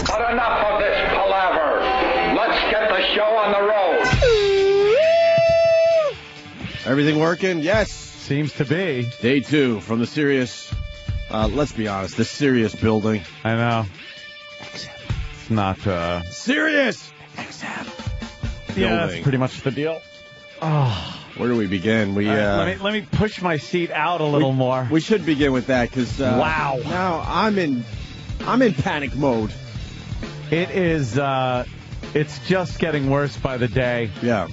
But enough of this palaver. Let's get the show on the road. Everything working? Yes. Seems to be. Day 2 from the Sirius, let's be honest, the Sirius building. I know. It's not, Sirius! XM. Yeah, that's pretty much the deal. Oh. Where do we begin? Let me push my seat out a little more. We should begin with that because wow. Now I'm in panic mode. It is. It's just getting worse by the day. Yeah.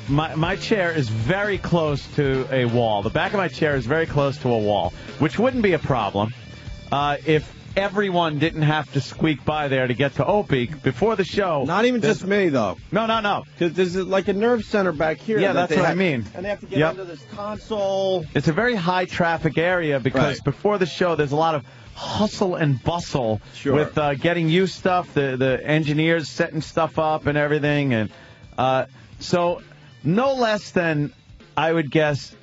My chair is very close to a wall. The back of my chair is very close to a wall, which wouldn't be a problem if everyone didn't have to squeak by there to get to Opie before the show. Not even just me, though. No. Because there's like a nerve center back here. Yeah, that's what I mean. And they have to get under this console. It's a very high traffic area because before the show there's a lot of hustle and bustle with getting you stuff, the engineers setting stuff up and everything. And so no less than, I would guess,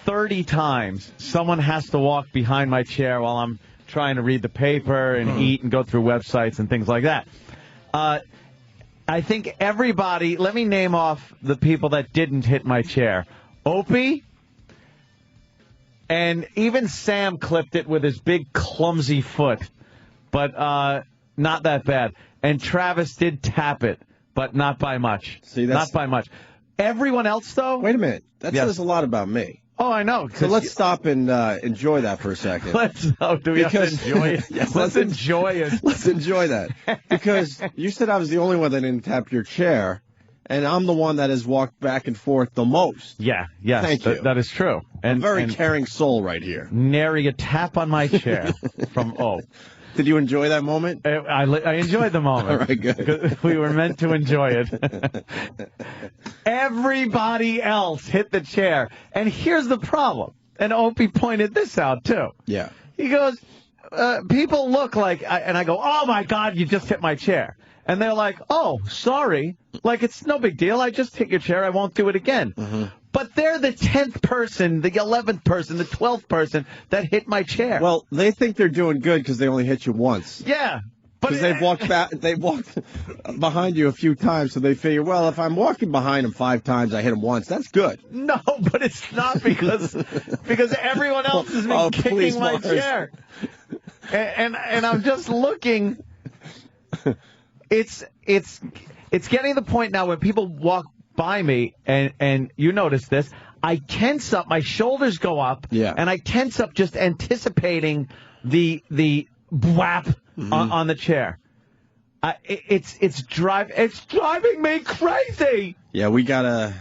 30 times someone has to walk behind my chair while I'm trying to read the paper and eat and go through websites and things like that. I think everybody, let me name off the people that didn't hit my chair. Opie, and even Sam clipped it with his big clumsy foot, but not that bad. And Travis did tap it, but not by much. See, not by much. Everyone else, though? Wait a minute. That says a lot about me. Oh, I know. So let's stop and enjoy that for a second. Do we have to enjoy it? Yes, let's enjoy it. Let's enjoy that. Because you said I was the only one that didn't tap your chair, and I'm the one that has walked back and forth the most. Yeah, yes. Thank you. That is true. And a very caring soul right here. Nary a tap on my chair from O. Did you enjoy that moment? I enjoyed the moment. All right, good. We were meant to enjoy it. Everybody else hit the chair. And here's the problem. And Opie pointed this out, too. Yeah. He goes, people look like, and I go, oh, my God, you just hit my chair. And they're like, oh, sorry. Like, it's no big deal. I just hit your chair. I won't do it again. Mm-hmm. But they're the 10th person, the 11th person, the 12th person that hit my chair. Well, they think they're doing good because they only hit you once. Yeah. Because they've walked behind you a few times, so they figure, well, if I'm walking behind them 5 times, I hit them once. That's good. No, but it's not because everyone else has been kicking my chair. And I'm just looking. It's getting to the point now when people walk by me, and you notice this, I tense up, my shoulders go up, and I tense up just anticipating the whap on the chair. It's driving me crazy. Yeah, we gotta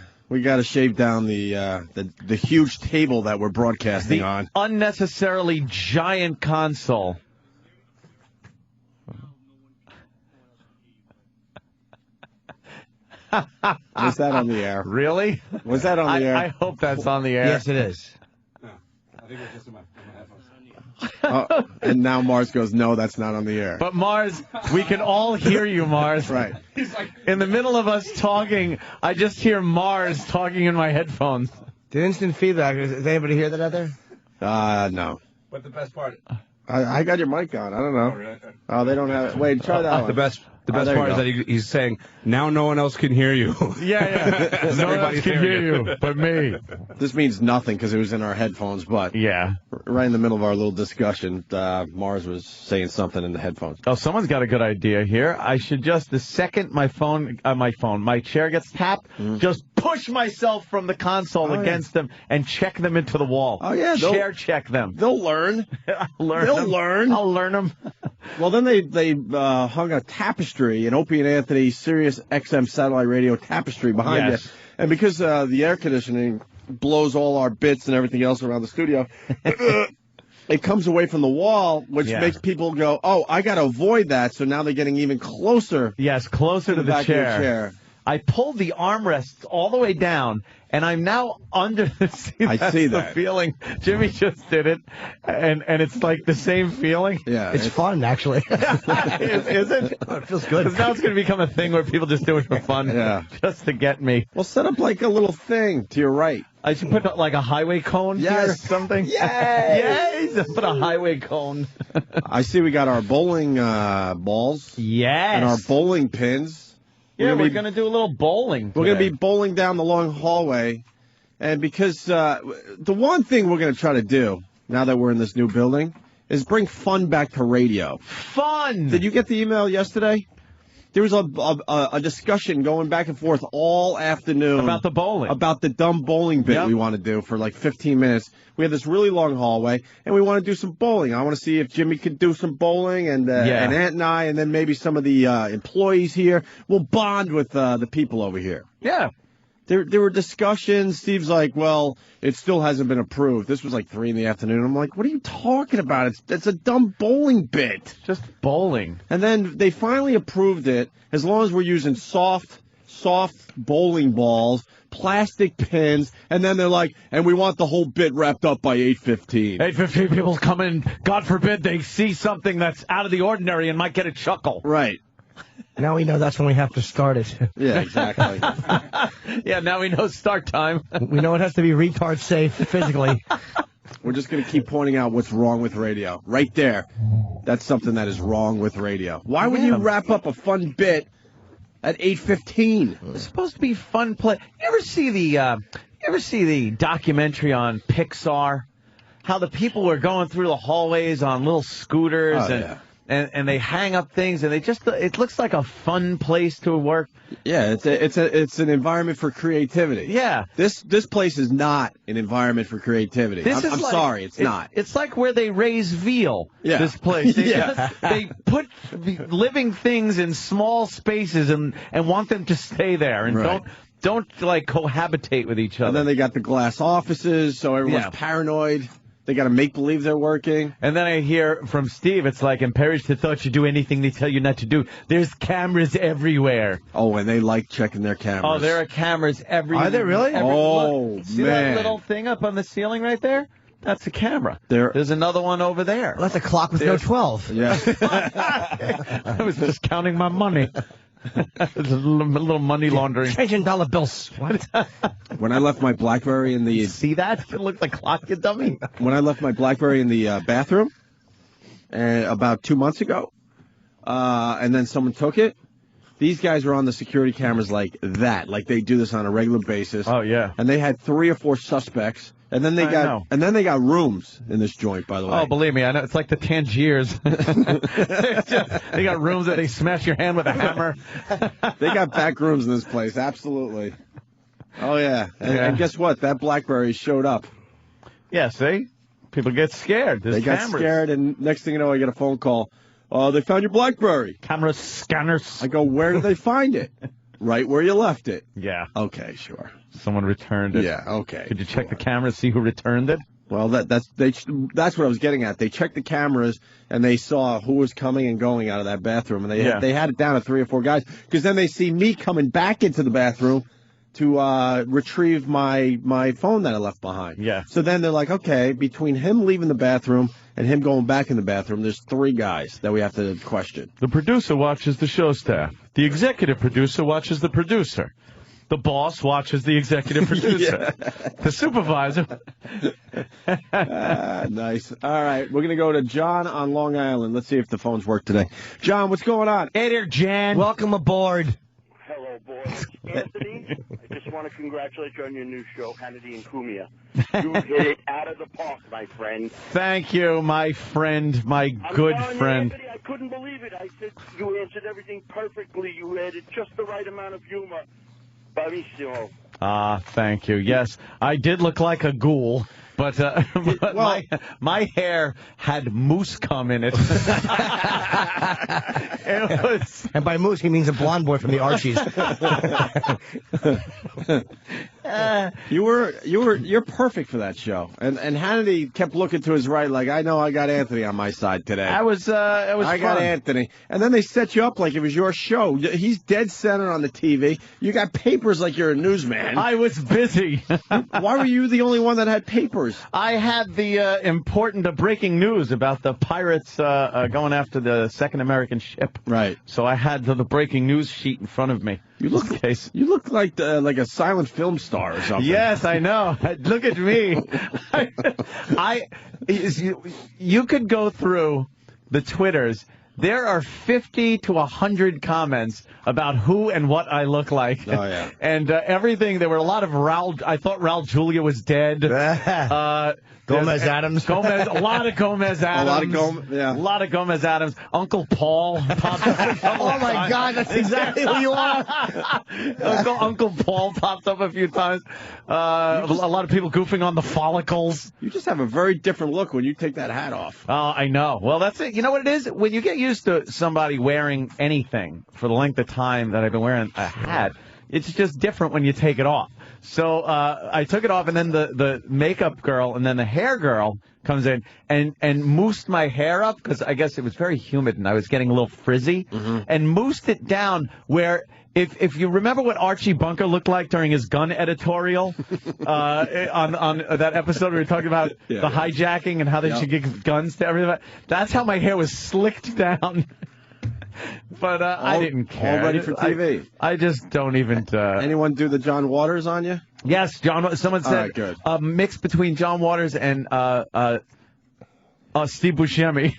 shave down the huge table that we're broadcasting on. Unnecessarily giant console. Was that on the air? Really? Was that on the air? I hope that's on the air. Yes, it is. No, I think it's just in my headphones. And now Mars goes, no, that's not on the air. But Mars, we can all hear you, Mars. Right. He's like, in the middle of us talking, I just hear Mars talking in my headphones. The instant feedback, does anybody hear that out there? No. but the best part. I got your mic on. I don't know. Oh, really? Oh, they don't have it. Wait, try that one. The best part is that he's saying, now no one else can hear you. Yeah. No one else can hear you but me. This means nothing because it was in our headphones, but yeah, right in the middle of our little discussion, Mars was saying something in the headphones. Oh, someone's got a good idea here. I should just, the second my chair gets tapped, just push myself from the console against them and check them into the wall. Oh, yeah. Chair check them. They'll learn. They'll learn. I'll learn them. Well, then they hung a tapestry, an Opie and Anthony Sirius XM satellite radio tapestry behind you. And because the air conditioning blows all our bits and everything else around the studio, it comes away from the wall, which makes people go, oh, I got to avoid that. So now they're getting even closer. Yes, closer to the back chair. Of the chair. I pulled the armrests all the way down, and I'm now under the seat. I see that. The feeling. Jimmy just did it, and it's like the same feeling. Yeah, it's fun, actually. Is it? Oh, it feels good. Because now it's going to become a thing where people just do it for fun. Yeah. Just to get me. Well, set up like a little thing to your right. I should put like a highway cone here or something. Yes. Yes. Put a highway cone. I see we got our bowling balls. Yes. And our bowling pins. Yeah, we're going to do a little bowling today. We're going to be bowling down the long hallway. And because the one thing we're going to try to do, now that we're in this new building, is bring fun back to radio. Fun! Did you get the email yesterday? There was a discussion going back and forth all afternoon. About the bowling. About the dumb bowling bit we want to do for like 15 minutes. We had this really long hallway, and we want to do some bowling. I want to see if Jimmy could do some bowling, and Ant and I, and then maybe some of the employees here. We'll bond with the people over here. Yeah. There were discussions. Steve's like, well, it still hasn't been approved. This was like 3 in the afternoon. I'm like, what are you talking about? It's a dumb bowling bit. Just bowling. And then they finally approved it as long as we're using soft bowling balls, plastic pins, and then they're like, and we want the whole bit wrapped up by 8:15. 8:15 people come in. God forbid they see something that's out of the ordinary and might get a chuckle. Right. Now we know that's when we have to start it. Yeah, exactly. Yeah, now we know start time. We know it has to be retard safe physically. We're just going to keep pointing out what's wrong with radio. Right there. That's something that is wrong with radio. Why would you wrap up a fun bit at 8:15? It's supposed to be fun play. You ever see the documentary on Pixar? How the people were going through the hallways on little scooters and they hang up things, and it looks like a fun place to work. Yeah, it's an environment for creativity. Yeah. This place is not an environment for creativity. I'm sorry, it's not. It's like where they raise veal. Yeah. This place. Yeah. They put living things in small spaces and want them to stay there and don't like cohabitate with each other. And then they got the glass offices, so everyone's paranoid. They got to make believe they're working. And then I hear from Steve, it's like, encourage the thought you do anything they tell you not to do. There's cameras everywhere. Oh, and they like checking their cameras. Oh, there are cameras everywhere. Are there really? Oh, see man. that little thing up on the ceiling right there? That's a camera. There's another one over there. Well, that's a clock with no 12. Yeah. I was just counting my money. There's a little money laundering. Changing dollar bills. What? When I left my BlackBerry in the... See that? It looked like a clock, you dummy. When I left my BlackBerry in the bathroom about 2 months ago, and then someone took it, these guys were on the security cameras like that. Like they do this on a regular basis. Oh, yeah. And they had 3 or 4 suspects. And then they got rooms in this joint, by the way. Oh, believe me, I know it's like the Tangiers. They got rooms that they smash your hand with a hammer. They got back rooms in this place, absolutely. Oh yeah. And guess what? That BlackBerry showed up. Yeah, see, people get scared. There's they got cameras. scared, and next thing you know, I get a phone call. Oh, they found your BlackBerry. Camera scanners. I go, where did they find it? Right where you left it. Yeah. Okay, sure. Someone returned it. Yeah, okay. Could you check the camera, see who returned it? Well, that's what I was getting at. They checked the cameras and they saw who was coming and going out of that bathroom, and they had it down to 3 or 4 guys, because then they see me coming back into the bathroom to retrieve my phone that I left behind. Yeah. So then they're like, okay, between him leaving the bathroom and him going back in the bathroom, there's 3 guys that we have to question. The producer watches the show staff. The executive producer watches the producer. The boss watches the executive producer. The supervisor. Nice. All right, we're going to go to John on Long Island. Let's see if the phones work today. John, what's going on? Hey there, Jan. Welcome aboard. Hello, boys. Anthony, I just want to congratulate you on your new show, Hannity and Cumia. You hit it out of the park, my friend. Thank you, my friend, my good friend. Anthony, I couldn't believe it. I said you answered everything perfectly. You added just the right amount of humor. Bravissimo. Thank you. Yes, I did look like a ghoul, but my hair had moose cum in it. It was... And by moose, he means a blonde boy from the Archies. You're perfect for that show. And Hannity kept looking to his right like, I know I got Anthony on my side today. I got Anthony. And then they set you up like it was your show. He's dead center on the TV. You got papers like you're a newsman. I was busy. Why were you the only one that had papers? I had the important breaking news about the pirates going after the second American ship. Right. So I had the breaking news sheet in front of me. You look like a silent film star or something. Yes, I know. Look at me. You could go through the Twitters. There are 50 to 100 comments about who and what I look like. Oh, yeah. And everything. There were a lot of I thought Raul Julia was dead. Gomez Adams. A lot of Gomez Adams. A lot of Gomez Adams. Uncle Paul popped up. Oh, my God, that's exactly who you are. Uncle Paul popped up a few times. A lot of people goofing on the follicles. You just have a very different look when you take that hat off. Oh, I know. Well, that's it. You know what it is? When you get used to somebody wearing anything for the length of time that I've been wearing a hat, it's just different when you take it off. So I took it off, and then the makeup girl and then the hair girl comes in and moosed my hair up because I guess it was very humid and I was getting a little frizzy, and moosed it down where if you remember what Archie Bunker looked like during his gun editorial on that episode we were talking about the hijacking and how they should give guns to everybody, that's how my hair was slicked down. But I didn't care. All ready for TV. I just don't even. Anyone do the John Waters on you? Yes, John. Someone said good. A mix between John Waters and Steve Buscemi.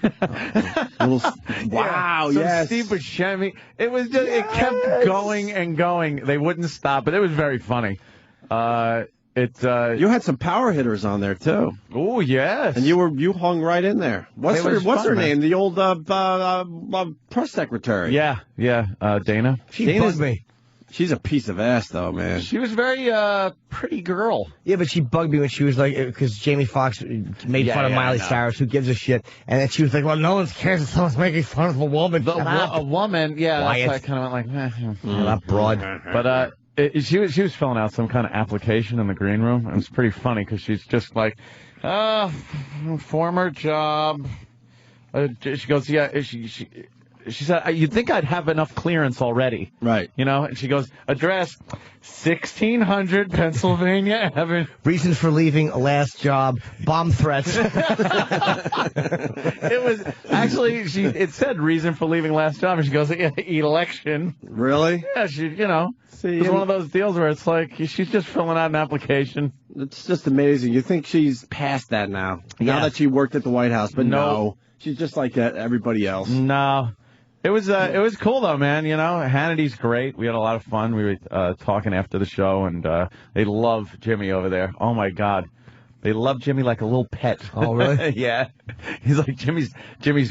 Wow! So yes, Steve Buscemi. It was just it kept going and going. They wouldn't stop, but it was very funny. You had some power hitters on there too. Oh yes, and you hung right in there. What's her name? The old press secretary. Yeah, Dana. She bugged me. She's a piece of ass, though, man. She was very pretty girl. Yeah, but she bugged me when she was like, because Jamie Foxx made fun of Miley Cyrus. Who gives a shit? And then she was like, well, no one cares if someone's making fun of a woman. A woman, yeah. Quiet. That's why I kind of went like, that broad. But she was filling out some kind of application in the green room. It was pretty funny because she's just like, former job. She goes, yeah. She said, you'd think I'd have enough clearance already. Right. You know? And she goes, address 1600 Pennsylvania Avenue. Reasons for leaving, last job, bomb threats. It was, actually, it said reason for leaving last job. And she goes, election. Really? Yeah, it was one of those deals where it's like, she's just filling out an application. It's just amazing. You think she's past that now. Now that she worked at the White House, but no. She's just like everybody else. No. It was cool though, man. You know, Hannity's great. We had a lot of fun. We were talking after the show, and they love Jimmy over there. Oh my God, they love Jimmy like a little pet. Oh really? Yeah. He's like Jimmy's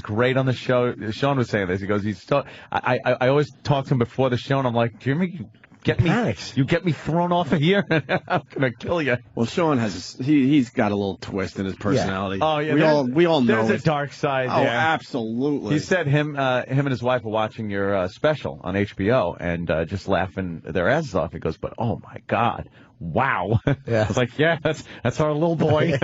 great on the show. Sean was saying this. He goes, I always talk to him before the show, and I'm like, Jimmy, you get me thrown off of here, and I'm gonna kill you. Well, Sean he's got a little twist in his personality. Yeah. Oh yeah, we all know there's a dark side. Oh, there. absolutely. He said him and his wife were watching your special on HBO and just laughing their asses off. He goes, but oh my God. Wow. Yeah. I was like, yeah, that's our little boy.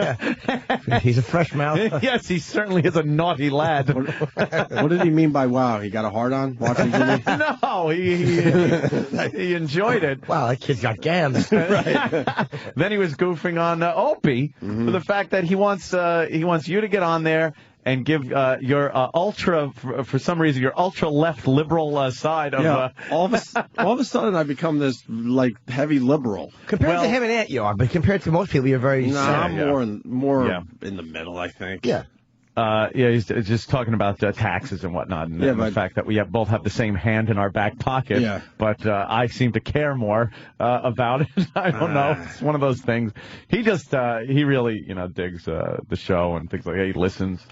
He's a fresh mouth. Yes, he certainly is a naughty lad. What did he mean by wow? He got a hard on watching Jimmy? No, he enjoyed it. Wow, that kid's got gams. Right. Then he was goofing on Opie for the fact that he wants you to get on there and give your ultra, for some reason, your ultra left liberal side of. All of a sudden, I become this like heavy liberal. Compared to him and Aunt, you are, but compared to most people, you're very. No, I'm more in the middle, I think. Yeah. He's just talking about taxes and whatnot, and the fact that we both have the same hand in our back pocket. Yeah. But I seem to care more about it. I don't know. It's one of those things. He just he really digs the show and things like that. He listens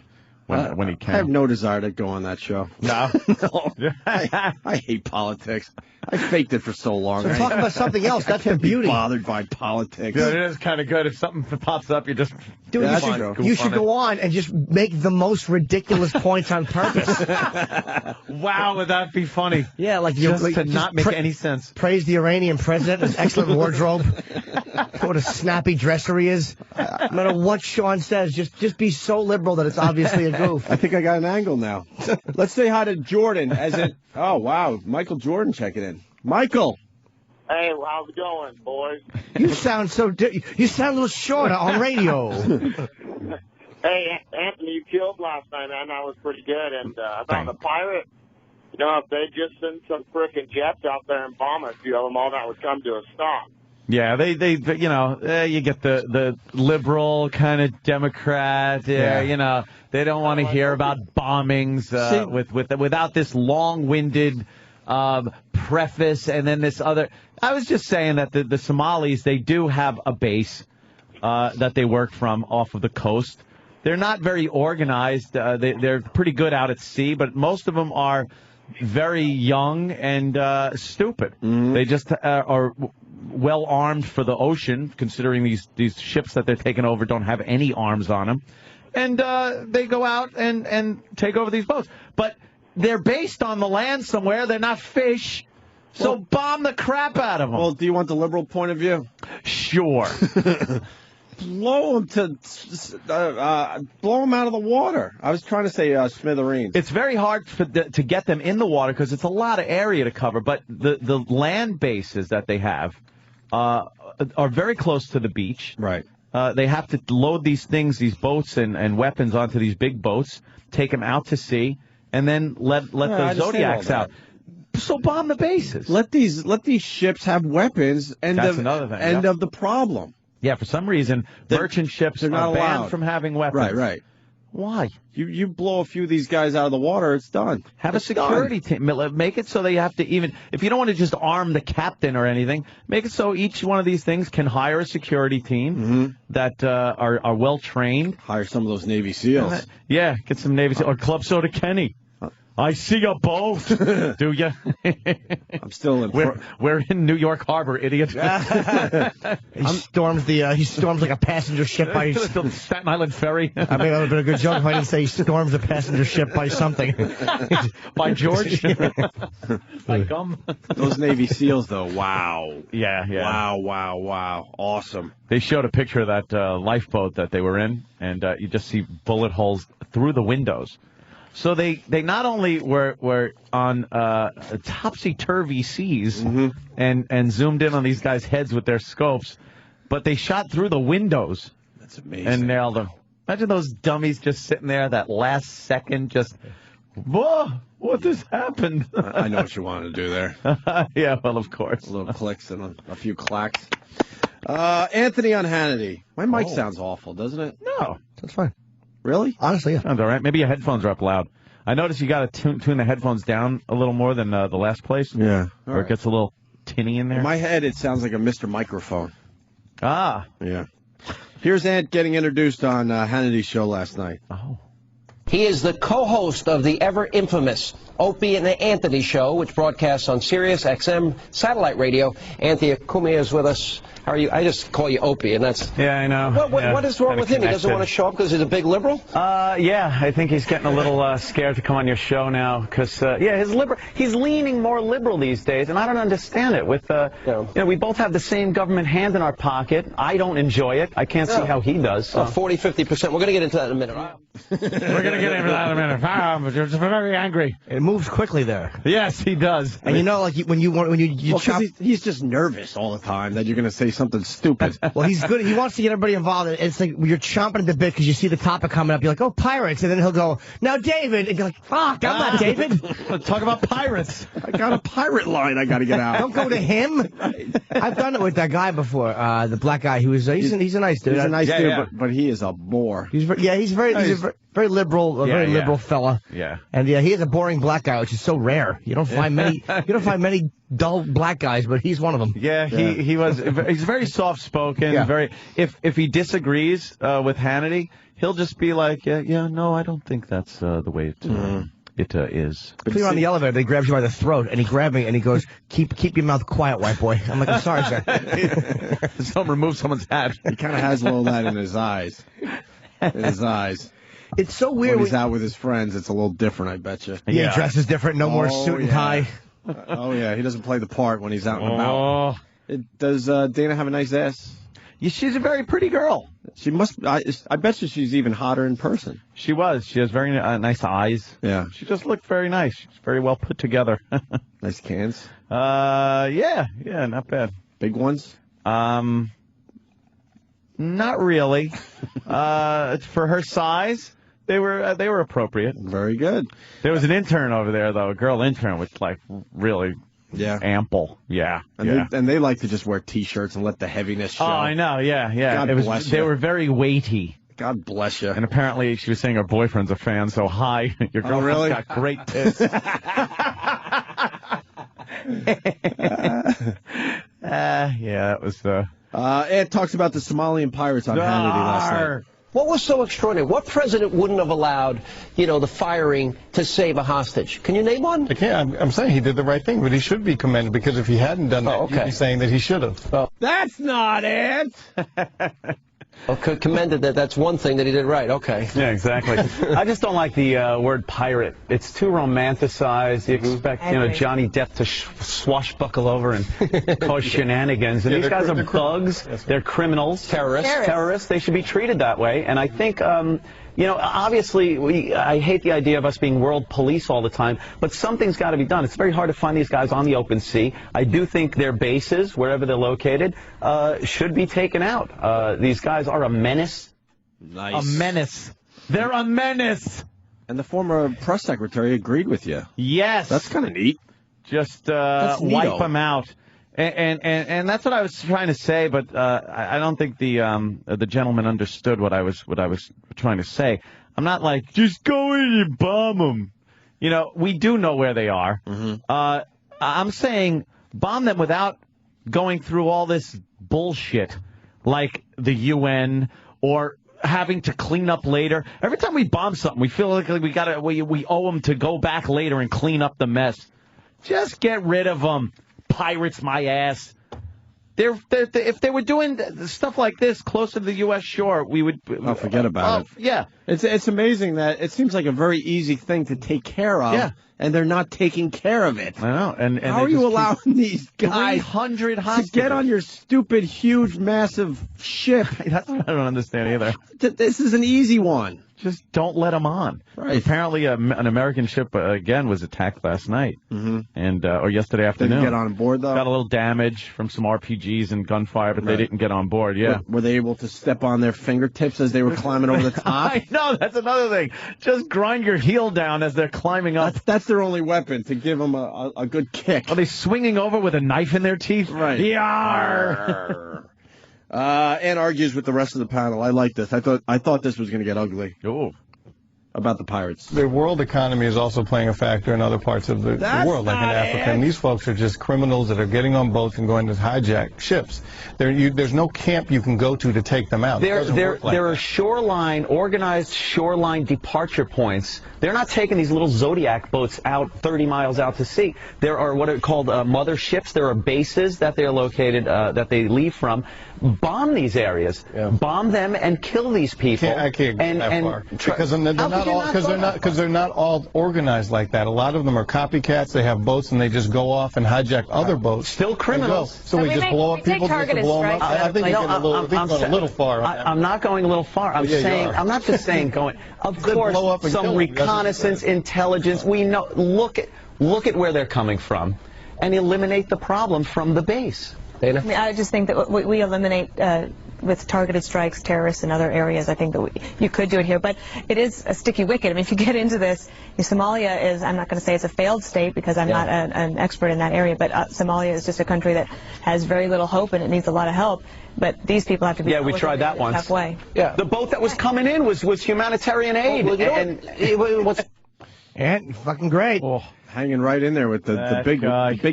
when he can. I have no desire to go on that show. No. No. I hate politics. I faked it for so long. So talk about something else. That's the beauty. Be bothered by politics. It is kind of good. If something pops up, you just you should go on and just make the most ridiculous points on purpose. Wow, would that be funny? Yeah, to not make any sense. Praise the Iranian president, his excellent wardrobe. What a snappy dresser he is. No matter what Sean says, just be so liberal that it's obviously a goof. I think I got an angle now. Let's say hi to Jordan, as in, oh, wow, Michael Jordan checking in. Michael. Hey, how's it going, boys? You sound you sound a little short on radio. Hey, Anthony, you killed last night, man. That was pretty good. And about the pirate, if they just send some frickin' jets out there and bomb a few of them, all that would come to a stop. Yeah, they you get the liberal kind of Democrat, they don't want to hear about bombings without this long-winded preface and then this other. I was just saying that the Somalis, they do have a base that they work from off of the coast. They're not very organized. They're pretty good out at sea, but most of them are very young and stupid. Mm-hmm. They just are well armed for the ocean, considering these ships that they're taking over don't have any arms on them. And they go out and take over these boats. But they're based on the land somewhere. They're not fish. So bomb the crap out of them. Well, do you want the liberal point of view? Sure. Blow them out of the water. I was trying to say smithereens. It's very hard to get them in the water because it's a lot of area to cover. But the land bases that they have are very close to the beach. Right. They have to load these boats and weapons onto these big boats, take them out to sea, and then let the Zodiacs out. So bomb the bases. Let these ships have weapons. That's another thing. End of the problem. Yeah, for some reason, merchant ships are not banned allowed from having weapons. Right. Why? You blow a few of these guys out of the water, it's done. Have a security team. Make it so they have to if you don't want to just arm the captain or anything, make it so each one of these things can hire a security team that are well trained. Hire some of those Navy SEALs. Yeah, get some Navy SEALs. Or Club Soda Kenny. I see a boat. Do you? I'm still in. We're in New York Harbor, idiot. He storms like a passenger ship by Staten Island Ferry. I mean, that would have been a good joke if I didn't say he storms a passenger ship by something. By George. By gum. Those Navy SEAls, though. Wow. Yeah. Wow. Awesome. They showed a picture of that lifeboat that they were in, and you just see bullet holes through the windows. So they not only were on topsy-turvy seas and zoomed in on these guys' heads with their scopes, but they shot through the windows. That's amazing. And nailed them. Imagine those dummies just sitting there that last second just, whoa, what just happened? I know what you wanted to do there. Yeah, well, of course. Little clicks and a few clacks. Anthony on Hannity. My mic sounds awful, doesn't it? No, that's fine. Really? Honestly, yeah. Sounds all right. Maybe your headphones are up loud. I noticed you got to tune the headphones down a little more than the last place. Yeah. Or it gets a little tinny in there. In my head, it sounds like a Mr. Microphone. Ah. Yeah. Here's Ant getting introduced on Hannity's show last night. Oh. He is the co-host of the ever-infamous Opie and Anthony show, which broadcasts on Sirius XM satellite radio. Anthony Cumia is with us. How are you? I just call you Opie, and that's... Yeah, I know. What is wrong with him? He doesn't want to show up because he's a big liberal? Yeah, I think he's getting a little scared to come on your show now because, he's leaning more liberal these days, and I don't understand it. With, we both have the same government hand in our pocket. I don't enjoy it. I can't see how he does. So. 40, 50%. We're going to get into that in a minute. We're going to get into that in a minute. But you're just very angry. It moves quickly there. Yes, he does. And when you chop... He's just nervous all the time that you're going to say something stupid. Well, he's good. He wants to get everybody involved. It's like you're chomping at the bit because you see the topic coming up. You're like, oh, pirates. And then he'll go, now, David. And you're like, fuck, I'm not David. Talk about pirates. I got a pirate line I got to get out. Don't go to him. I've done it with that guy before, the black guy. He's a nice dude. He's a nice dude, but he is a bore. He's a very liberal, liberal fella. Yeah. And he is a boring black guy, which is so rare. You don't find many dull black guys, but he's one of them. Yeah, he's very soft-spoken. Yeah. Very if he disagrees with Hannity, he'll just be like, no, I don't think that's the way it is. But you're on the elevator, they grab you by the throat, and he grabbed me, and he goes, keep your mouth quiet, white boy. I'm like, I'm sorry, sir. Someone remove someone's hat. He kind of has a little of that in his eyes. It's so weird. When he's out with his friends, it's a little different, I bet you. Yeah, he dresses different, no more suit and tie. He doesn't play the part when he's out and about. Does Dana have a nice ass? She's a very pretty girl. She must. I bet you she's even hotter in person. She was. She has very nice eyes. Yeah. She just looked very nice. She's very well put together. Nice cans. Yeah, not bad. Big ones. Not really. For her size, they were appropriate. Very good. There was an intern over there though, a girl intern with like really. Yeah. Ample. Yeah. And they like to just wear T-shirts and let the heaviness show. Oh, I know. Yeah. God bless you. They were very weighty. God bless you. And apparently she was saying her boyfriend's a fan, so hi. Your girlfriend's really? got great tits. Yeah, that was the... Ed talks about the Somalian pirates on Hannity last night. What was so extraordinary? What president wouldn't have allowed, the firing to save a hostage? Can you name one? I can't. I'm saying he did the right thing, but he should be commended, because if he hadn't done that, you'd be saying that he should have. That's not it. Commended that. That's one thing that he did right. Okay. Yeah, exactly. I just don't like the word pirate. It's too romanticized. You expect, Johnny Depp to swashbuckle over and cause shenanigans. And these guys are bugs. They're criminals. Terrorists. They should be treated that way. And I think, obviously, I hate the idea of us being world police all the time, but something's got to be done. It's very hard to find these guys on the open sea. I do think their bases, wherever they're located, should be taken out. These guys are a menace. Nice. A menace. They're a menace. And the former press secretary agreed with you. Yes. That's kind of neat. Just wipe them out. And that's what I was trying to say, but I don't think the gentleman understood what I was trying to say. I'm not like, just go in and bomb them. We do know where they are. Mm-hmm. I'm saying bomb them without going through all this bullshit, like the UN or having to clean up later. Every time we bomb something, we feel like we owe them to go back later and clean up the mess. Just get rid of them. Pirates, my ass. If they were doing stuff like this close to the U.S. shore, we would... forget about it. Yeah. It's amazing that it seems like a very easy thing to take care of, and they're not taking care of it. I know. And how are you allowing these guys 300 to get on your stupid, huge, massive ship? That's what I don't understand either. This is an easy one. Just don't let them on. Right. Apparently, an American ship again was attacked last night, and or yesterday afternoon. Didn't get on board though. Got a little damage from some RPGs and gunfire, but they didn't get on board. Yeah. Were they able to step on their fingertips as they were climbing over the top? I know, that's another thing. Just grind your heel down as they're climbing up. That's their only weapon, to give them a good kick. Are they swinging over with a knife in their teeth? Right. Yarr! And argues with the rest of the panel. I like this. I thought this was going to get ugly. Ooh. About the pirates. The world economy is also playing a factor in other parts of the world, like in Africa. And these folks are just criminals that are getting on boats and going to hijack ships. There's no camp you can go to take them out. There are organized shoreline departure points. They're not taking these little Zodiac boats out 30 miles out to sea. There are what are called mother ships. There are bases that they're located, that they leave from. Bomb these areas. Yeah. Bomb them and kill these people. I can't go that far. Because they're not all organized like that. A lot of them are copycats. They have boats and they just go off and hijack other boats. Still criminals. So we just blow up people just to blow them up. I think you're going a little far. I'm not going a little far. I'm not just saying going. Of course, some reconnaissance, intelligence. We know. Look at where they're coming from, and eliminate the problem from the base. I just think that we eliminate with targeted strikes, terrorists in other areas. I think that you could do it here, but it is a sticky wicket. I mean, if you get into this, Somalia is, I'm not going to say it's a failed state because I'm not an expert in that area, but Somalia is just a country that has very little hope and it needs a lot of help. But these people have to be... Yeah, we tried that once. Halfway. Yeah. The boat that was coming in was humanitarian aid. And fucking great. Oh, hanging right in there with the big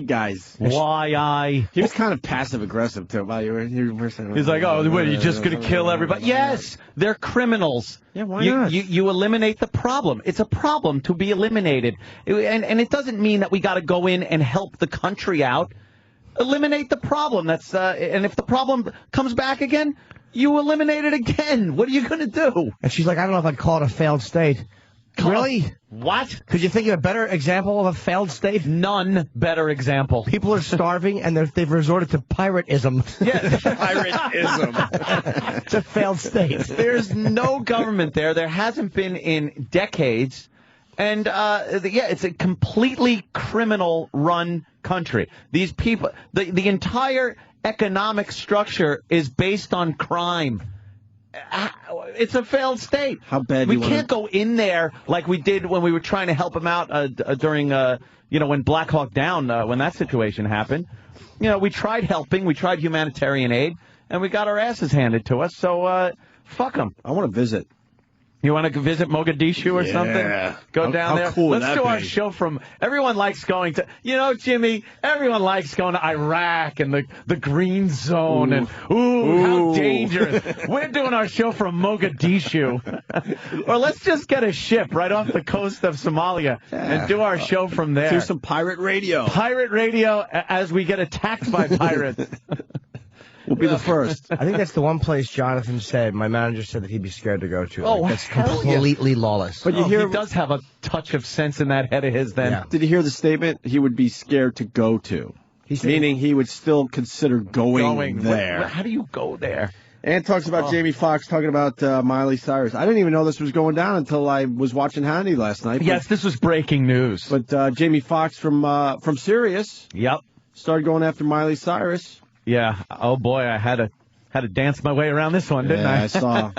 guys. He was kind of passive aggressive too. He's like, oh, what, are you just going to kill everybody? Yes, they're criminals. Yeah, why not? You eliminate the problem. It's a problem to be eliminated, and it doesn't mean that we got to go in and help the country out. Eliminate the problem. And if the problem comes back again, you eliminate it again. What are you going to do? And she's like, I don't know if I'd call it a failed state. Really? What? Could you think of a better example of a failed state? None better example. People are starving, and they've resorted to pirateism. Yeah, pirateism. It's a failed state. There's no government there. There hasn't been in decades. And, it's a completely criminal-run country. These people, the entire economic structure is based on crime. It's a failed state. How bad we you can't go in there like we did when we were trying to help them out during, when Black Hawk Down, when that situation happened. We tried helping, we tried humanitarian aid, and we got our asses handed to us. So fuck them. I want to visit. You want to visit Mogadishu or something? Go down there. Cool Let's do our show from. Everyone likes going to. Jimmy. Everyone likes going to Iraq and the Green Zone and how dangerous. We're doing our show from Mogadishu, or let's just get a ship right off the coast of Somalia and do our show from there. Do some pirate radio. Pirate radio as we get attacked by pirates. We'll be the first. I think that's the one place Jonathan said, my manager said that he'd be scared to go to. Oh, that's hell completely lawless. But he does have a touch of sense in that head of his then. Yeah. Did you hear the statement he would be scared to go to? Meaning he would still consider going there. How do you go there? And talks about Jamie Foxx talking about Miley Cyrus. I didn't even know this was going down until I was watching Hannity last night. Yes, this was breaking news. But Jamie Foxx from Sirius started going after Miley Cyrus. Yeah. Oh, boy, I had to dance my way around this one, didn't I? I saw.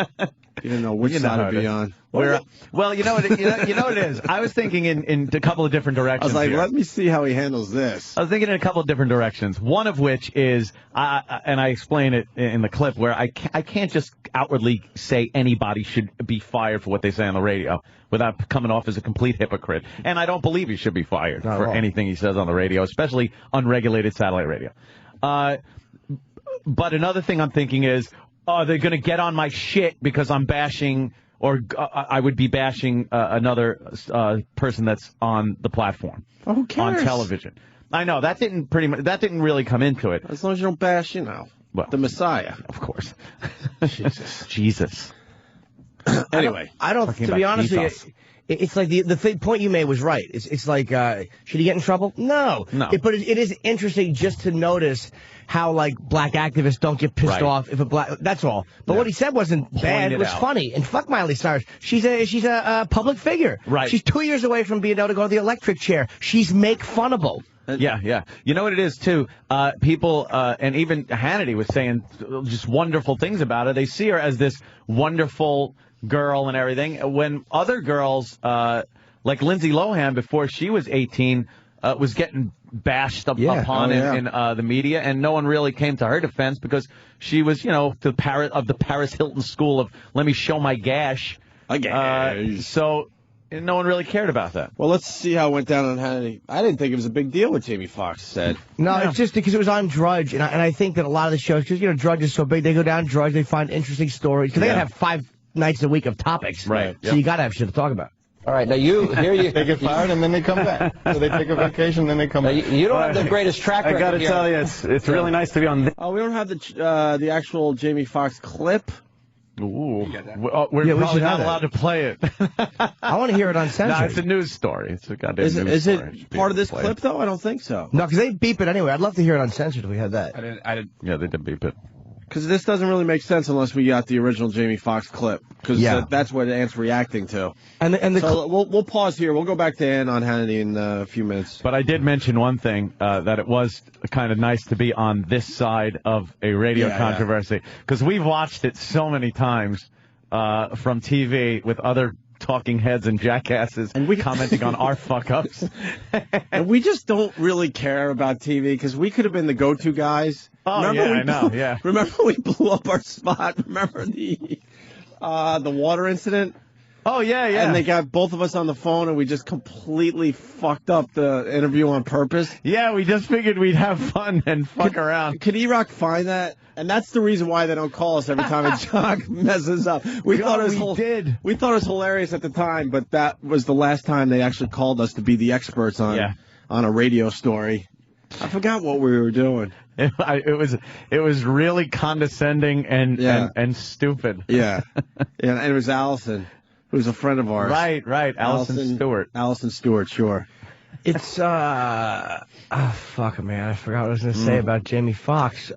You didn't know which side to be on. Well, you know what it is. I was thinking in a couple of different directions. I was like, here. let me see how he handles this. I was thinking in a couple of different directions. One of which is, and I explain it in the clip, where I can't just outwardly say anybody should be fired for what they say on the radio without coming off as a complete hypocrite. And I don't believe he should be fired for anything he says on the radio, especially unregulated satellite radio. But another thing I'm thinking is, they're going to get on my shit because I'm bashing, or I would be bashing another person that's on the platform. Well, who cares? On television. I know that didn't really come into it. As long as you don't bash, the Messiah, of course. Jesus. Anyway, I don't. To be honest with you, it's like the point you made was right. It's like, should he get in trouble? No. But it is interesting just to notice how, like, black activists don't get pissed off if a black. That's all. But what he said wasn't bad. It was funny. And fuck Miley Cyrus. She's a public figure. Right. She's 2 years away from being able to go to the electric chair. She's make funnable. Yeah. You know what it is, too? People, and even Hannity was saying just wonderful things about her. They see her as this wonderful girl and everything. When other girls, like Lindsay Lohan, before she was 18, was getting bashed upon in the media, and no one really came to her defense because she was, the Paris Hilton school of let me show my gash. So no one really cared about that. Well, let's see how it went down on Hannity. I didn't think it was a big deal what Jamie Foxx said. No, it's just because it was on Drudge, and I think that a lot of the shows, because Drudge is so big, they go down Drudge, they find interesting stories, because they gotta have 5 nights a week of topics. Right. So you gotta have shit to talk about. All right, now they get fired and then they come back. So they take a vacation, then they come back. You don't have the greatest track record. I got to tell you, it's really nice to be on. Oh, we don't have the actual Jamie Foxx clip. Ooh, we're probably not allowed to play it. I want to hear it uncensored. No, it's a news story. It's a goddamn news story. Is it part of this clip though? I don't think so. No, because they beep it anyway. I'd love to hear it uncensored if we had that. Yeah, they did beep it. Because this doesn't really make sense unless we got the original Jamie Foxx clip. Because that's what Ant's reacting to. So we'll pause here. We'll go back to Ant on Hannity in a few minutes. But I did mention one thing, that it was kind of nice to be on this side of a radio controversy. Because we've watched it so many times from TV with other talking heads and jackasses and commenting on our fuck-ups. And we just don't really care about TV because we could have been the go-to guys. Oh, I know. Remember we blew up our spot? Remember the water incident? Oh, yeah. And they got both of us on the phone, and we just completely fucked up the interview on purpose. Yeah, we just figured we'd have fun and fuck around. Could E-Rock find that? And that's the reason why they don't call us every time a jock messes up. We thought it was hilarious at the time, but that was the last time they actually called us to be the experts on a radio story. I forgot what we were doing. It was really condescending and stupid. Yeah. And it was Allison. who's a friend of ours. Right. Allison Stewart. Allison Stewart, sure. It's, fuck, man. I forgot what I was going to say about Jamie Foxx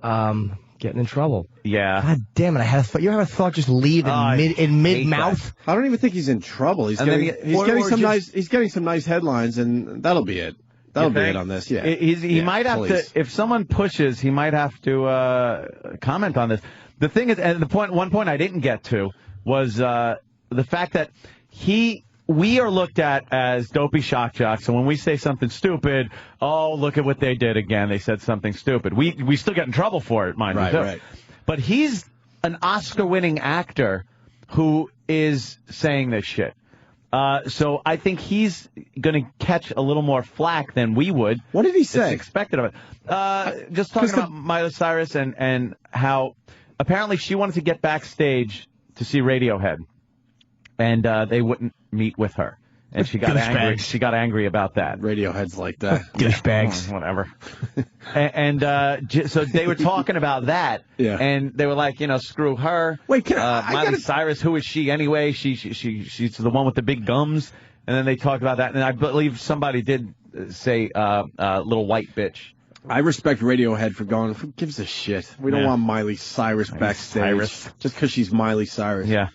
getting in trouble. Yeah. God damn it. I had a thought. You ever have a thought just leave in mid-mouth? I don't even think he's in trouble. He's getting some nice headlines, and that'll be it. That'll be it on this, yeah. He might have to, if someone pushes, he might have to comment on this. The thing is, and one point I didn't get to was the fact that we are looked at as dopey shock jocks, so when we say something stupid, oh, look at what they did again. They said something stupid. We still get in trouble for it, mind you. Right. But he's an Oscar-winning actor who is saying this shit. So I think he's going to catch a little more flack than we would. What did he say? It's expected of it. Just talking about Miley Cyrus and how apparently she wanted to get backstage to see Radiohead, and they wouldn't meet with her. And she got angry. She got angry about that. Radiohead's like that. Douchebags. Whatever. So they were talking about that. Yeah. And they were like, screw her. Wait, Miley Cyrus, who is she anyway? She's the one with the big gums. And then they talked about that. And I believe somebody did say little white bitch. I respect Radiohead for going, who gives a shit? We don't want Miley Cyrus backstage. Just because she's Miley Cyrus. Yeah.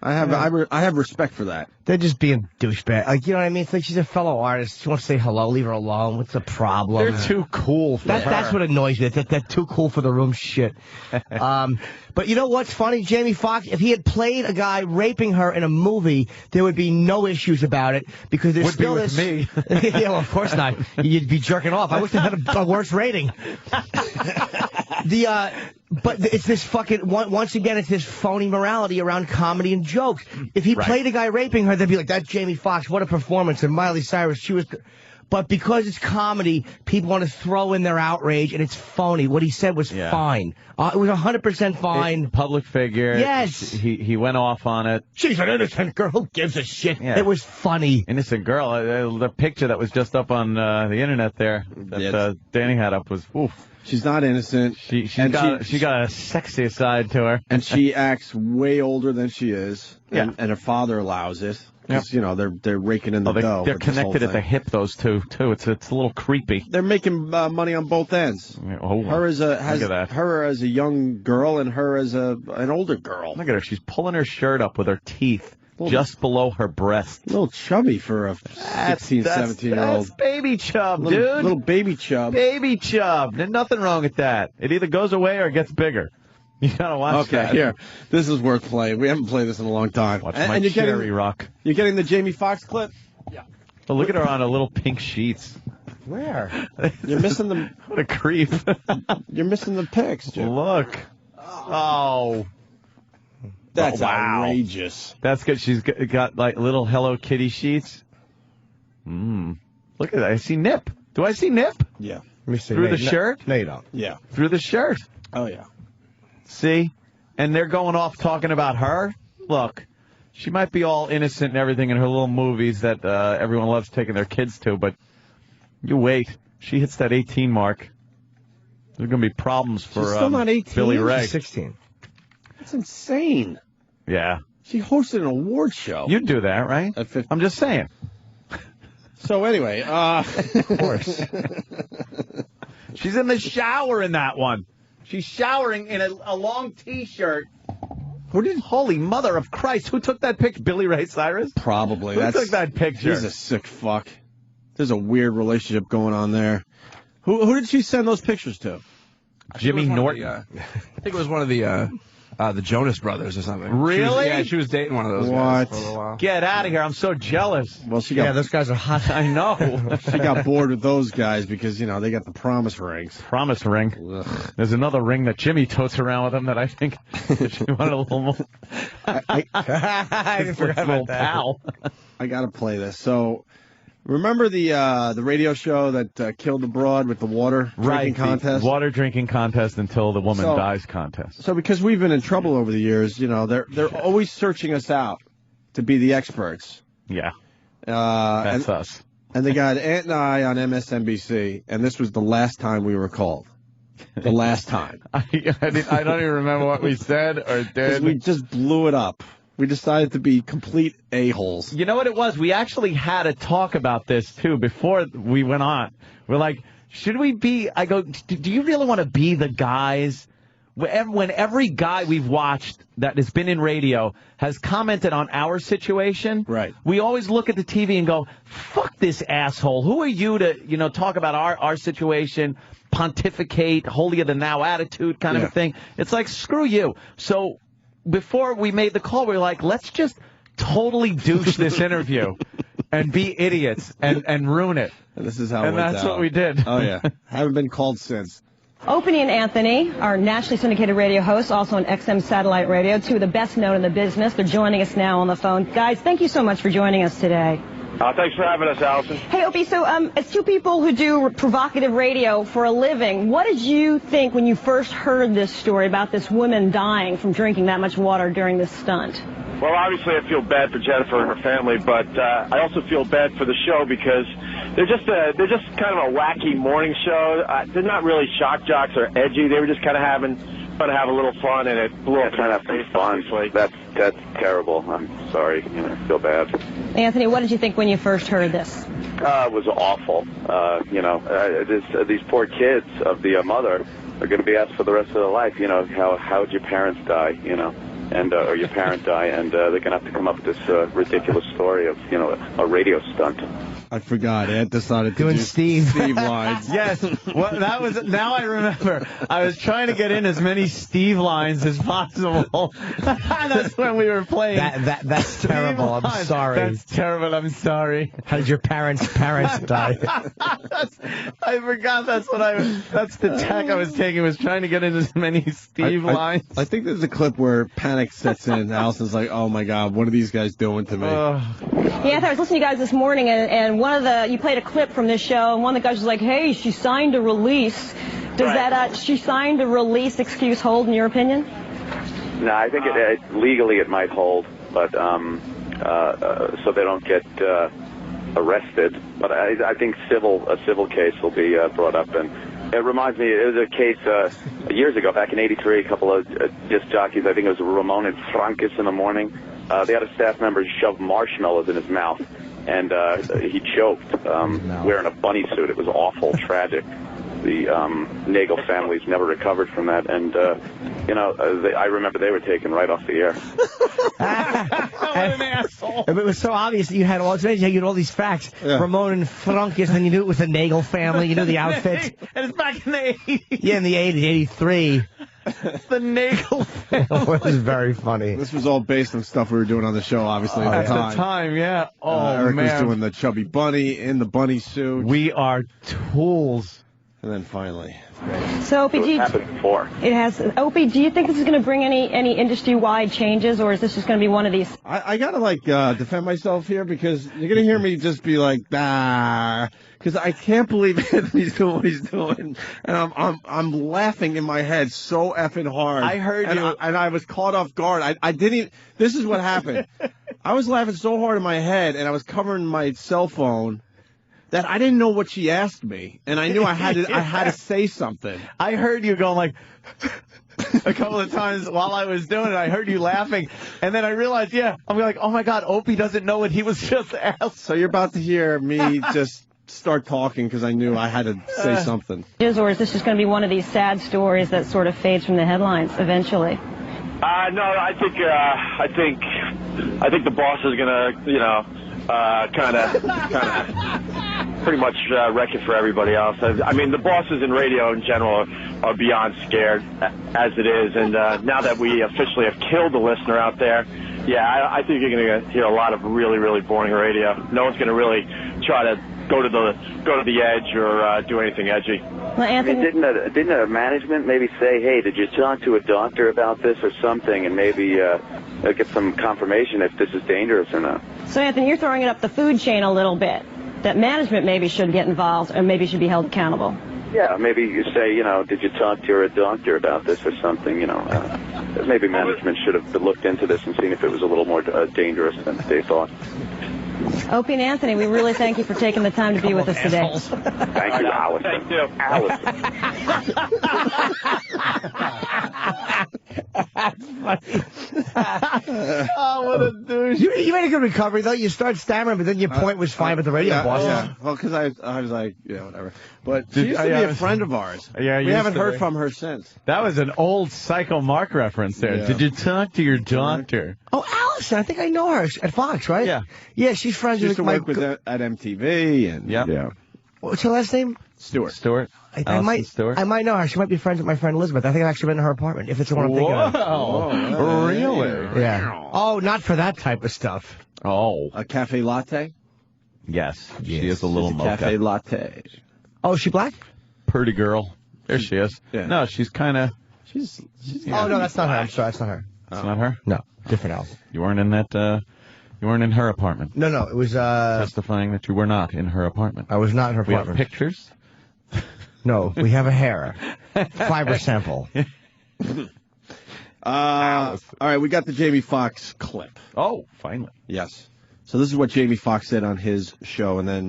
I have respect for that. They're just being douchebag. Like, you know what I mean? It's like she's a fellow artist. She wants to say hello. Leave her alone. What's the problem? They're too cool for her. That's what annoys me. They're too cool for the room shit. But you know what's funny? Jamie Foxx, if he had played a guy raping her in a movie, there would be no issues about it because there's still this. Me. Yeah, well, of course not. You'd be jerking off. I wish they had a worse rating. But it's this fucking, once again, it's this phony morality around comedy and jokes. If he played a guy raping her, they'd be like, that's Jamie Foxx, what a performance. And Miley Cyrus, she was... But because it's comedy, people want to throw in their outrage, and it's phony. What he said was fine. It was 100% fine. Public figure. Yes. He went off on it. She's an innocent girl. Who gives a shit? Yeah. It was funny. Innocent girl. The picture that was just up on the internet there that Danny had up was, oof. She's not innocent. She got a sexy side to her. And she acts way older than she is. Yeah. And her father allows it. Because, they're raking in the dough. They're connected at the hip, those two, too. It's a little creepy. They're making money on both ends. Her as a young girl and her as an older girl. Look at her. She's pulling her shirt up with her teeth just below her breast. A little chubby for a 16, 17-year-old. That's baby chub, dude. Little baby chub. Baby chub. There's nothing wrong with that. It either goes away or it gets bigger. You gotta watch that. Okay, here. This is worth playing. We haven't played this in a long time. Watch my cherry rock. You're getting the Jamie Foxx clip? Yeah. Oh, look at her on a little pink sheets. Where? You're missing the... What a creep. You're missing the pics, Jim. Look. Oh. That's outrageous. That's good. She's got like little Hello Kitty sheets. Look at that. I see nip. Do I see nip? Yeah. Let me see. Through the shirt? No, you don't. Yeah. Through the shirt. Oh, yeah. See? And they're going off talking about her? Look, she might be all innocent and everything in her little movies that everyone loves taking their kids to, but you wait. She hits that 18 mark. There's going to be problems for She's still not 18. Billy Ray. She's 16. That's insane. Yeah. She hosted an award show. You'd do that, right? I'm just saying. So anyway, of course. She's in the shower in that one. She's showering in a long T-shirt. Holy mother of Christ! Who took that picture? Billy Ray Cyrus? Probably. Who took that picture? He's a sick fuck. There's a weird relationship going on there. Who did she send those pictures to? Jimmy Norton. I think it was one of the Jonas Brothers or something. Really? She was dating one of those guys for a little while. Get out of here! I'm so jealous. Well, those guys are hot. I know. She got bored with those guys because they got the promise rings. Promise ring. Ugh. There's another ring that Jimmy totes around with him that I think she wanted a little more. I forgot about that. Pal. I got to play this. So. Remember the radio show that killed the broad with the water drinking contest? The water drinking contest until the woman dies contest. So because we've been in trouble over the years, they're always searching us out to be the experts. Yeah. That's us. And they got Ant and I on MSNBC, and this was the last time we were called. The last time. I don't even remember what we said or did. We just blew it up. We decided to be complete a-holes. You know what it was? We actually had a talk about this, too, before we went on. We're like, should we be... I go, do you really want to be the guys... When every guy we've watched that has been in radio has commented on our situation, right? We always look at the TV and go, fuck this asshole. Who are you to, talk about our situation, pontificate, holier-than-thou attitude kind of a thing? It's like, screw you. So before we made the call, we were like, let's just totally douche this interview and be idiots and ruin it. And this is how it went down. And that's what we did. Oh, yeah. Haven't been called since. Opie and Anthony are nationally syndicated radio hosts, also on XM Satellite Radio, two of the best known in the business. They're joining us now on the phone. Guys, thank you so much for joining us today. Thanks for having us, Allison. Hey, Opie, so as two people who do provocative radio for a living, what did you think when you first heard this story about this woman dying from drinking that much water during this stunt? Well, obviously I feel bad for Jennifer and her family, but I also feel bad for the show because they're just kind of a wacky morning show. They're not really shock jocks or edgy. They were just kind of trying to have a little fun, and it blew up. Trying to have some fun. That's terrible. I'm sorry. I feel bad. Anthony, what did you think when you first heard this? It was awful. These poor kids of the mother are going to be asked for the rest of their life. How'd your parents die? And or your parent die, and they're going to have to come up with this ridiculous story of, a radio stunt. I forgot. Ed decided to do Steve lines. Yes. Well, that was. Now I remember. I was trying to get in as many Steve lines as possible. That's when we were playing. That's terrible. I'm sorry. That's terrible. I'm sorry. How did your parents die? I forgot. That's the tack I was taking. Was trying to get in as many Steve lines. I think there's a clip where panic sets in. Allison's like, "Oh my God, what are these guys doing to me?" Yeah, I was listening to you guys this morning, and you played a clip from this show, and one of the guys was like, "Hey, she signed a release." Does that she signed a release excuse hold in your opinion? No, I think legally it might hold, but so they don't get arrested. But I think a civil case will be brought up, and it reminds me, it was a case years ago, back in '83. A couple of disc jockeys, I think it was Ramon and Francus in the morning. They had a staff member shove marshmallows in his mouth, and he choked wearing a bunny suit. It was awful, tragic. The Nagel families never recovered from that, and I remember they were taken right off the air. What an asshole! It was so obvious that you had all these facts. Yeah. Ramon and Francus, and you knew it was the Nagel family. You knew the outfits. And it's back in the 80s. Yeah, in the 80s, 83. The Nagel family. It was very funny. This was all based on stuff we were doing on the show, obviously, at the time. At the time, yeah. Eric man. was doing the chubby bunny in the bunny suit. We are tools. And then finally. So, Opie, it happened before. It has. Opie, do you think this is going to bring any industry-wide changes, or is this just going to be one of these? I got to, defend myself here, because you're going to hear me just be like, because I can't believe Anthony's doing what he's doing. And I'm laughing in my head so effing hard. I heard you. And I was caught off guard. I didn't even, this is what happened. I was laughing so hard in my head, and I was covering my cell phone, that I didn't know what she asked me, and I knew I had to say something. I heard you going like a couple of times while I was doing it. I heard you laughing, and then I realized, I'm like, oh my God, Opie doesn't know what he was just asked. So you're about to hear me just start talking because I knew I had to say something. Or is this just going to be one of these sad stories that sort of fades from the headlines eventually? No, I think the boss is gonna, kind of pretty much wreck it for everybody else. I mean, the bosses in radio in general are beyond scared as it is, and now that we officially have killed the listener out there, I think you're going to hear a lot of really, really boring radio. No one's going to really try to go to the edge or do anything edgy. Well, Anthony, didn't a management maybe say, hey, did you talk to a doctor about this or something, and maybe get some confirmation if this is dangerous or not? So, Anthony, you're throwing it up the food chain a little bit. That management maybe should get involved or maybe should be held accountable. Yeah, maybe you say, did you talk to a doctor about this or something, maybe management should have looked into this and seen if it was a little more dangerous than they thought. Opie and Anthony, we really thank you for taking the time to be with us today. Thank you, Allison. Thank you. Allison. That's Oh, what a douche. You made a good recovery, though. You start stammering, but then your point was fine with the radio boss. Yeah. Well, because I was like, yeah, whatever. But she used to be a friend of ours. Yeah, we haven't heard from her since. That was an old Psycho Mark reference there. Yeah. Did you talk to your doctor? Oh, Allison, I think I know her at Fox, right? Yeah. Yeah, she's friends She used with to work with at MTV and yeah. What's her last name? Stewart. I might know her. She might be friends with my friend Elizabeth. I think I've actually been to her apartment, if it's the one I'm thinking of. Whoa. Really? Yeah. Oh, not for that type of stuff. Oh. A cafe latte? Yes. She is a little mocha. Cafe latte. Oh, is she black? Pretty girl. There she is. Yeah. No, she's kind of... She's Oh, no, that's not her. I'm sorry, that's not her. That's not her? No, different Allison. You weren't in that... You weren't in her apartment. No, it was... Testifying that you were not in her apartment. I was not in her We have apartment. pictures? No, we have a hair. Fiber sample. All right, we got the Jamie Foxx clip. Oh, finally. Yes. So this is what Jamie Foxx said on his show, and then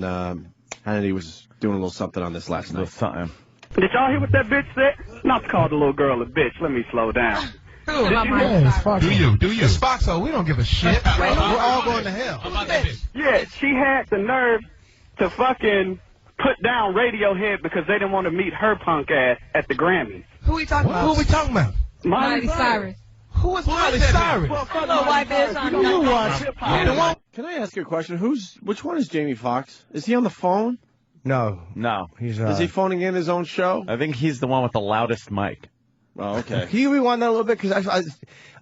Hannity was doing a little something on this last night. Did y'all hear what that bitch said? Not to call the little girl a bitch. Let me slow down. Do you? It's Foxo. We don't give a shit. We're all going to hell. Yeah, she had the nerve to fucking put down Radiohead because they didn't want to meet her punk ass at the Grammys. Who we talking about? Who we talking about? Miley Cyrus. Who is Miley Cyrus? Little white bitch on You watch. Can I ask you a question? Which one is Jamie Foxx? Is he on the phone? No. He's Is he phoning in his own show? I think he's the one with the loudest mic. Oh, okay. Can you rewind that a little bit? Because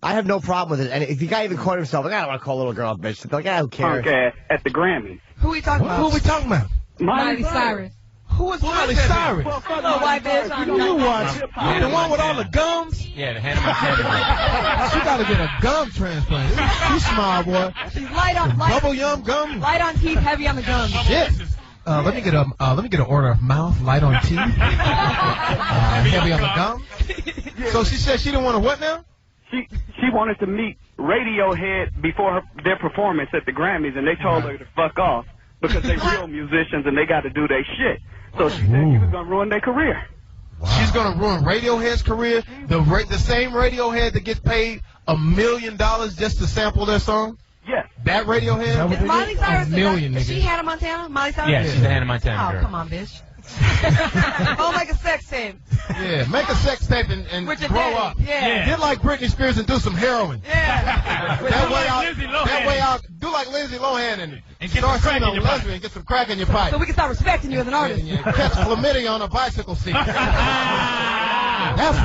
I have no problem with it. And if the guy even called himself, like, I don't want to call a little girl a bitch. They're like, who cares? Punk ass at the Grammys. Who we talking about? Who we talking about? Miley Cyrus. Who is Miley Cyrus? Little white bitch on You watch. The one with all the gums? Yeah, the hand She got to get a gum transplant. She's small, boy. She's light on Bubble yum gum. light on teeth, heavy on the gums. Shit. Let me get an order of mouth, light on teeth, heavy on the gum. So she said she didn't want to what now? She wanted to meet Radiohead before their performance at the Grammys, and they told her to fuck off because they real musicians and they got to do their shit. So she said she was gonna ruin their career. Wow. She's gonna ruin Radiohead's career. The same Radiohead that gets paid $1 million just to sample their song. Yes. That Radiohead? Is Miley Cyrus $1 million, is nigga. she Hannah Montana? Miley Cyrus? Yeah, she's the Hannah Montana Oh, girl. come on, bitch. Oh, make a sex tape. Yeah, make a sex tape and With your grow daddy. up. Yeah. Get like Britney Spears and do some heroin. Yeah. That way out, do like Lindsay Lohan and get start some crack seeing in a your pipe. lesbian, get some crack in your pipe. So we can start respecting you as an artist. And catch chlamydia on a bicycle seat. That's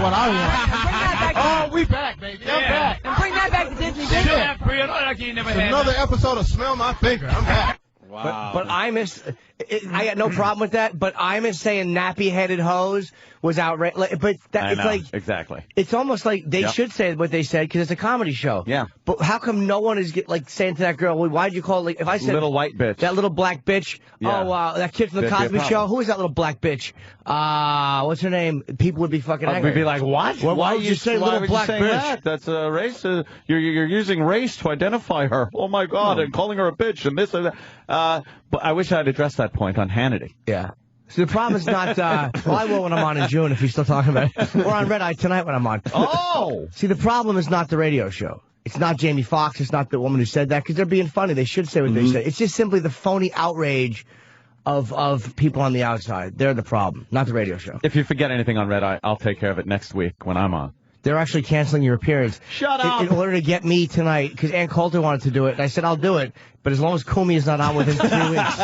what I want. Oh, we back, baby. I'm back. And bring that back to Disney. It's another episode of Smell My Finger. I'm back. Wow. But I got no problem with that. But Imus saying nappy-headed hose was outrageous. But it's like exactly. It's almost like they should say what they said because it's a comedy show. Yeah. But how come no one is saying to that girl, well, why'd you call it? Like, if I said Little white bitch. that little black bitch. Yeah. Oh, that kid from the That'd be a Cosby Show. problem. Who is that little black bitch? What's her name? People would be fucking angry. We'd be like, what? Well, why would you say why little would you black say bitch? that? That's a race. You're using race to identify her. Oh my God! And calling her a bitch and this and that. But I wish I'd addressed that point on Hannity. Yeah. So the problem is not, well, I will when I'm on in June if you're still talking about it. Or on Red Eye tonight when I'm on. Oh! See, the problem is not the radio show. It's not Jamie Foxx. It's not the woman who said that because they're being funny. They should say what they say. It's just simply the phony outrage of people on the outside. They're the problem, not the radio show. If you forget anything on Red Eye, I'll take care of it next week when I'm on. They're actually canceling your appearance. Shut up! In order to get me tonight, because Ann Coulter wanted to do it, and I said, I'll do it, but as long as Cumia is not on within 3 weeks.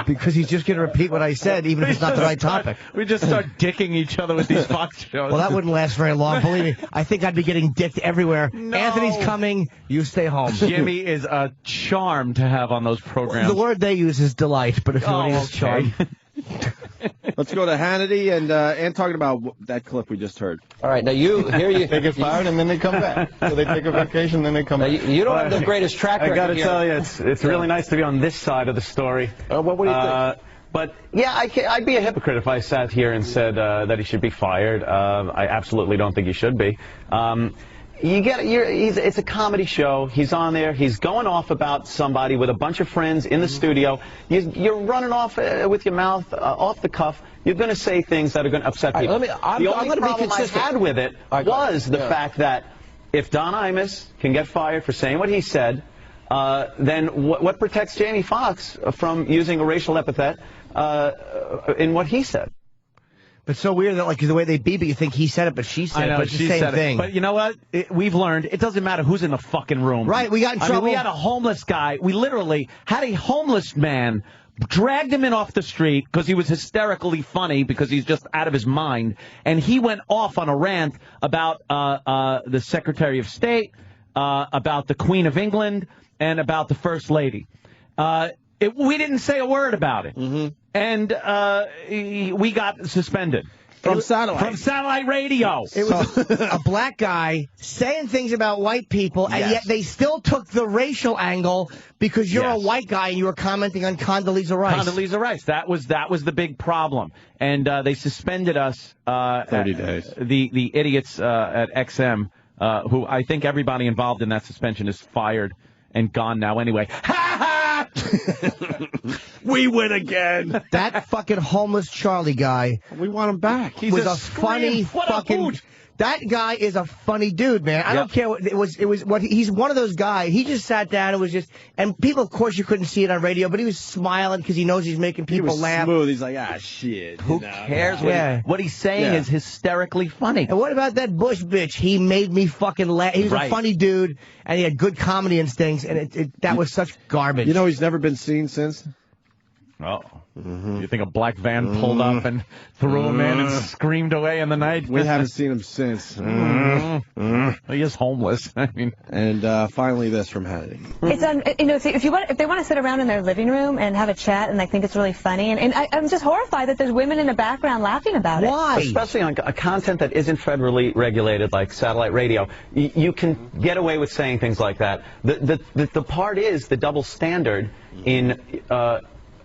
Because he's just going to repeat what I said, even if it's not the right topic. We just start dicking each other with these Fox shows. Well, that wouldn't last very long. Believe me, I think I'd be getting dicked everywhere. No. Anthony's coming. You stay home. Jimmy is a charm to have on those programs. The word they use is delight, but if you want to use charm. Let's go to Hannity and talking about that clip we just heard. All right, now they get fired and then they come back. So they take a vacation, then they come back. You don't have the greatest track record. I got to here. tell you, it's really nice to be on this side of the story. What do you think? But yeah, I'd be a hypocrite if I sat here and said that he should be fired. I absolutely don't think he should be. It's a comedy show. He's on there. He's going off about somebody with a bunch of friends in the studio. You're running off with your mouth off the cuff. You're going to say things that are going to upset people. I'm the only going to be problem I consistent. had with it was the fact that if Don Imus can get fired for saying what he said, then what protects Jamie Foxx from using a racial epithet in what he said? But it's so weird that, like, the way they beep it, you think he said it, but she said I know, it, but it's she the same said thing. it. But you know what? We've learned it doesn't matter who's in the fucking room. Right, we got in I trouble. mean, we had a homeless guy. We literally had a homeless man, dragged him in off the street because he was hysterically funny because he's just out of his mind. And he went off on a rant about the Secretary of State, about the Queen of England, and about the First Lady. We didn't say a word about it. Mm-hmm. And we got suspended. From satellite. From satellite radio. It was a black guy saying things about white people, and yet they still took the racial angle because you're a white guy and you were commenting on Condoleezza Rice. Condoleezza Rice. That was the big problem. And they suspended us. 30 days. The idiots at XM, who I think everybody involved in that suspension is fired and gone now anyway. We win again. That fucking homeless Charlie guy. We want him back. He's a funny fucking. That guy is a funny dude, man. I don't care what it was. He's one of those guys. He just sat down and was just. And people, of course, you couldn't see it on radio, but he was smiling because he knows he's making people laugh. Smooth. He's like, shit. Who cares? What he's saying is hysterically funny. And what about that Bush bitch? He made me fucking laugh. He was a funny dude, and he had good comedy instincts, and that was such garbage. You know, he's never been seen since. Oh. You think a black van pulled up and threw him in and screamed away in the night? We haven't seen him since. He is homeless. I mean, and finally, this from Hannity. It's if they want to sit around in their living room and have a chat and I think it's really funny, and I'm just horrified that there's women in the background laughing about it. Why? Especially on a content that isn't federally regulated like satellite radio, you can get away with saying things like that. The part is the double standard in.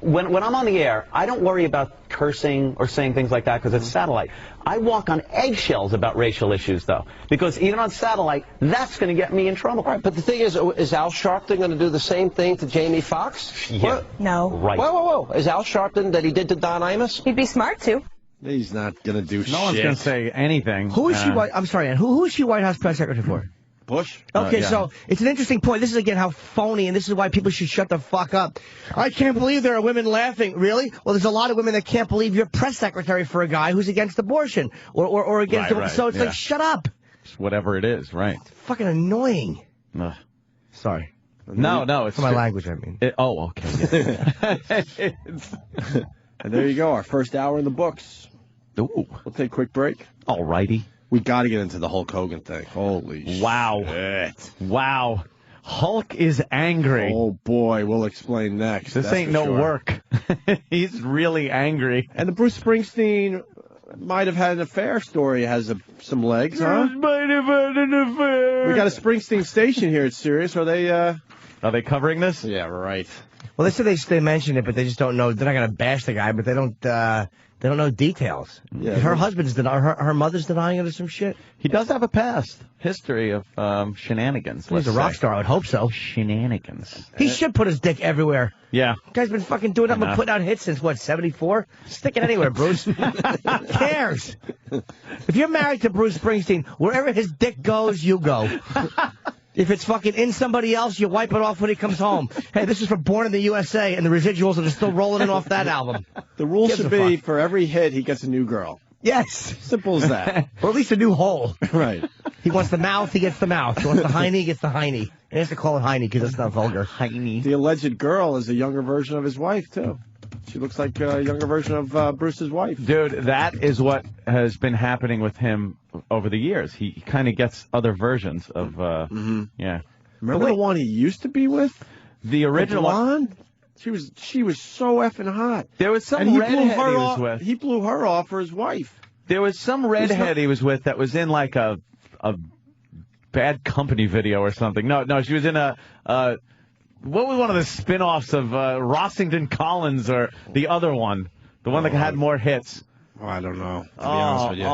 When I'm on the air, I don't worry about cursing or saying things like that because it's satellite. I walk on eggshells about racial issues, though, because even on satellite, that's going to get me in trouble. All right, but the thing is Al Sharpton going to do the same thing to Jamie Foxx? Yeah. No. Right. Whoa. Is Al Sharpton that he did to Don Imus? He'd be smart to. He's not going to do shit. No one's going to say anything. Who is she? I'm sorry, Ann. Who is she White House press secretary for? Bush. Okay, so it's an interesting point. This is, again, how phony, and this is why people should shut the fuck up. I can't believe there are women laughing. Really? Well, there's a lot of women that can't believe you're press secretary for a guy who's against abortion or against... Right, so it's like, shut up. Just whatever it is, right. It's fucking annoying. Sorry. No, it's... For my language, I mean. Okay. And there you go, our first hour in the books. Ooh. We'll take a quick break. All righty. We got to get into the Hulk Hogan thing. Holy shit. Wow. Hulk is angry. Oh, boy. We'll explain next. This ain't no work. He's really angry. And the Bruce Springsteen might have had an affair story has some legs, huh? Might have had an affair. We got a Springsteen station here at Sirius. Are they covering this? Yeah, right. Well, they said they mentioned it, but they just don't know. They're not going to bash the guy, but they don't know details. Yeah, her husband's her mother's denying it or some shit. He does have a past history of shenanigans. He's a rock star. I would hope so. Shenanigans. He should put his dick everywhere. Yeah. Guy's been fucking doing nothing but putting out hits since, what, 74? Stick it anywhere, Bruce. Who cares? If you're married to Bruce Springsteen, wherever his dick goes, you go. If it's fucking in somebody else, you wipe it off when he comes home. Hey, this is from Born in the USA, and the residuals are still rolling in off that album. The rule should be for every hit, he gets a new girl. Yes. Simple as that. Or at least a new hole. Right. He wants the mouth, he gets the mouth. He wants the hiney, he gets the hiney. He has to call it hiney because it's not vulgar. Hiney. The alleged girl is a younger version of his wife, too. She looks like a younger version of Bruce's wife. Dude, that is what has been happening with him over the years. He kind of gets other versions of, yeah. Remember the one he used to be with? The original one? She was so effing hot. There was some redhead he was with. He blew her off for his wife. There was some redhead he was with that was in like a Bad Company video or something. No, she was in a what was one of the spin-offs of Rossington Collins or the other one? The one that had more hits. Oh, I don't know, to be honest with you.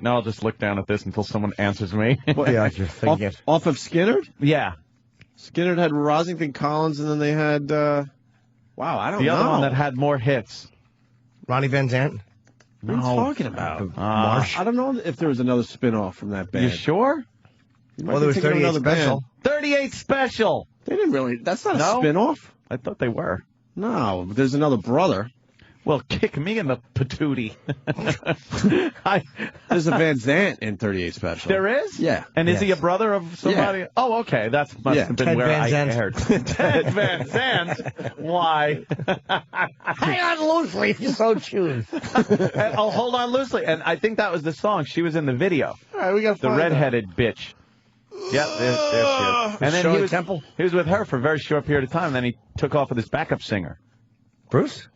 No, I'll just look down at this until someone answers me. Off of Skinner? Yeah. Skinner had Rossington Collins, and then they had, wow, I don't know. The other one that had more hits. Ronnie Van Zant? What are you talking about? Marsh? I don't know if there was another spin-off from that band. You sure? Well, there was 38 Special. 38 Special. They didn't really. That's not No? a spin-off. I thought they were. No, but there's another brother. Well, kick me in the patootie. There's a Van Zant in 38 Special. There is? Yeah. And is he a brother of somebody? Yeah. Oh, okay. That must have been Ted where Van I Zandt. heard. Ted Van Zandt. Why? Hang on loosely if you so choose. I'll hold on loosely. And I think that was the song. She was in the video. All right, we got The redheaded bitch. Yeah, there she is. And then Shirley Temple? he was with her for a very short period of time. And then he took off with his backup singer. Bruce?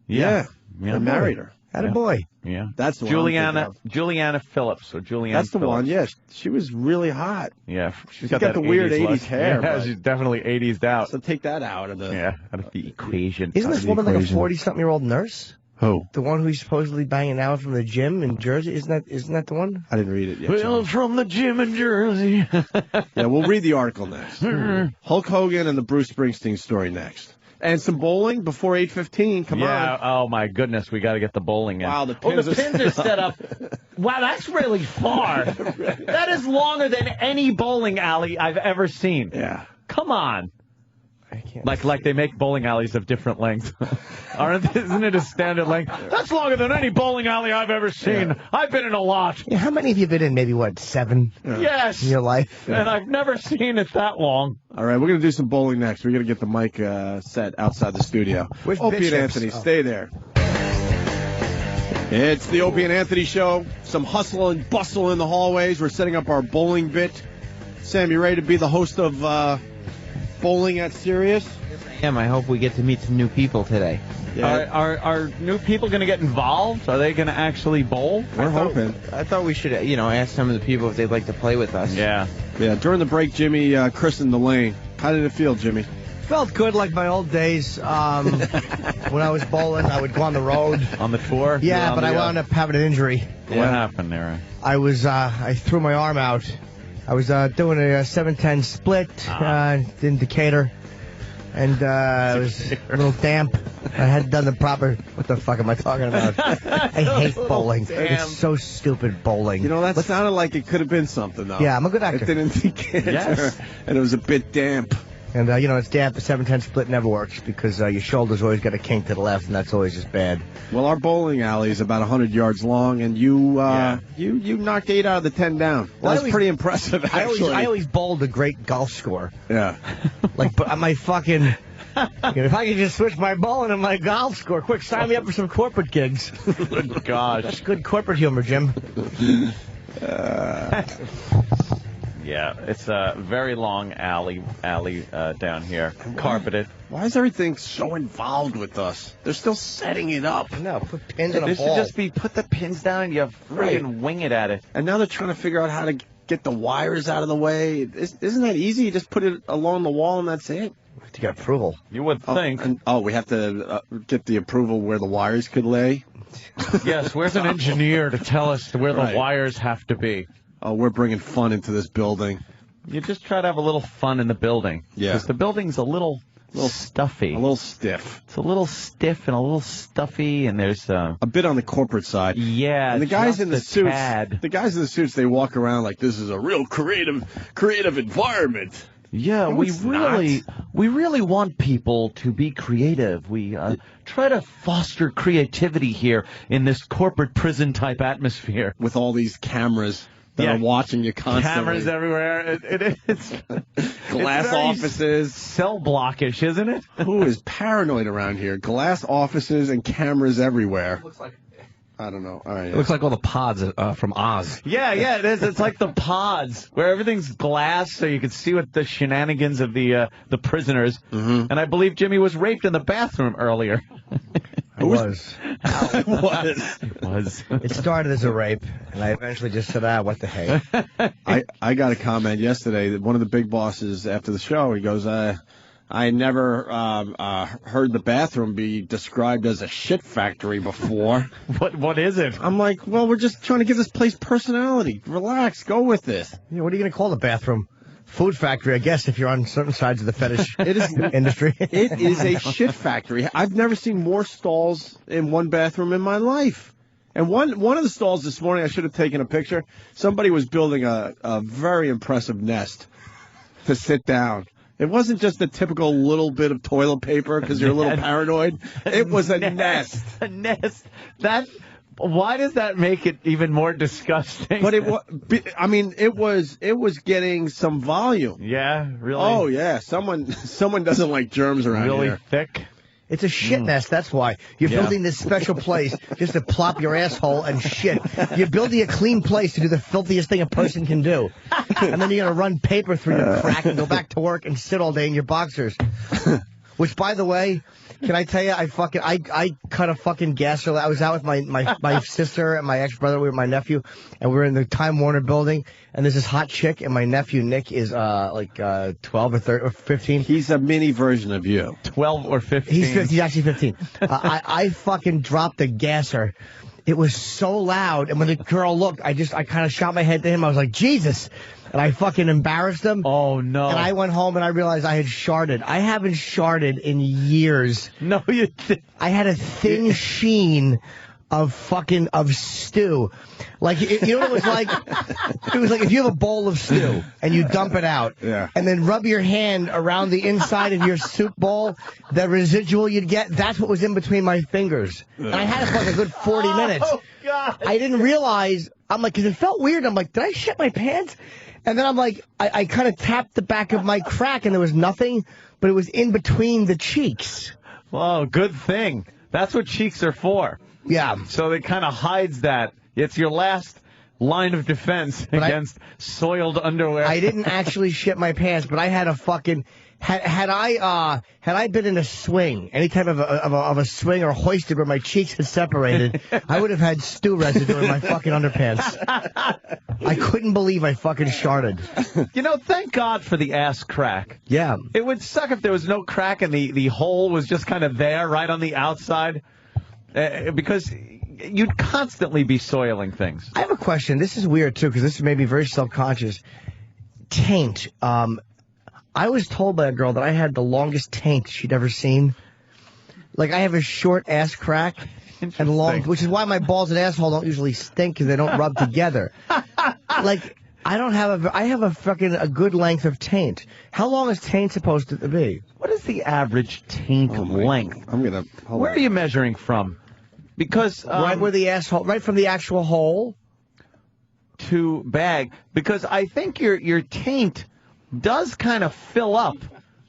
Yeah. I married her. Had a boy. Yeah. That's the one I'm Juliana thinking of. Juliana Phillips or Julianne That's the Phillips. one. Yeah, she was really hot. Yeah, she's got that the weird 80s 80s look. hair, Yeah, but- she's definitely 80s out. So take that out of the Out of the equation. Isn't Out this of the woman like a equation. 40-something-year-old nurse? Who? The one who he's supposedly banging out from the gym in Jersey? Isn't that the one? I didn't read it yet. Well, John. from the gym in Jersey. Yeah, we'll read the article next. Hulk Hogan and the Bruce Springsteen story next. And some bowling before 8:15. Come Yeah, on. oh my goodness, we got to get the bowling in. Wow, the pins the pins are set up. Wow, that's really far. That is longer than any bowling alley I've ever seen. Yeah. Come on. I can't. Like they make bowling alleys of different lengths. Isn't it a standard length? That's longer than any bowling alley I've ever seen. Yeah. I've been in a lot. Yeah, how many have you been in? Maybe, 7 Yes. in your life? And I've never seen it that long. All right, we're going to do some bowling next. We're going to get the mic set outside the studio. Where's Opie and Bishop's? Anthony, Oh. stay there. It's the Opie and Anthony show. Some hustle and bustle in the hallways. We're setting up our bowling bit. Sam, you ready to be the host of Bowling at Sirius? I hope we get to meet some new people today. Yeah. Are new people going to get involved? Are they going to actually bowl? We're hoping. I thought we should, ask some of the people if they'd like to play with us. Yeah. Yeah, during the break, Jimmy christened the lane. How did it feel, Jimmy? Felt good like my old days. When I was bowling, I would go on the road. On the tour? Yeah, You're but on I the, wound up having an injury. What happened there? I threw my arm out. I was doing a 7-10 split in Decatur. And it was a little damp. I hadn't done the proper... What the fuck am I talking about? I hate bowling. It's so stupid, bowling. You know, that sounded like it could have been something, though. Yeah, I'm a good actor. It didn't decanter, Yes. and it was a bit damp. And, it's damp. The 7-10 split never works because your shoulders always got a kink to the left, and that's always just bad. Well, our bowling alley is about 100 yards long, and you knocked 8 out of the 10 down. That was pretty impressive, actually. I always bowled a great golf score. Yeah. But my fucking... if I could just switch my bowling and my golf score, quick, sign me up for some corporate gigs. Good gosh. That's good corporate humor, Jim. Yeah, it's a very long alley down here, carpeted. Why is everything so involved with us? They're still setting it up. No, put pins in a This should ball. just be put the pins down and you friggin' wing it at it. And now they're trying to figure out how to get the wires out of the way. Isn't that easy? You just put it along the wall and that's it. To get approval. You would think. We have to get the approval where the wires could lay? Yes, where's an engineer to tell us where Right. the wires have to be? Oh, we're bringing fun into this building. You just try to have a little fun in the building. Yeah. Because the building's a little stuffy. A little stiff. It's a little stiff and a little stuffy, and there's a bit on the corporate side. Yeah, and the guys just in the a suits, tad. the guys in the suits, they walk around like this is a real creative environment. Yeah, No, we it's really want people to be creative. We try to foster creativity here in this corporate prison type atmosphere with all these cameras that are watching you constantly. Cameras everywhere. It's glass very offices. Cell blockish, isn't it? Who is paranoid around here? Glass offices and cameras everywhere. Looks like I don't know. All right. it looks like all the pods from Oz. Yeah, it is. It's like the pods where everything's glass, so you can see what the shenanigans of the prisoners. Mm-hmm. And I believe Jimmy was raped in the bathroom earlier. I was. It was. It was. It started as a rape, and I eventually just said, what the heck. I got a comment yesterday that one of the big bosses after the show, he goes, I never heard the bathroom be described as a shit factory before. What is it? I'm like, well, we're just trying to give this place personality. Relax, go with this. Yeah, what are you going to call the bathroom? Food factory, I guess, if you're on certain sides of the fetish It is industry. It is a shit factory. I've never seen more stalls in one bathroom in my life. And one of the stalls this morning, I should have taken a picture. Somebody was building a very impressive nest to sit down. It wasn't just a typical little bit of toilet paper because you're a little paranoid. It was a nest. A nest. Why does that make it even more disgusting? But it was getting some volume. Yeah, really. Oh yeah, someone doesn't like germs around really here. Thick. It's a shit nest, that's why. You're building this special place just to plop your asshole and shit. You're building a clean place to do the filthiest thing a person can do. And then you're going to run paper through your crack and go back to work and sit all day in your boxers. Which, by the way, can I tell you, I cut a fucking gasser. I was out with my sister and my ex-brother, we were my nephew, and we were in the Time Warner building, and there's this hot chick, and my nephew, Nick, is 12 or 13 or 15. He's a mini version of you. 12 or 15. He's actually 15. I fucking dropped the gasser. It was so loud, and when the girl looked, I kind of shot my head to him. I was like, Jesus. And I fucking embarrassed him. Oh, no. And I went home and I realized I had sharded. I haven't sharded in years. No, you didn't. I had a thin sheen of stew. Like, you know what it was like? It was like if you have a bowl of stew and you dump it out and then rub your hand around the inside of your soup bowl, the residual you'd get, that's what was in between my fingers. And I had it for like a good 40 minutes. Oh, God. I didn't realize, I'm like, because it felt weird. I'm like, did I shit my pants? And then I'm like, I kind of tapped the back of my crack and there was nothing, but it was in between the cheeks. Well, good thing. That's what cheeks are for. Yeah. So it kind of hides that. It's your last line of defense against soiled underwear. I didn't actually shit my pants, but I had a fucking... Had I been in a swing, any type of a swing or hoisted where my cheeks had separated, I would have had stew residue in my fucking underpants. I couldn't believe I fucking sharted. You know, thank God for the ass crack. Yeah. It would suck if there was no crack and the hole was just kind of there right on the outside. Because you'd constantly be soiling things. I have a question. This is weird, too, because this made me very self-conscious. Taint. I was told by a girl that I had the longest taint she'd ever seen. Like, I have a short ass crack and long, which is why my balls and asshole don't usually stink because they don't rub together. Like, I have a good length of taint. How long is taint supposed to be? What is the average taint length? Where are you measuring from? Because right where the asshole, right from the actual hole to bag. Because I think your taint does kind of fill up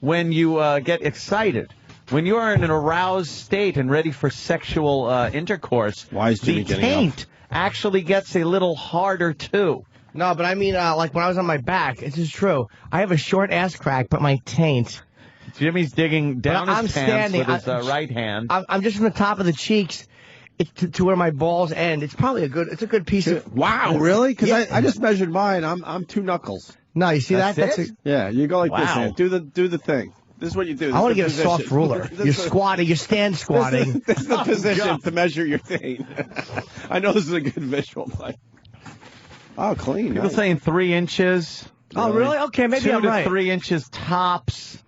when you get excited. When you are in an aroused state and ready for sexual intercourse, the taint actually gets a little harder, too. No, but I mean, like when I was on my back, this is true. I have a short ass crack, but my taint... Jimmy's digging down his pants with his right hand. I'm just from the top of the cheeks to where my balls end. It's probably a good piece of... Wow, really? Because I just measured mine. I'm 2 knuckles. No, you see that? That's yeah, you go like this, man. Do the thing. This is what you do. I want to get a soft ruler. You're squatting. You stand squatting. This is the position to measure your thing. I know this is a good visual, but... Oh, clean. People saying 3 inches. Oh, really? Okay, maybe I'm right. 2 to 3 inches tops.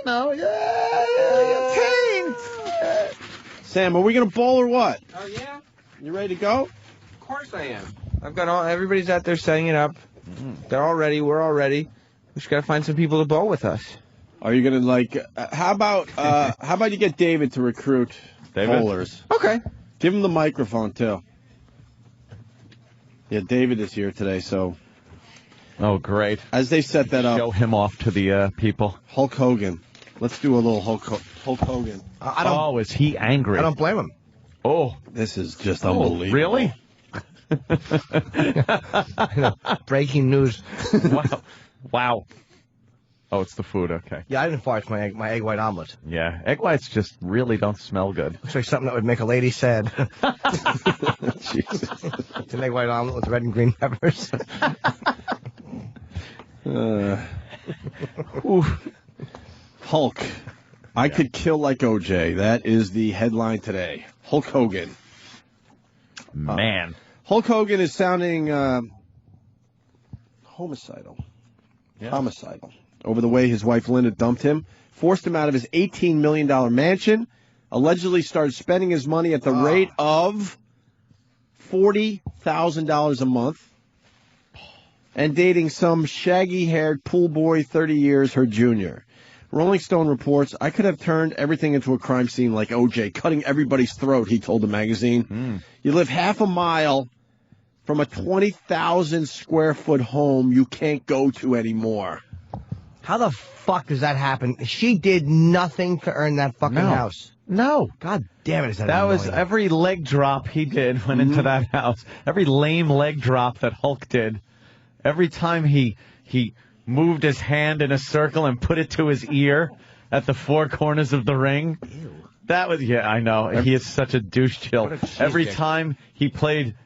Yeah, taint. Sam, are we going to bowl or what? Oh, yeah? You ready to go? Of course I am. I've got everybody's out there setting it up. They're all ready. We're all ready. We just got to find some people to bowl with us. Are you going to, how about you get David to recruit bowlers? Okay. Give him the microphone, too. Yeah, David is here today, so... Oh, great. As they set that up... Show him off to the people. Hulk Hogan. Let's do a little Hulk Hogan. Oh, is he angry? I don't blame him. Oh. This is just unbelievable. Really? Breaking news. Wow. Oh, it's the food. Okay. Yeah, I didn't fart. It's my egg white omelet. Yeah, egg whites just really don't smell good. Looks like something that would make a lady sad. Jesus. It's an egg white omelet with red and green peppers. Hulk. I could kill like OJ. That is the headline today. Hulk Hogan. Man. Hulk Hogan is sounding homicidal. Yeah. Homicidal. Over the way his wife Linda dumped him, forced him out of his $18 million mansion, allegedly started spending his money at the rate of $40,000 a month and dating some shaggy-haired pool boy 30 years her junior. Rolling Stone reports, I could have turned everything into a crime scene like O.J., cutting everybody's throat, he told the magazine. You live half a mile from a 20,000-square-foot home you can't go to anymore. How the fuck does that happen? She did nothing to earn that fucking house. No. God damn it, is that That was annoying. every leg drop he did went into that house. Every lame leg drop that Hulk did. Every time he moved his hand in a circle and put it to his ear at the four corners of the ring. Ew. That was, yeah, I know. He is such a douche chill. Every cheesecake. time he played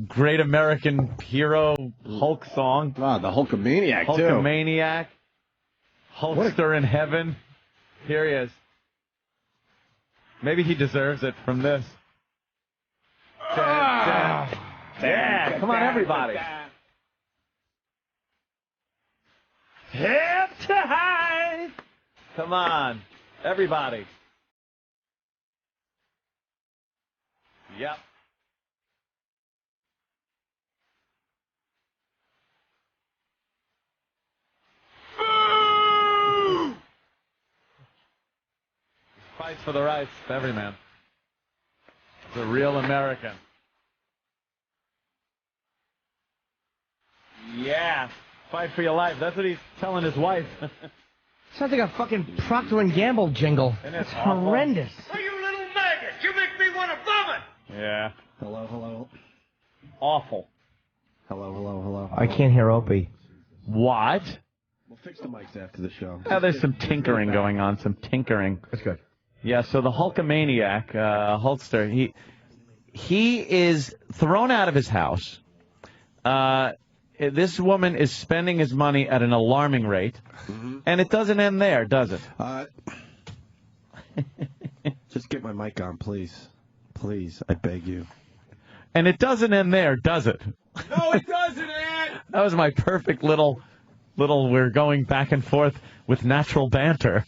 Great American Hero Hulk song. Wow, the Hulkamaniac, too. Hulkamaniac. Hulkster in heaven. Here he is. Maybe he deserves it from this. Yeah, come on, everybody. Hip to high. Come on, everybody. Yep. Fights for the rights of every man. The real American. Yeah. Fight for your life. That's what he's telling his wife. Sounds like a fucking Procter & Gamble jingle. Isn't it It's awful? horrendous. Oh, you little maggot! You make me want to vomit! Yeah. Hello. Awful. Hello. I can't hear Opie. What? We'll fix the mics after the show. Oh, there's some tinkering going on. Some tinkering. That's good. Yeah, so the Hulkamaniac, Hulkster, he is thrown out of his house. This woman is spending his money at an alarming rate, and it doesn't end there, does it? Just get my mic on, please. Please, I beg you. And it doesn't end there, does it? No, it doesn't, Ed! That was my perfect little, we're going back and forth with natural banter.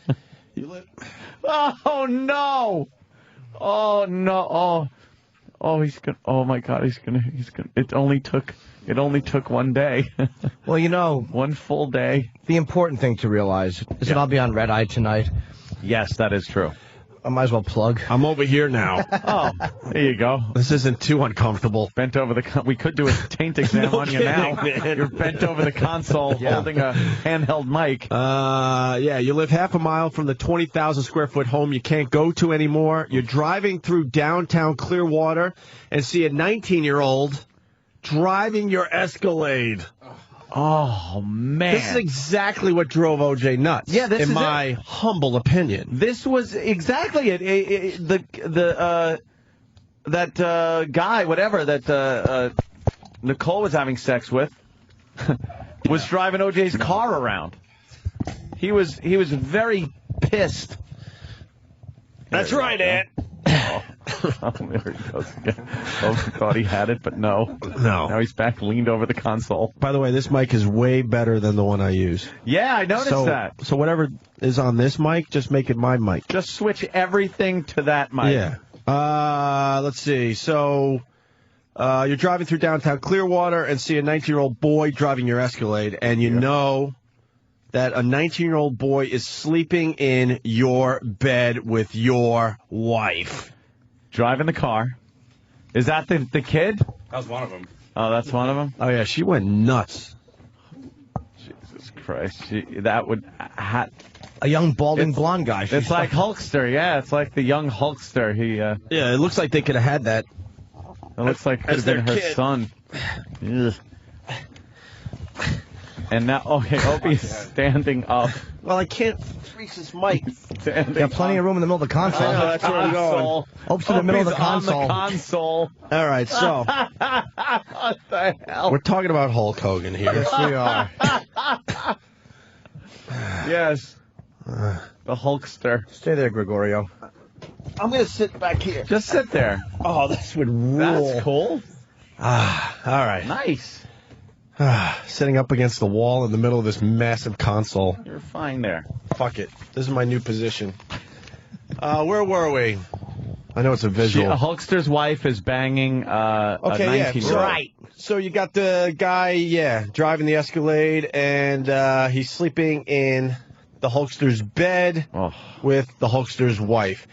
Oh, no! Oh, no. Oh, he's gonna, oh my God, he's gonna, it only took 1 day. Well, you know, 1 full day. the important thing to realize is that I'll be on Red Eye tonight. Yes, that is true. I might as well plug. I'm over here now. Oh, there you go. This isn't too uncomfortable. Bent over we could do a taint exam No on you kidding, now. man. You're bent over the console holding a handheld mic. Yeah, you live half a mile from the 20,000-square-foot home you can't go to anymore. You're driving through downtown Clearwater and see a 19-year-old driving your Escalade. Oh, man. This is exactly what drove O.J. nuts. Yeah, this in is my humble opinion. This was exactly it. That guy, whatever, that Nicole was having sex with, was driving O.J.'s car around. He was very pissed. That's right, Ed. Oh, there he goes again. Oh, thought he had it, but no. No. Now he's back, leaned over the console. By the way, this mic is way better than the one I use. Yeah, I noticed that. So whatever is on this mic, just make it my mic. Just switch everything to that mic. Yeah. Let's see. So you're driving through downtown Clearwater and see a 19-year-old boy driving your Escalade, and you know that a 19-year-old boy is sleeping in your bed with your wife. Driving the car. Is that the kid? That was one of them. Oh, that's one of them? Oh, yeah, she went nuts. Jesus Christ. That would... A young balding blonde guy. It's like Hulkster, yeah. It's like the young Hulkster. Yeah, it looks like they could have had that. It looks like could have been her son. Ugh. And now, Opie's standing up. Well, I can't reach this mic. Got plenty of room in the middle of the console. I know, that's where I'm going. Opie's in the middle of the console. On the console. All right, so What the hell? we're talking about Hulk Hogan here. Yes, we are. Yes. The Hulkster. Stay there, Gregorio. I'm going to sit back here. Just sit there. Oh, this would rule. That's cool. All right. Nice. Sitting up against the wall in the middle of this massive console. You're fine there. Fuck it. This is my new position. Where were we? I know it's a visual. A Hulkster's wife is banging a 19-year-old. Right. So you got the guy, driving the Escalade, and he's sleeping in the Hulkster's bed with the Hulkster's wife.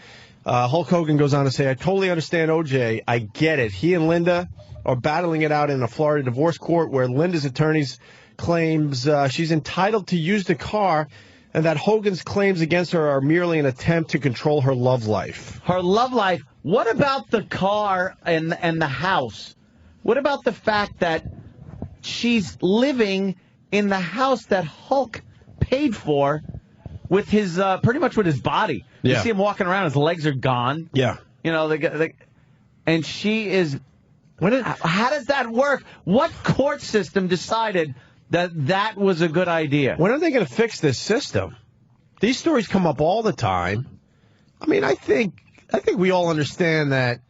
Hulk Hogan goes on to say, I totally understand OJ. I get it. He and Linda are battling it out in a Florida divorce court where Linda's attorneys claims she's entitled to use the car and that Hogan's claims against her are merely an attempt to control her love life. Her love life? What about the car and the house? What about the fact that she's living in the house that Hulk paid for with his pretty much with his body? You see him walking around, his legs are gone. Yeah. You know, and she is. How does that work? What court system decided that was a good idea? When are they going to fix this system? These stories come up all the time. I mean, I think we all understand that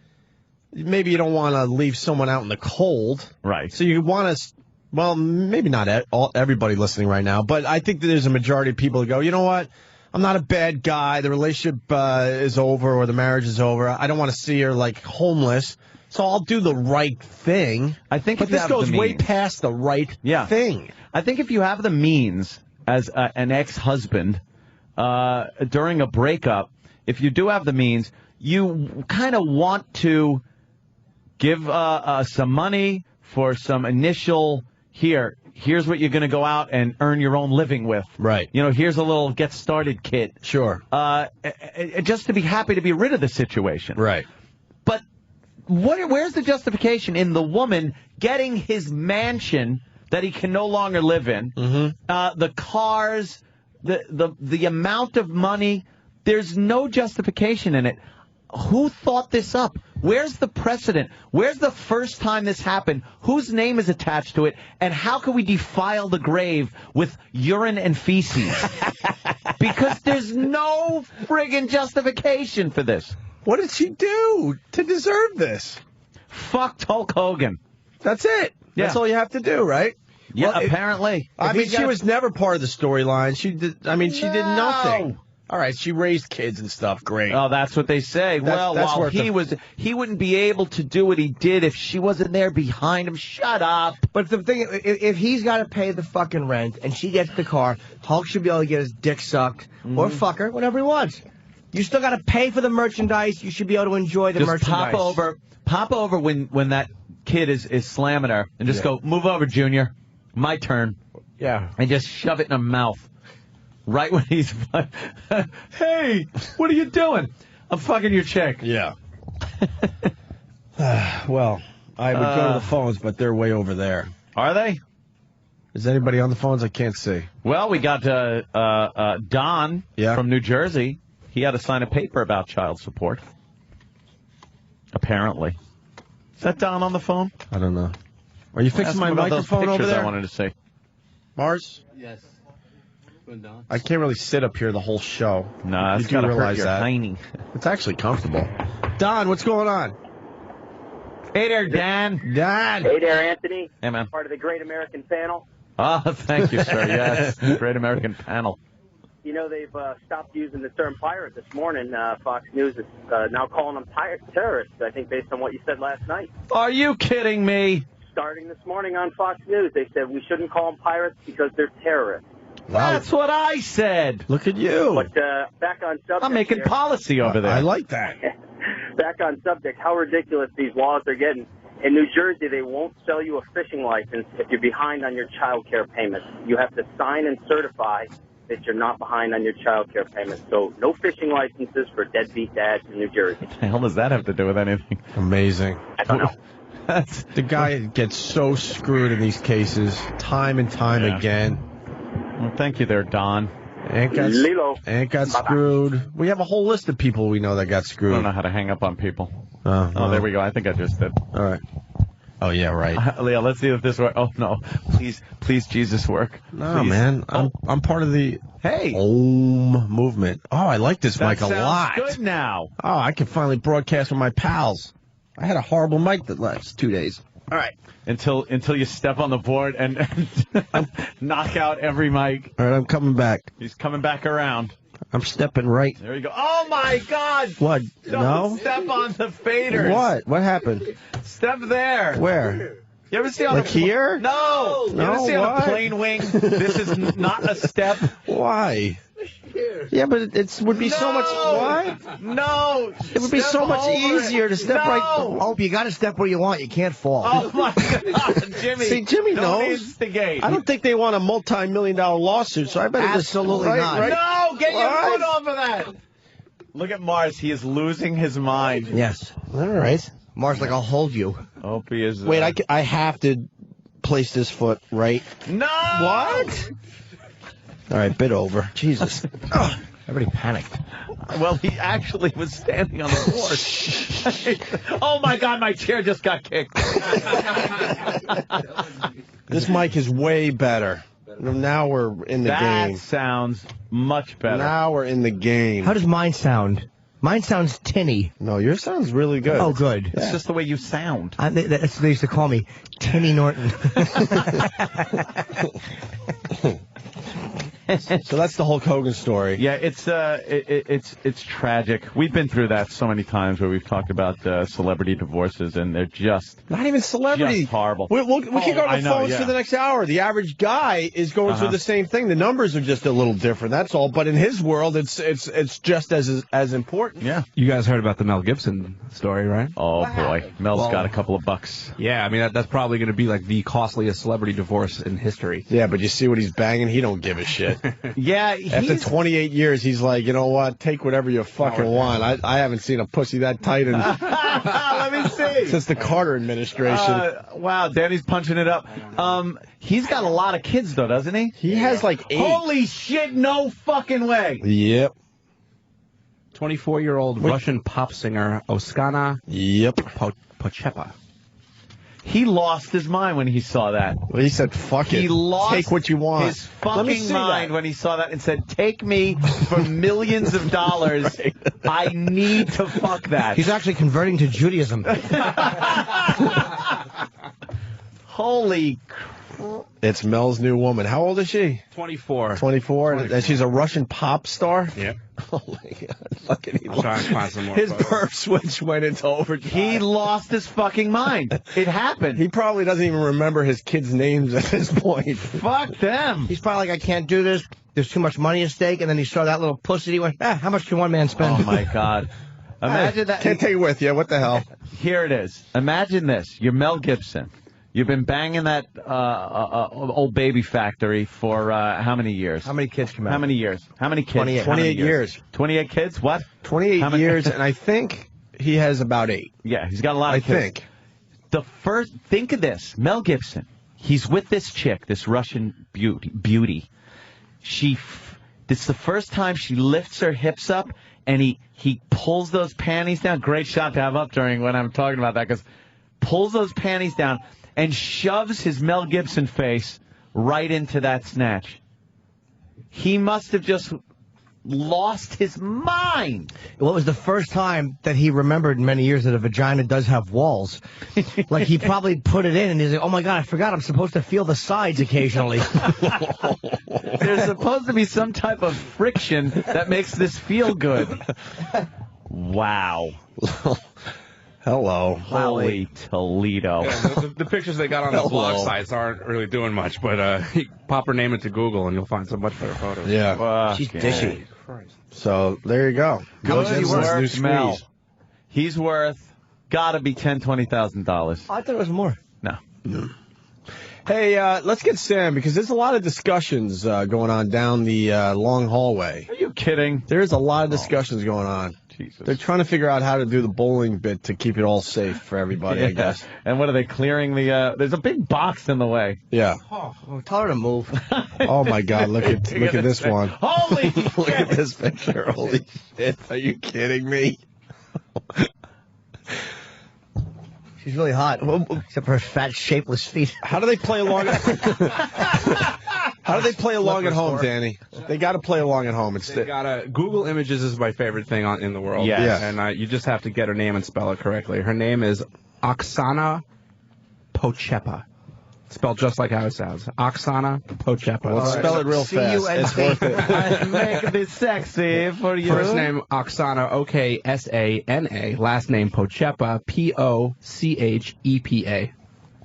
maybe you don't want to leave someone out in the cold. Right. So you want to, well, maybe not everybody listening right now, but I think that there's a majority of people who go, you know what? I'm not a bad guy. The relationship is over or the marriage is over. I don't want to see her like homeless. So I'll do the right thing. I think but if you this have goes the way means. past the right thing. I think if you have the means as an ex-husband during a breakup, if you do have the means, you kind of want to give some money for some initial, here's what you're going to go out and earn your own living with. Right. You know, here's a little get-started kit. Sure. Just to be happy to be rid of the situation. Right. But where's the justification in the woman getting his mansion that he can no longer live in, the cars, the amount of money? There's no justification in it. Who thought this up? Where's the precedent? Where's the first time this happened? Whose name is attached to it? And how can we defile the grave with urine and feces? Because there's no friggin' justification for this. What did she do to deserve this? Fucked Hulk Hogan. That's it. Yeah. That's all you have to do, right? Yeah, Well, apparently. I mean, she was never part of the storyline. She did nothing. All right, she raised kids and stuff. Great. Oh, that's what they say. While he wouldn't be able to do what he did if she wasn't there behind him. Shut up. But the thing, if he's got to pay the fucking rent and she gets the car, Hulk should be able to get his dick sucked or fuck her, whatever he wants. You still got to pay for the merchandise. You should be able to enjoy the merchandise. Pop over when that kid is slamming her, and just go, move over, Junior. My turn. Yeah. And just shove it in her mouth. Right when he's, hey, what are you doing? I'm fucking your chick. Yeah. Well, I would go to the phones, but they're way over there. Are they? Is anybody on the phones? I can't see. Well, we got Don from New Jersey. He had to sign a paper about child support. Apparently. Is that Don on the phone? I don't know. Are you fixing my microphone over there? I wanted to say. Mars? Yes. I can't really sit up here the whole show. No, you it's do gotta realize hurt your that. hiney. It's actually comfortable. Don, what's going on? Hey there, Dan. Dan. Hey there, Anthony. Hey, man. Part of the Great American Panel. Oh, thank you, sir. Yes, Great American Panel. You know, they've stopped using the term pirate this morning. Fox News is now calling them terrorists, I think, based on what you said last night. Are you kidding me? Starting this morning on Fox News, they said we shouldn't call them pirates because they're terrorists. Wow. That's what I said. Look at you. But back on subject. I'm making policy over there. I like that. Back on subject, how ridiculous these laws are getting. In New Jersey, they won't sell you a fishing license if you're behind on your child care payments. You have to sign and certify that you're not behind on your child care payments. So no fishing licenses for deadbeat dads in New Jersey. What the hell does that have to do with anything? Amazing. I don't know. The guy gets so screwed in these cases time and time again. Well, thank you there, Don. Ant got screwed. We have a whole list of people we know that got I screwed. don't know how to hang up on people. Oh, there we go. I think I just did. All right. Oh, yeah, right. Leah, let's see if this works. Oh, no. Please, Jesus, work. No, Please. man. I'm part of the Hey. Om movement. Oh, I like this That mic a sounds lot. good now. Oh, I can finally broadcast with my pals. I had a horrible mic the last 2 days. All right. Until you step on the board and knock out every mic. All right, I'm coming back. He's coming back around. I'm stepping right. There you go. Oh, my God. What? Don't No? step on the faders. What? What happened? Step there. Where? You ever see on Like here? No. You ever see on a plane wing? This is not a step. Why? Yeah, but it would be so much. What? No. It would be so much over easier it. to step No. right. Oh, you got to step where you want. You can't fall. Oh, my God. Jimmy. See, Jimmy don't knows. instigate. I don't think they want a multi-million-dollar lawsuit, so I better Absolutely just... not. Right? No, get your What? foot off of that. Look at Mars. He is losing his mind. Yes. All right. Mars, like, I'll hold you. Opie is... Wait, I have to place this foot right. No! What? All right, bit over. Jesus. Everybody panicked. Well, he actually was standing on the floor. Oh, my God, my chair just got kicked. This mic is way better. Now we're in the game. That sounds much better. Now we're in the game. How does mine sound? Mine sounds tinny. No, yours sounds really good. Oh, good. It's just the way you sound. That's what they used to call me, Tinny Norton. So that's the Hulk Hogan story. Yeah, it's tragic. We've been through that so many times where we've talked about celebrity divorces, and they're just not even celebrity. Just horrible. We can go to the phones for the next hour. The average guy is going through the same thing. The numbers are just a little different. That's all. But in his world, it's just as important. Yeah. You guys heard about the Mel Gibson story, right? Oh boy, Mel's got a couple of bucks. Yeah, I mean that's probably going to be like the costliest celebrity divorce in history. Yeah, but you see what he's banging? He don't give a shit. Yeah, after 28 years, he's like, you know what? Take whatever you fucking want. I haven't seen a pussy that tight in Let me see. since the Carter administration. Wow, Danny's punching it up. He's got a lot of kids though, doesn't he? He has like 8. Holy shit! No fucking way. Yep. 24-year-old Russian pop singer Oksana Pochepa. He lost his mind when he saw that. Well, he said, fuck it. He lost Take what you want. his fucking mind when he saw that and said, take me for millions of dollars. Right. I need to fuck that. He's actually converting to Judaism. Holy It's Mel's new woman. How old is she? 24. 24, and she's a Russian pop star? Yeah. Oh, my God. Look at him. I'm trying to find some more His photos. burp switch went into overdrive. He lost his fucking mind. It happened. He probably doesn't even remember his kids' names at this point. Fuck them. He's probably like, I can't do this. There's too much money at stake. And then he saw that little pussy. He went, how much can one man spend? Oh, my God. Imagine that. Can't take it with you. What the hell? Here it is. Imagine this. You're Mel Gibson. You've been banging that old baby factory for how many years? How many kids come out? How many years? How many kids? 28, How many 28 years. 28 kids? What? 28 years, and I think he has about 8. Yeah, he's got a lot of kids. I think. Think of this. Mel Gibson. He's with this chick, this Russian beauty. This is the first time she lifts her hips up, and he pulls those panties down. Great shot to have up during when I'm talking about that, because pulls those panties down and shoves his Mel Gibson face right into that snatch. He must have just lost his mind. Well, it was the first time that he remembered in many years that a vagina does have walls. Like, he probably put it in, and he's like, oh, my God, I forgot I'm supposed to feel the sides occasionally. There's supposed to be some type of friction that makes this feel good. Wow. Hello. Holy Toledo. Yeah, the pictures they got on the blog sites aren't really doing much, but pop her name into Google and you'll find some much better photos. Yeah. She's dishy. So, there you go. How much is he worth, Mel? He's worth, gotta be $10,000, $20,000. I thought it was more. No. Hey, let's get Sam, because there's a lot of discussions going on down the long hallway. Are you kidding? There's a lot of discussions going on. Jesus. They're trying to figure out how to do the bowling bit to keep it all safe for everybody, I guess. And what are they clearing the, there's a big box in the way. Yeah. Oh, tell her to move. Oh, my God, look at this one. Holy Look at this picture. Holy shit. Are you kidding me? She's really hot, except for her fat, shapeless feet. How do they play along? How do they play along at home, Danny? They got to play along at home. Google Images is my favorite thing in the world. Yes. And you just have to get her name and spell it correctly. Her name is Oksana Pochepa. Spelled just like how it sounds. Oksana Pochepa. Well, spell it real fast. It's worth it. Make it sexy for you. First name Oksana, Oksana. Last name Pochepa, Pochepa.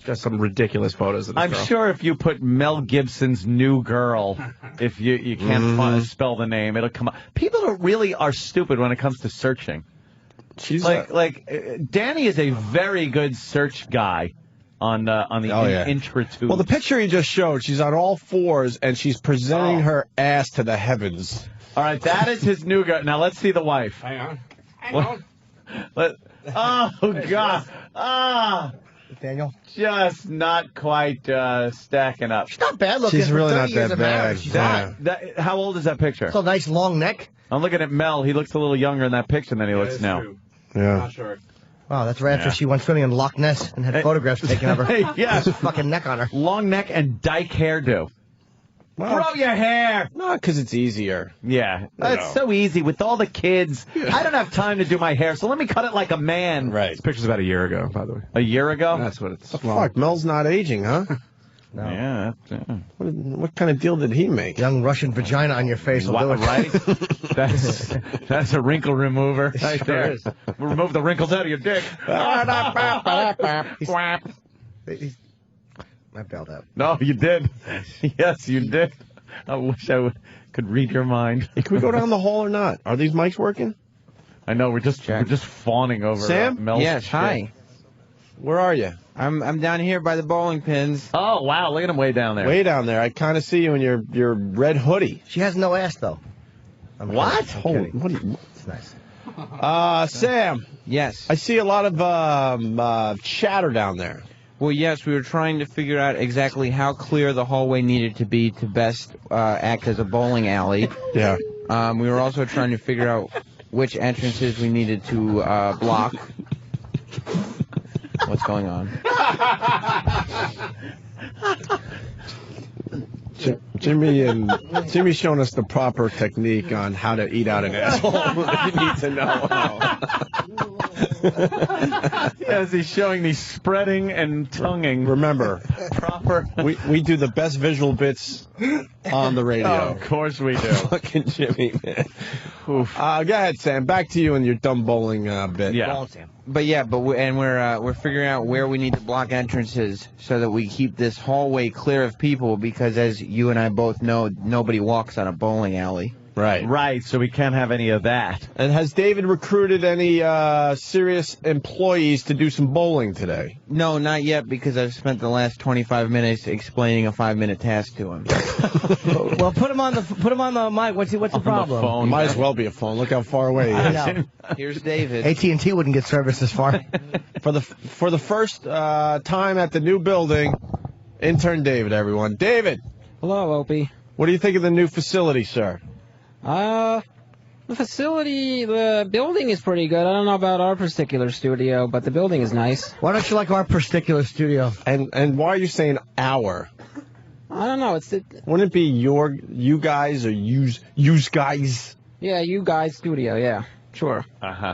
Just some ridiculous photos of this I'm girl. sure if you put Mel Gibson's new girl, if you can't spell the name, it'll come up. People really are stupid when it comes to searching. She's Danny is a very good search guy on the IntraTube. Well, the picture he just showed, she's on all fours and she's presenting her ass to the heavens. All right, that is his new girl. Now let's see the wife. Hang on. Oh God. Daniel? Just not quite stacking up. She's not bad looking. She's really for 30 not years that of bad. marriage. She's Yeah. not. How old is that picture? It's a nice long neck. I'm looking at Mel. He looks a little younger in that picture than he looks now. Yeah. Not sure. Wow, that's right after she went swimming in Loch Ness and had photographs taken of her. Yes. Fucking neck on her. Long neck and dyke hairdo. Grow your hair. No, because it's easier. Yeah, that's so easy with all the kids. I don't have time to do my hair, so let me cut it like a man. Right. This picture's about a year ago, by the way. A year ago? That's what it's. Fuck, Mel's not aging, huh? No. Yeah. What kind of deal did he make? Young Russian vagina on your face will do it. Right? That's a wrinkle remover right there. Remove the wrinkles out of your dick. I bailed out. No, you did. Yes, you did. I wish I could read your mind. Hey, can we go down the hall or not? Are these mics working? I know we're just fawning over Sam? Mel's Yes, shit. hi. Where are you? I'm down here by the bowling pins. Oh wow, look at him way down there. Way down there. I kind of see you in your red hoodie. She has no ass, though. What? Holy, what are you? It's nice. Sam. Yes. I see a lot of chatter down there. Well, yes, we were trying to figure out exactly how clear the hallway needed to be to best act as a bowling alley. Yeah. We were also trying to figure out which entrances we needed to block. What's going on? Jimmy's showing us the proper technique on how to eat out an asshole. If you need to know. Yes, he's showing me spreading and tonguing. Remember, proper. We do the best visual bits on the radio. Oh, of course we do. Fucking Jimmy, man. Go ahead, Sam. Back to you and your dumb bowling bit. Yeah. We're figuring out where we need to block entrances so that we keep this hallway clear of people, because as you and I both know, nobody walks on a bowling alley. Right. Right, so we can't have any of that. And has David recruited any serious employees to do some bowling today? No, not yet, because I've spent the last 25 minutes explaining a 5-minute task to him. Well, put him on the mic. What's the problem? Phone. Might as well be a phone. Look how far away he is. I know. Here's David. AT&T wouldn't get service this far. For the first time at the new building, intern David, everyone. David. Hello, Opie. What do you think of the new facility, sir? The building is pretty good. I don't know about our particular studio, but the building is nice. Why don't you like our particular studio? And why are you saying our? I don't know. Wouldn't it be you guys or use guys? Yeah, you guys studio. Yeah, sure.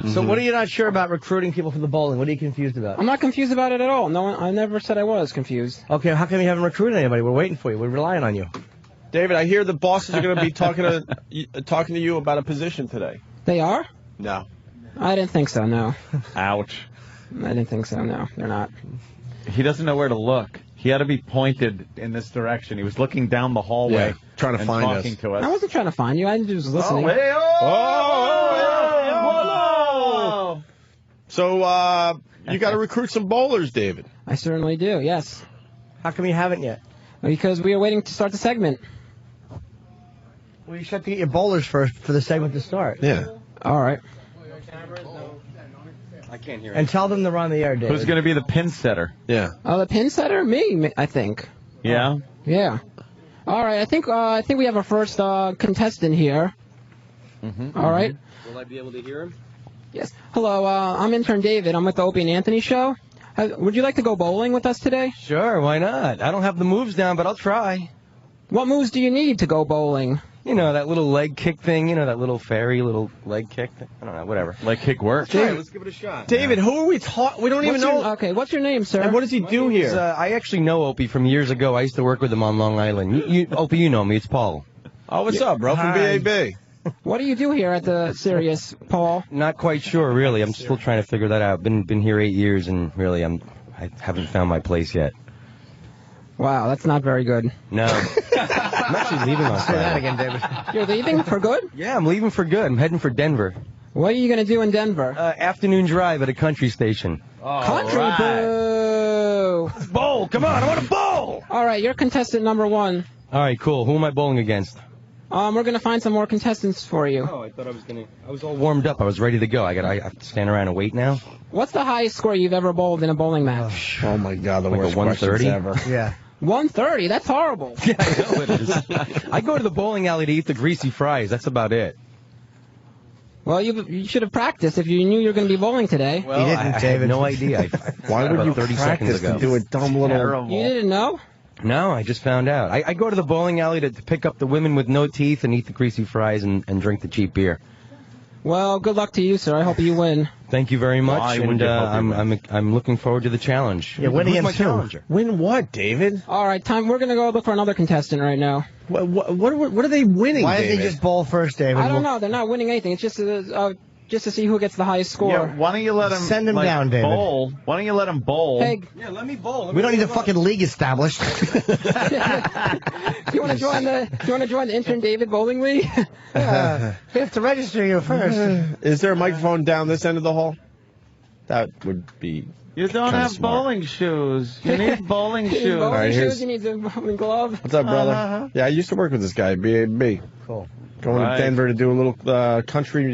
So what are you not sure about recruiting people for the bowling? What are you confused about? I'm not confused about it at all. No, I never said I was confused. Okay, how come you haven't recruited anybody? We're waiting for you. We're relying on you. David, I hear the bosses are going to be talking to you about a position today. They are? No. I didn't think so, no. Ouch. I didn't think so, no. They're not. He doesn't know where to look. He had to be pointed in this direction. He was looking down the hallway, trying to find talking us. To us. I wasn't trying to find you. I just was listening. Whoa! So, you got to recruit some bowlers, David. I certainly do, yes. How come you haven't yet? Because we are waiting to start the segment. Well, you should have to get your bowlers first for the segment to start. Yeah. All right. I can't hear And tell them they're on the air, David. Who's going to be the pin setter? Yeah. The pin setter? Me, I think. Yeah? Yeah. All right, I think we have our first contestant here. All right. Will I be able to hear him? Yes. Hello, I'm intern David. I'm with the Opie and Anthony show. Would you like to go bowling with us today? Sure, why not? I don't have the moves down, but I'll try. What moves do you need to go bowling? You know, that little leg kick thing, you know, that little fairy little leg kick thing. I don't know, whatever. Leg kick works. David, let's give it a shot. David, who are we talking? We don't even know. Okay, what's your name, sir? And what does he do here? I actually know Opie from years ago. I used to work with him on Long Island. Opie, you know me. It's Paul. Oh, what's up, bro? From BAB. What do you do here at the Sirius, Paul? Not quite sure, really. I'm still trying to figure that out. Been here 8 years, and really, I haven't found my place yet. Wow, that's not very good. No. I'm actually leaving on Friday. Say that again, David. You're leaving for good? Yeah, I'm leaving for good. I'm heading for Denver. What are you going to do in Denver? Afternoon drive at a country station. Country boo! Bowl! Come on, I want a bowl! All right, you're contestant number 1. All right, cool. Who am I bowling against? We're going to find some more contestants for you. Oh, I thought I was all warmed up. I was ready to go. I have to stand around and wait now? What's the highest score you've ever bowled in a bowling match? Oh, my God, the like worst a 130 ever. Yeah. 130? That's horrible. Yeah, I know it is. I go to the bowling alley to eat the greasy fries. That's about it. Well, you should have practiced if you knew you were going to be bowling today. Well, I had no idea. Why would you 30 practice seconds ago. to do a dumb little... You didn't know? No, I just found out. I go to the bowling alley to pick up the women with no teeth and eat the greasy fries and drink the cheap beer. Well, good luck to you, sir. I hope you win. Thank you very much, Why and would you hope you win? I'm looking forward to the challenge. Yeah, win Who's against my who? challenger? Win what, David? All right, we're going to go look for another contestant right now. What are they winning, Why David? didn't they just bowl first, David? I don't know. They're not winning anything. It's just to see who gets the highest score. Yeah, why don't you let him Send him down, David. bowl? Why don't you let him bowl? Hey, Yeah, let me bowl. We don't need a fucking league established. do you want to join the intern David bowling league? We have to register you first. Is there a microphone down this end of the hall? That would be... You don't Kinda have smart. bowling shoes. You need bowling You need shoes. bowling Alright, shoes, here's- you need a bowling glove. What's up, brother? Yeah, I used to work with this guy, BAB. Cool. Going Right. to Denver to do a little country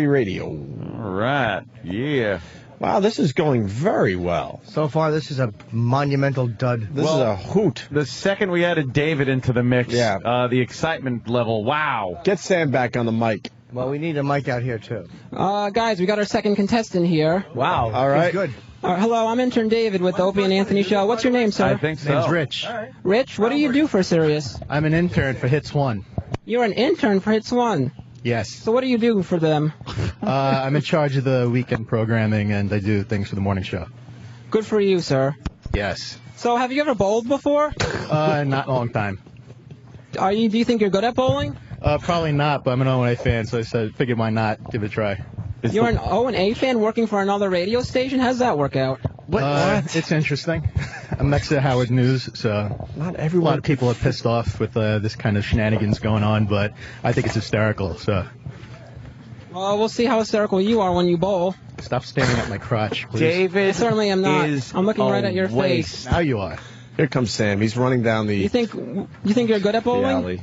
radio. All right. Yeah. Wow, this is going very well. So far, this is a monumental dud. This is a hoot. The second we added David into the mix, the excitement level, wow. Get Sam back on the mic. Well, we need a mic out here, too. Guys, we got our second contestant here. Wow. All right. Good. Hello, I'm intern David with the Opie and Anthony Show. What's your name, sir? I think so. Name's Rich. Rich, what do you do for Sirius? I'm an intern for Hits 1. You're an intern for Hits 1. Yes. So what do you do for them? I'm in charge of the weekend programming, and I do things for the morning show. Good for you, sir. Yes. So have you ever bowled before? Not a long time. Do you think you're good at bowling? Probably not, but I'm an O&A fan, so I figured why not give it a try. You're an O&A fan working for another radio station? How does that work out? What? It's interesting. I'm next to Howard News, so Not a everyone. lot of people are pissed off with this kind of shenanigans going on, but I think it's hysterical, so Well, we'll see how hysterical you are when you bowl. stop staring at my crotch, please. David I certainly am not. is I'm looking right a at your waste. face. Now you are. Here comes Sam. He's running down the You think you're good at the bowling? alley.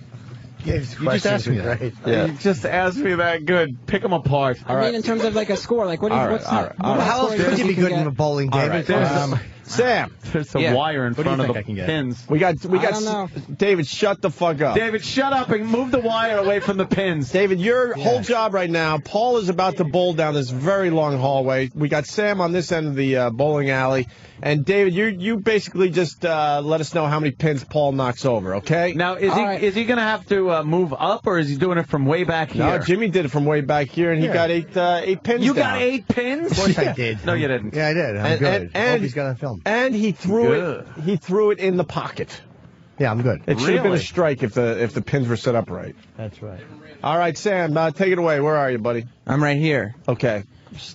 Yeah, You just asked me that. Yeah. You just asked me that. Good. Pick them apart. I mean, in terms of like a score, like what do you? All right, what's all the- right, what all right. How else score could you be can good get? in a bowling, All David? right, Sam, There's a Yeah. wire in What do you front of think I the can get? pins. we got I don't know. David, shut the fuck up. David, shut up and move the wire away from the pins. David, your whole job right now, Paul is about to bowl down this very long hallway. We got Sam on this end of the bowling alley. And, David, you basically just let us know how many pins Paul knocks over, okay? Now, is All right. he going to have to move up, or is he doing it from way back here? No, Jimmy did it from way back here, and he got eight pins You down. got 8 pins? Of course I did. No, you didn't. Yeah, I did. I'm good. And Opie's got on film. And he threw it in the pocket. Yeah, I'm good. It should have been a Really? strike if the pins were set up right. That's right. All right, Sam, take it away. Where are you, buddy? I'm right here. Okay.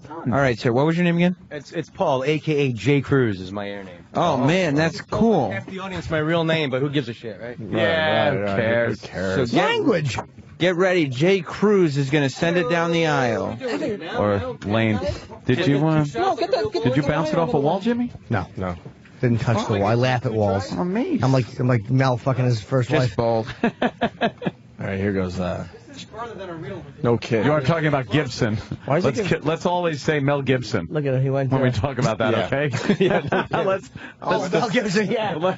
All right, sir. What was your name again? It's Paul, a.k.a. J. Cruz is my air name. Oh, man, that's cool. Half the audience my real name, but who gives a shit, right? Yeah, who cares? Who cares? So Language. Get ready. Jay Cruz is going to send it down the aisle. Or Lane. Did you did you bounce it off a wall, Jimmy? No. Didn't touch the wall. I laugh at walls. I'm amazed. I'm like Mel fucking his first Just wife. bald. All right, here goes. No kid. You are talking about Gibson. Why is he Let's always say Mel Gibson Look at him. He went when we talk about that, Yeah. okay? Yeah. let's Mel Gibson. Yeah.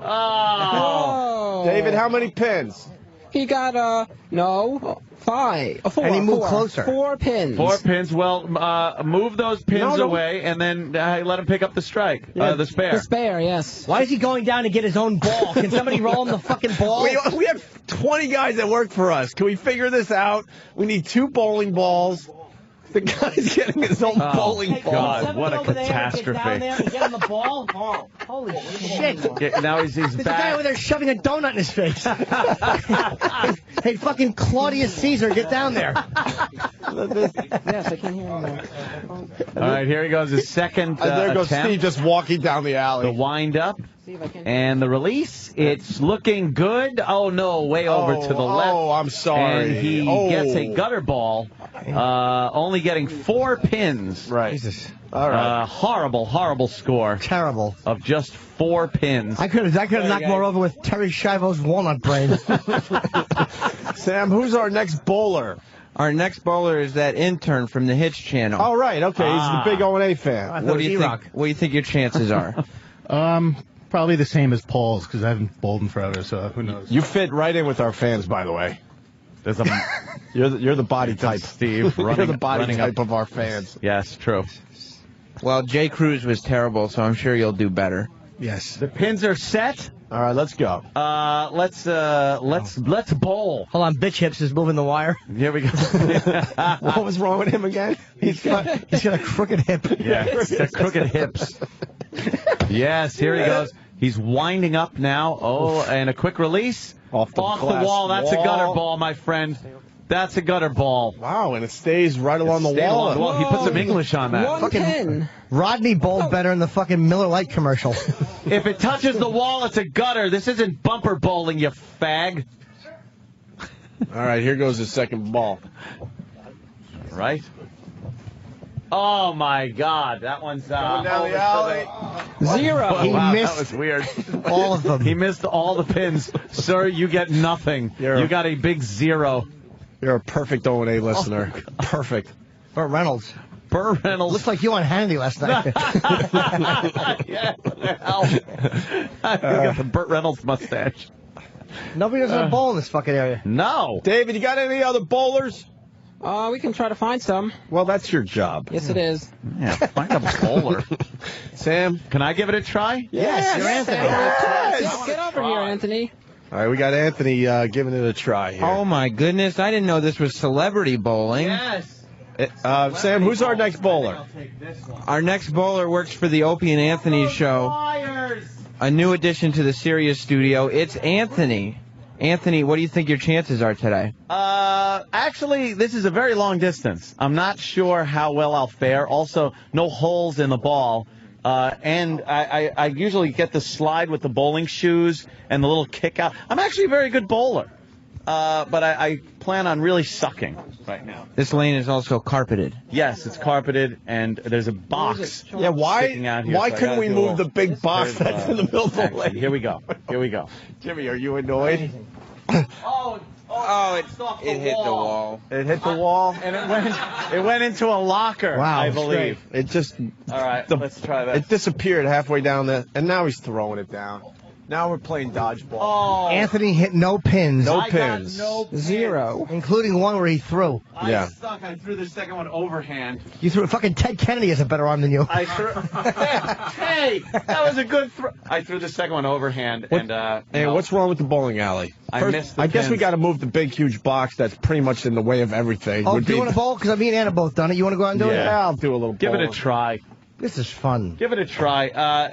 oh. David, how many pins? He got, no, 5. 4. And he moved 4. closer. 4 pins. 4 pins. Well, move those pins away, and then let him pick up the strike. The spare. The spare, yes. Why is he going down to get his own ball? Can somebody roll him the fucking ball? We have 20 guys that work for us. Can we figure this out? We need 2 bowling balls. The guy's getting his own bowling ball. God, what a catastrophe. Down there and get him the ball? Oh, holy shit. Yeah, now he's There's a guy back. over there shoving a donut in his face. Hey, fucking Claudius Caesar, get down there. Yes, I can hear him now. All right, here he goes. His second And there goes attempt. Steve just walking down the alley. The wind up. And the release, it's looking good. Oh, no, way over to the left. Oh, I'm sorry. And he gets a gutter ball, only getting 4 pins. Right. Jesus. All right. Horrible, horrible score. Terrible. Of just 4 pins. I could have knocked more over with Terry Schiavo's walnut brain. Sam, who's our next bowler? Our next bowler is that intern from the Hitch channel. Oh, right. Okay. He's the big O&A fan. What do you think? What do you think your chances are? Probably the same as Paul's, because I haven't bowled in forever, so who knows. You fit right in with our fans, by the way. There's you're the body type, Steve. You're the body type of our fans. Yes, true. Well, Jay Cruz was terrible, so I'm sure you'll do better. Yes. The pins are set. All right, let's go. Let's bowl. Hold on, bitch hips is moving the wire. Here we go. What was wrong with him again? He's got a crooked hip. Yeah, the crooked hips. Yes, here he goes. He's winding up now. Oh, and a quick release. Off the wall. That's a gutter ball, my friend. That's a gutter ball. Wow, and it stays right along the wall. He put some English on that. 1 pin. Rodney bowled better in the fucking Miller Lite commercial. If it touches the wall, it's a gutter. This isn't bumper bowling, you fag. All right, here goes his second ball. Right? Oh, my God. That one's down the alley. 0. Oh, He wow, missed that was weird. all of them. He missed all the pins. Sir, you get nothing. You got a big 0. You're a perfect O&A listener. Perfect. Burt Reynolds. Burt Reynolds. Looks like you on Hannity last night. Yeah, what the hell? You got the Burt Reynolds mustache. Nobody does a bowl in this fucking area. No. David, you got any other bowlers? We can try to find some. Well, that's your job. Yes, it is. Yeah, find a bowler. Sam? Can I give it a try? Yes, you're Anthony. Yes. Get over here, Anthony. All right, we got Anthony giving it a try here. Oh, my goodness. I didn't know this was celebrity bowling. Yes. Sam, who's our next bowler? Our next bowler works for the Opie and Anthony show. A new addition to the Sirius studio. It's Anthony. Anthony, what do you think your chances are today? Actually, this is a very long distance. I'm not sure how well I'll fare. Also, no holes in the ball. And I usually get the slide with the bowling shoes and the little kick out. I'm actually a very good bowler. But I plan on really sucking right now. This lane is also carpeted. Yes, it's carpeted, and there's a box. Yeah, sticking out here, why so I couldn't gotta we do a move little- the big box that's in the middle of the Actually, lane? here we go. Here we go. Jimmy, are you annoyed? Oh, it hit the wall. It hit the wall? And it went into a locker, Wow, I believe. It just... All right, let's try that. It disappeared halfway down there, and now he's throwing it down. Now we're playing dodgeball. Oh, Anthony hit no pins. No I got pins. no pins. 0. Including one where he threw. I suck. I threw the second one overhand. You threw fucking Ted Kennedy has a better arm than you. I threw. Hey, that was a good throw. I threw the second one overhand, and Hey, what's wrong with the bowling alley? I First, missed the I guess we pins. got to move the big, huge box that's pretty much in the way of everything. Oh, Would do you be- want to bowl? Because me and Anna both done it. You want to go out and do it? Yeah, I'll do a little Give it a bowling. try. This is fun. Give it a try.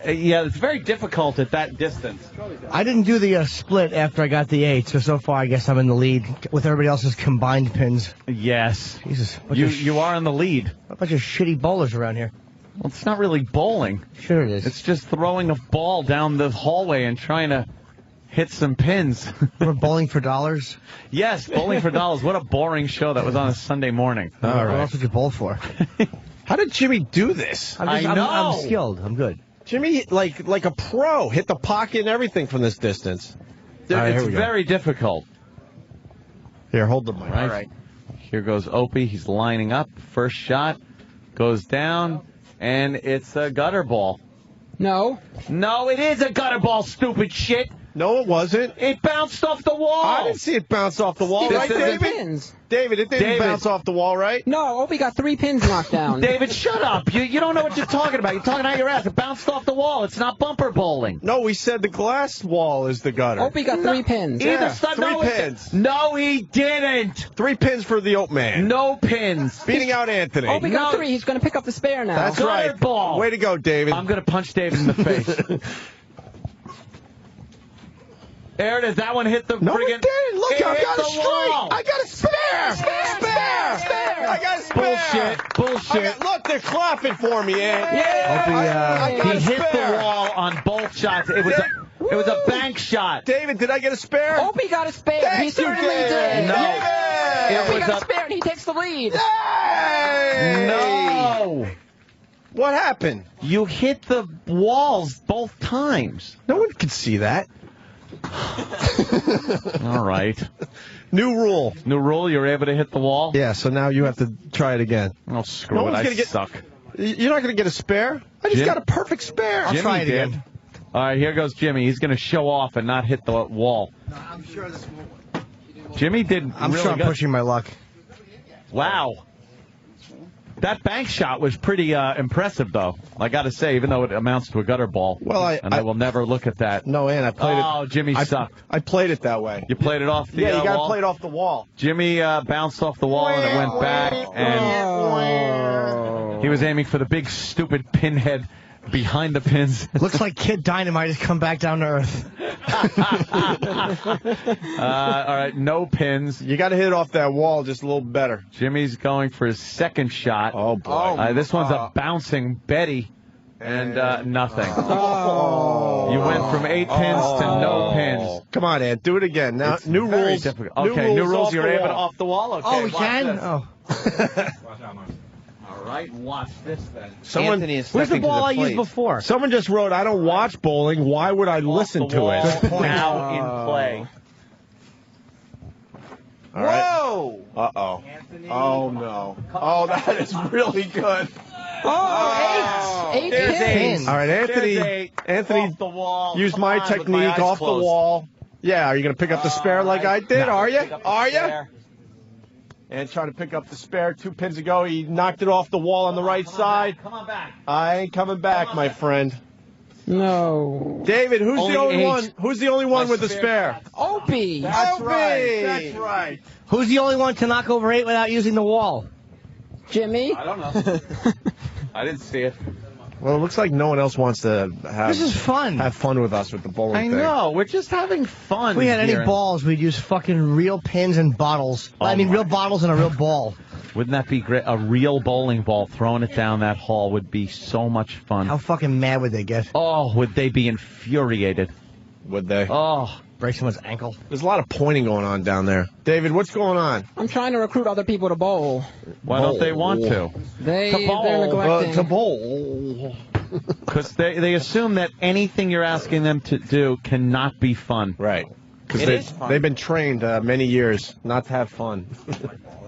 Yeah, it's very difficult at that distance. I didn't do the split after I got the 8, so far I guess I'm in the lead with everybody else's combined pins. Yes. Jesus. You are in the lead. A bunch of shitty bowlers around here. Well, it's not really bowling. Sure it is. It's just throwing a ball down the hallway and trying to hit some pins. We're bowling for dollars. Yes, Bowling for Dollars. What a boring show that was on a Sunday morning. All right. What else would you bowl for? How did Jimmy do this? I know. I'm skilled. I'm good. Jimmy, like a pro, hit the pocket and everything from this distance. All right, It's here we go. very difficult. Here, hold the mic. All right. Here goes Opie. He's lining up. First shot goes down, and it's a gutter ball. No. No, it is a gutter ball, stupid shit. No, it wasn't. It bounced off the wall. I didn't see it bounce off the wall, right, David? Pins. David, it didn't bounce off the wall, right? No, Opie got 3 pins knocked down. David, shut up. You don't know what you're talking about. You're talking out your ass. It bounced off the wall. It's not bumper bowling. No, we said the glass wall is the gutter. Opie got 3 pins. Either side, 3 pins. No, he didn't. 3 pins for the Oat Man. No pins. Beating out Anthony. Opie got 3. He's going to pick up the spare now. That's Gutter right. ball. Way to go, David. I'm going to punch David in the face. There it is. That one hit the No, friggin' it didn't. Look, I got a straight. wall. I got a spare. Spare. I got a spare. Bullshit. Look, they're clapping for me, Ant. Yeah. I got He a hit spare. the wall on both shots. It was a bank shot. David, did I get a spare? Opie got a spare. He certainly did. No. Opie got a spare, and he takes the lead. No. What happened? You hit the walls both times. No one could see that. All right. New rule. New rule, you're able to hit the wall? Yeah, so now you have to try it again. Oh, screw it. I suck. You're not going to get a spare? I just got a perfect spare. I'll try it again. All right, here goes Jimmy. He's going to show off and not hit the wall. No, I'm sure this will. Jimmy did I'm really sure I'm good. pushing my luck. Wow. That bank shot was pretty impressive, though. I got to say, even though it amounts to a gutter ball. Well, I will never look at that. No, Ann, I played it. Oh, Jimmy sucked. I played it that way. You played it off the Yeah, you got to wall? play it off the wall. Jimmy bounced off the wall and it went back, and he was aiming for the big, stupid pinhead behind the pins. Looks like Kid Dynamite has come back down to earth. All right, no pins. You got to hit it off that wall just a little better. Jimmy's going for his second shot. Oh, boy. This one's a bouncing Betty, and nothing. Oh. You went from 8 pins to no pins. Come on, Ant, do it again. Now, It's new very rules. difficult. Okay, new rules. You're able to off the wall. Okay, Oh, we watch can? this. Oh. All right, watch this then. Anthony is Where's the stepping to ball I plate. used before? Someone just wrote, I don't watch bowling. Why would I listen to it? Now in play. All right. Whoa! Uh-oh. Oh, no. Oh, that is really good. Oh, 8 There's pins. eight. All right, There's eight. Anthony Off the wall. used Come my on, with technique eyes off closed. the wall. Yeah, are you going to pick up the spare like I did? No, Are you? pick up the Are you? spare. And trying to pick up the spare 2 pins ago. He knocked it off the wall on the right side. Come on back. I ain't coming back, my friend. No. David, who's Only the only 8. one? Who's the only one with the spare? Opie. That's right. That's right. Who's the only one to knock over 8 without using the wall? Jimmy. I don't know. I didn't see it. Well, it looks like no one else wants to This is fun. have fun with us with the bowling I thing. know. We're just having fun. If we had any here. balls, we'd use fucking real pins and bottles. Oh, I mean, my real bottles and a real ball. Wouldn't that be great? A real bowling ball throwing it down that hall would be so much fun. How fucking mad would they get? Oh, would they be infuriated? Would they? Oh. Break someone's ankle. There's a lot of pointing going on down there. David, what's going on? I'm trying to recruit other people to bowl. Why don't they want to? They're bowl. neglecting. To bowl. Because they assume that anything you're asking them to do cannot be fun. Right. Because It is fun. they've been trained many years not to have fun.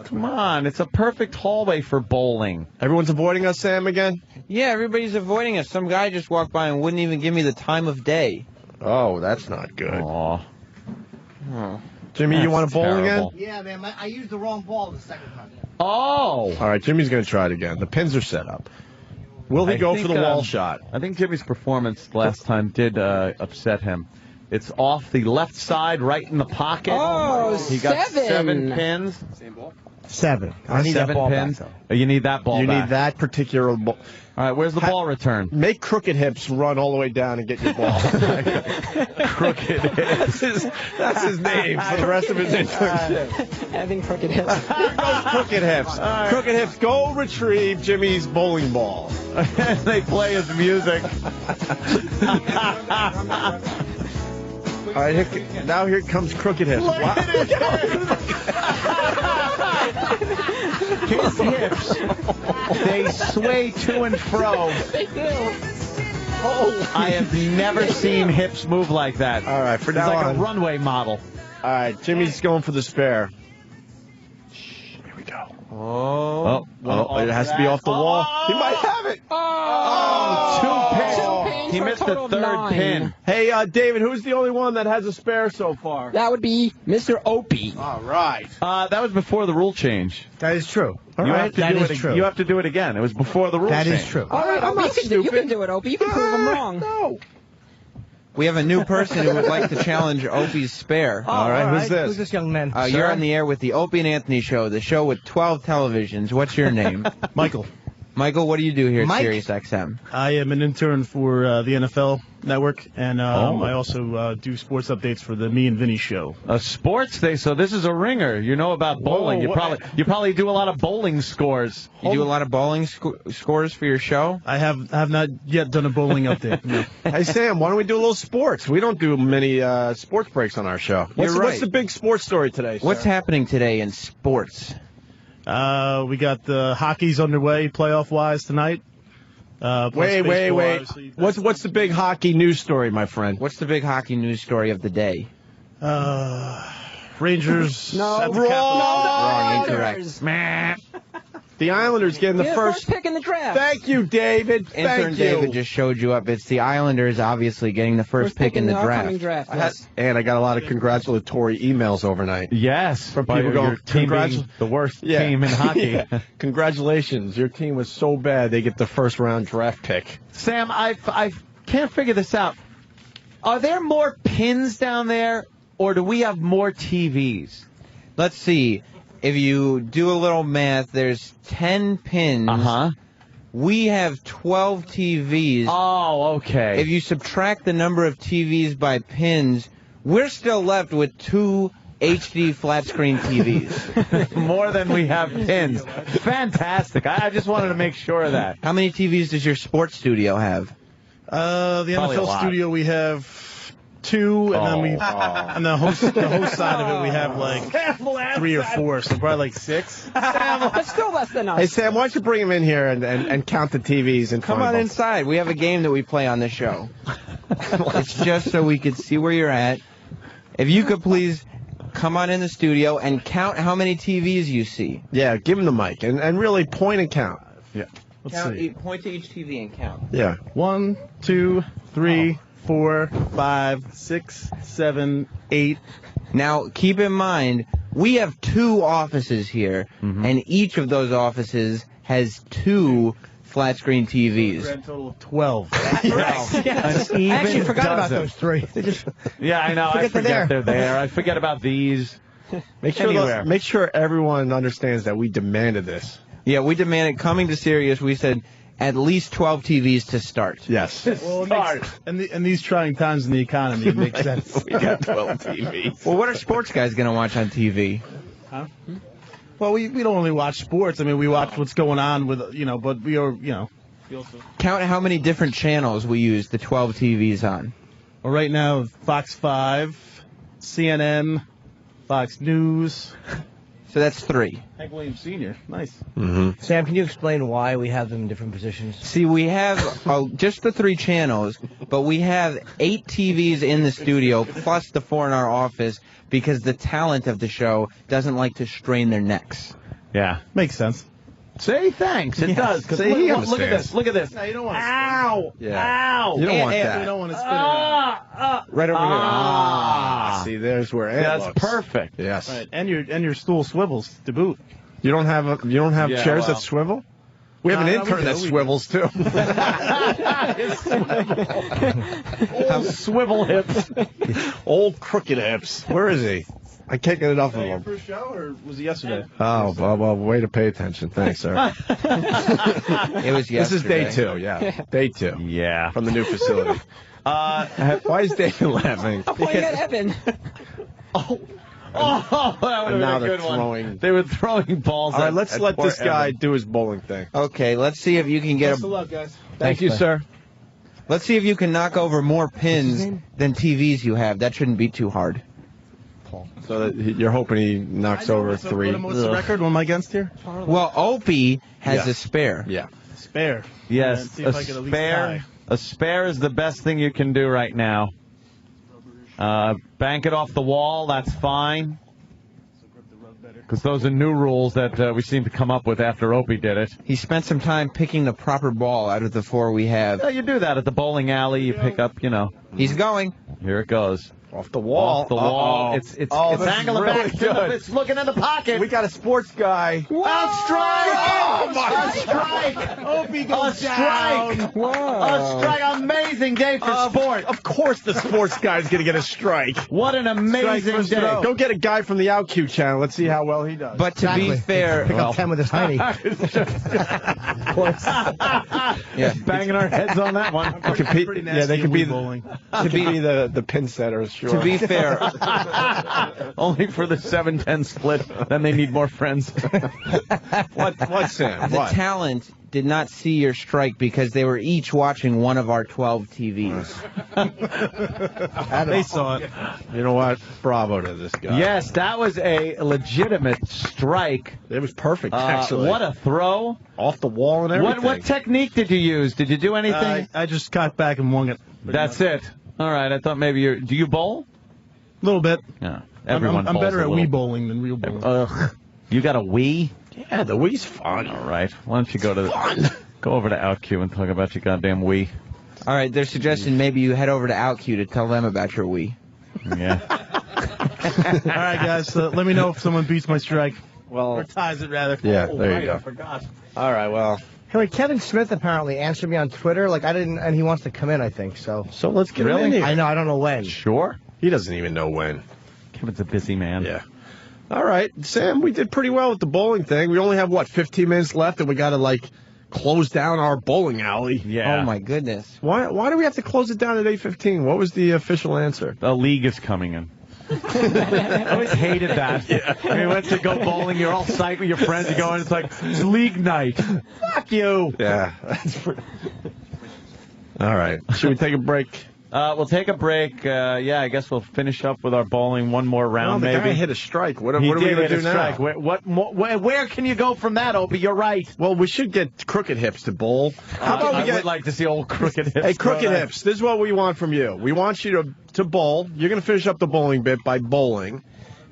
Come on, it's a perfect hallway for bowling. Everyone's avoiding us, Sam, again? Yeah, everybody's avoiding us. Some guy just walked by and wouldn't even give me the time of day. Oh, that's not good. Aw. Oh. Jimmy, you want to bowl terrible. again? Yeah, man, I used the wrong ball the second time. Oh! All right, Jimmy's going to try it again. The pins are set up. Will he go for the wall shot? I think Jimmy's performance last time did upset him. It's off the left side, right in the pocket. Oh, he got 7 pins. Same ball? 7. I need 7 that ball pins. back, You need that ball You back. need that particular ball. All right, where's the ball return? Make Crooked Hips run all the way down and get your ball. Crooked Hips. That's his name for the rest of his internship. Having crooked hips. Here goes Crooked Hips. Crooked Hips, go retrieve Jimmy's bowling ball. They play his music. All right, now here comes Crooked Hips. Wow. His hips, they sway to and fro. They do. I have never seen hips move like that. All right, for He's now like on. a runway model. All right, Jimmy's going for the spare. Here we go. Oh, it has to be off the wall. He might have it. Oh, 2 pins. He for a missed the total of 3rd 9. pin. Hey, David, who's the only one that has a spare so far? That would be Mr. Opie. All right. That was before the rule change. That is true. You have to do it again. It was before the rule change. That is true. All right, I'm Opie, not you can do it, Opie. You can prove him wrong. No. We have a new person who would like to challenge Opie's spare. All right, who's this? Who's this young man? You're on the air with the Opie and Anthony Show, the show with 12 televisions. What's your name? Michael. Michael, what do you do here at Mike? Sirius XM? I am an intern for the NFL Network, and I also do sports updates for the Me and Vinny Show. A sports day, so this is a ringer. You know about bowling. You probably do a lot of bowling scores. You do a lot of bowling scores for your show? I have not yet done a bowling update. No. Hey, Sam, why don't we do a little sports? We don't do many sports breaks on our show. What's the big sports story today, sir? What's happening today in sports? We got the hockey's underway, playoff-wise, tonight. Wait. What's the big hockey news story, my friend? What's the big hockey news story of the day? Rangers. Wrong, incorrect. The Islanders getting the first pick in the draft. Thank you, David. Intern David just showed you up. It's the Islanders, obviously, getting the first pick in the upcoming draft. Yes. And I got a lot of congratulatory emails overnight. Yes. From people going, the worst team in hockey. Yeah. Congratulations. Your team was so bad they get the first round draft pick. Sam, I can't figure this out. Are there more pins down there, or do we have more TVs? Let's see. If you do a little math, there's 10 pins. Uh-huh. We have 12 TVs. Oh, okay. If you subtract the number of TVs by pins, we're still left with 2 HD flat screen TVs. More than we have pins. Fantastic. I just wanted to make sure of that. How many TVs does your sports studio have? The NFL studio, we have 2, and then and the host side of it, we have like 3 or 4, so probably like 6. That's still less than us. Hey, Sam, why don't you bring him in here and count the TVs and come on inside. We have a game that we play on the show. It's just so we could see where you're at. If you could please come on in the studio and count how many TVs you see. Yeah, give him the mic and really point and count. Yeah. Let's see. Point to each TV and count. Yeah. 1, 2, 3, 4, 5, 6, 7, 8. Now, keep in mind, we have 2 offices here, and each of those offices has 2 flat screen TVs. Grand total of 12. Yes. I actually forgot about those 3. Yeah, I know. I forget they're there. I forget about these. Make sure everyone understands that we demanded this. Yeah, we demanded coming to Sirius. We said at least 12 TVs to start. Yes. Well, and these trying times in the economy, it makes sense. We got 12 TVs. Well, what are sports guys going to watch on TV? Huh? Well, we don't only watch sports. I mean, we watch what's going on with, but we are, we also... Count how many different channels we use the 12 TVs on. Well, right now, Fox 5, CNN, Fox News. So that's 3. Hank Williams Sr. Nice. Mm-hmm. Sam, can you explain why we have them in different positions? See, we have just the 3 channels, but we have 8 TVs in the studio, plus the 4 in our office, because the talent of the show doesn't like to strain their necks. Yeah. Makes sense. Say thanks. It does. Because look at this. Look at this. No, you don't want to Ow! Yeah. Ow! You don't want that. You don't want to spin around. Right over here. See, there's where it looks. Perfect. Yes. Right. And your stool swivels to boot. You don't have chairs that swivel? We have an intern that swivels too. Old swivel hips. Old crooked hips. Where is he? I can't get enough of him. First show, or was it yesterday? Oh, well, way to pay attention. Thanks, sir. It was yesterday. This is day 2, yeah. Day 2. Yeah. From the new facility. Why is David laughing? I'm pointing at Evan. Oh, that would have been a good one. They were throwing balls. All right, let's let this guy do his bowling thing. Okay, let's see if you can get Best of luck, guys. Thank you, sir. Let's see if you can knock over more pins than TVs you have. That shouldn't be too hard. So you're hoping he knocks over 3. What's the record? What am I against here? Well, Opie has a spare. Yeah. Spare. Yes, See if I can at least tie. A spare is the best thing you can do right now. Bank it off the wall. That's fine. So grip the rub better. because those are new rules that we seem to come up with after Opie did it. He spent some time picking the proper ball out of the 4 we have. You do that at the bowling alley. You pick up, He's going. Here it goes. Off the wall. Off the wall. It's angling really back. good. It's looking in the pocket. We got a sports guy. Strike! Oh, my A strike! Opie goes down. A strike! Amazing day for sport. Of course the sports guy's going to get a strike. What an amazing day. Go get a guy from the OutQ channel. Let's see how well he does. But to be fair... Pick up 10 with his hiney. Of course. Yeah. Banging our heads on that one. They could be the pin setters. Sure. To be fair, only for the 7-10 split. Then they need more friends. What, Sam? The talent did not see your strike because they were each watching one of our 12 TVs. They saw it. You know what? Bravo to this guy. Yes, that was a legitimate strike. It was perfect, actually. What a throw. Off the wall and everything. What technique did you use? Did you do anything? I just got back and won it. That's it. All right, I thought maybe do you bowl? A little bit. Yeah, everyone I'm bowls better a at little. Wii bowling than real bowling. You got a Wii? Yeah, the Wii's fun. All right, why don't you go over to OutQ and talk about your goddamn Wii? All right, they're suggesting maybe you head over to OutQ to tell them about your Wii. Yeah. All right, guys. let me know if someone beats my strike. Well, or ties it rather. Yeah, there you go. I forgot. All right, well. Hey, wait, Kevin Smith apparently answered me on Twitter. Like, I didn't, and he wants to come in, I think, so. So let's get him in here. I know, I don't know when. Sure. He doesn't even know when. Kevin's a busy man. Yeah. All right, Sam, we did pretty well with the bowling thing. We only have, 15 minutes left, and we got to, close down our bowling alley. Yeah. Oh, my goodness. Why do we have to close it down at 8:15? What was the official answer? The league is coming in. I always hated that. Yeah. When you went to go bowling, you're all psyched with your friends. You go in, it's league night. Fuck you. Yeah. All right. Should we take a break? We'll take a break. I guess we'll finish up with our bowling one more round, the maybe. guy hit a strike. What are He we going to did do hit a now? strike. Where can you go from that, Opie? You're right. Well, we should get Crooked Hips to bowl. How about I would like to see old Crooked Hips. Hey, Crooked Hips, this is what we want from you. We want you to bowl. You're going to finish up the bowling bit by bowling.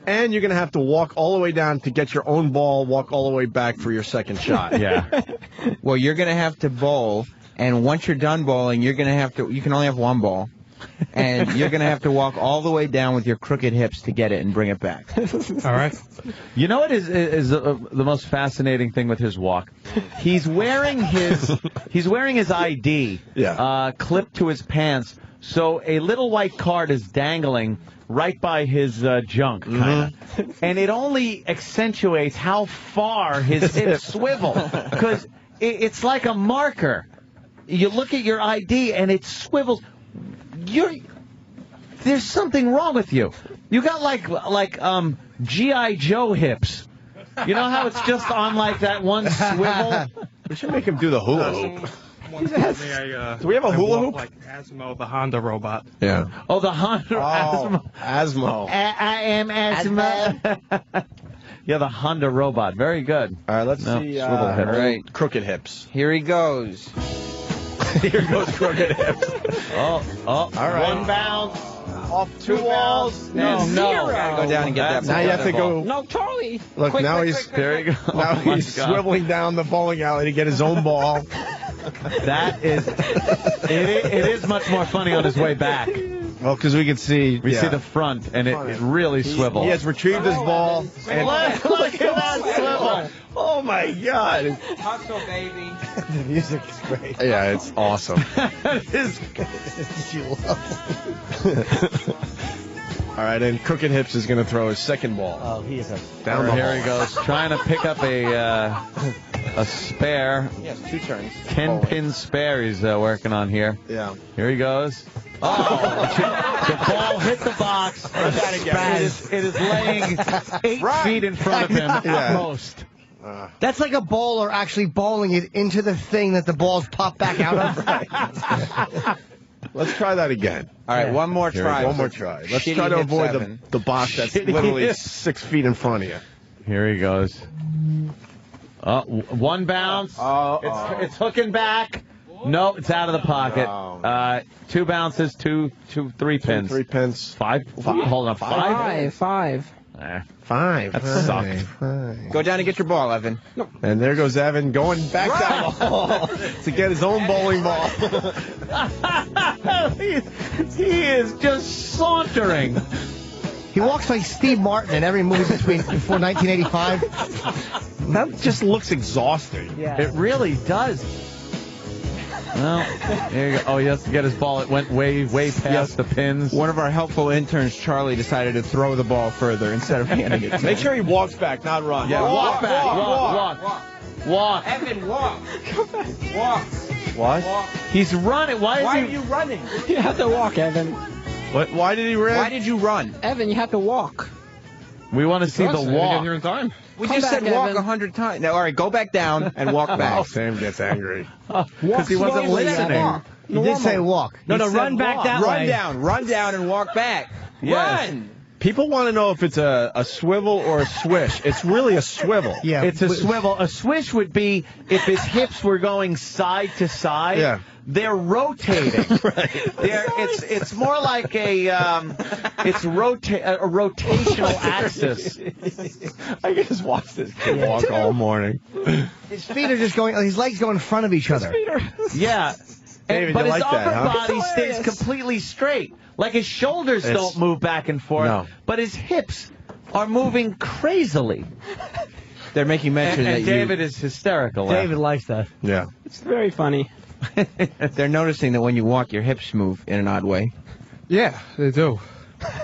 And you're going to have to walk all the way down to get your own ball, walk all the way back for your second shot. Yeah. Well, you're going to have to bowl, and once you're done bowling, you can only have one ball. And you're going to have to walk all the way down with your crooked hips to get it and bring it back. All right. You know what is the most fascinating thing with his walk? He's wearing his ID clipped to his pants, so a little white card is dangling right by his junk, kind of. And it only accentuates how far his hips swivel, because it's like a marker. You look at your ID and it swivels. There's something wrong with you. You got like G.I. Joe hips. You know how it's just on like that one swivel? We should make him do the hula hoop. Do we have a hula hoop? Like Asmo, the Honda robot. Yeah. Oh, the Honda Asmo. I am Asmo. Yeah, the Honda robot. Very good. All right, let's see. Swivel hips. All right. Crooked Hips. Here he goes. Here goes Crooked Hips. All right. One bounce. Off two walls. No. Gotta go down and get that. Now you have to go. No, Charlie. Look, Quick, now quick, he's quick, there. You go. Now he's swiveling down the bowling alley to get his own ball. That is. It is much more funny on his way back. Well, because we can see. We see the front, and it really swivels. He has retrieved his ball. And look at that swivel. Oh, my God. Hustle, baby. The music is great. Yeah, it's awesome. All right, and Crooked Hips is going to throw his second ball. Oh, he is down the hole. Here he goes, trying to pick up a spare. Yes, 2 turns. 10-pin spare he's working on here. Yeah. Here he goes. Oh, the ball hit the box. It is laying 8 feet in front of him at most. That's like a bowler actually bowling it into the thing that the balls pop back out of. Let's try that again. All right, one more try. One more try. Let's Shitty try to hip avoid 7. the box that's literally 6 feet in front of you. Here he goes. One bounce. It's hooking back. No, it's out of the pocket. 2 bounces, 3 pins. 3 pins. 5. Hold on, 5. 5. Five. That sucked. Fine. Go down and get your ball, Evan. No. And there goes Evan going back down the hall to get his own bowling ball. He is just sauntering. He walks like Steve Martin in every movie before 1985. That just looks exhausting. Yeah. It really does. Well, there you go. Oh, he has to get his ball. It went way past the pins. One of our helpful interns, Charlie, decided to throw the ball further instead of handing it to Make him. sure he walks back, not run. Yeah, walk back. Walk. Evan, walk. Walk. What? He's running. Why are you running? You have to walk, Evan. What? Why did he run? Why did you run? Evan, you have to walk. We want to see the walk. Get here in time. We Come just back, said walk Evan. 100 times. Now, all right, go back down and walk back. Sam gets angry. Because he wasn't slowly, listening. walk. He did say walk. No, run back that way. Run down and walk back. Yes. Run. People want to know if it's a swivel or a swish. It's really a swivel. Yeah, It's a swivel. A swish would be if his hips were going side to side. Yeah. They're rotating. It's more like a rotational axis. I can just watch this kid walk all morning. His feet are just going. His legs go in front of each other. Yeah. David, but you his like that, upper huh? body stays completely straight. Like his shoulders don't move back and forth, No. but his hips are moving crazily. They're making mention And that David is hysterical. David likes that. Yeah. It's very funny. they're noticing that when you walk, your hips move in an odd way. Yeah, they do.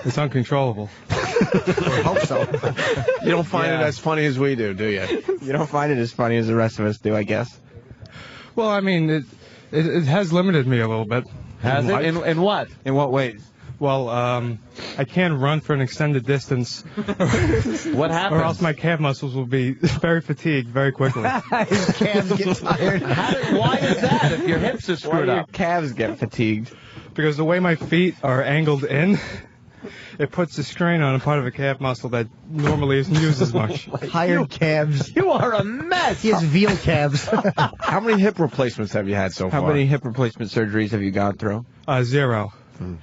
It's uncontrollable. I hope so. You don't find it as funny as we do you? You don't find it as funny as the rest of us do, I guess. Well, I mean, it has limited me a little bit. Has it? In what? In what ways? Well, I can't run for an extended distance. What happens? Or else my calf muscles will be very fatigued very quickly. His calves get tired. Why is that if your hips are Why screwed do your up? calves get fatigued? Because the way my feet are angled in, it puts a strain on a part of a calf muscle that normally isn't used as much. Hired calves. You are a mess. He has veal calves. How many hip replacements have you had so far? How many hip replacement surgeries have you gone through? 0.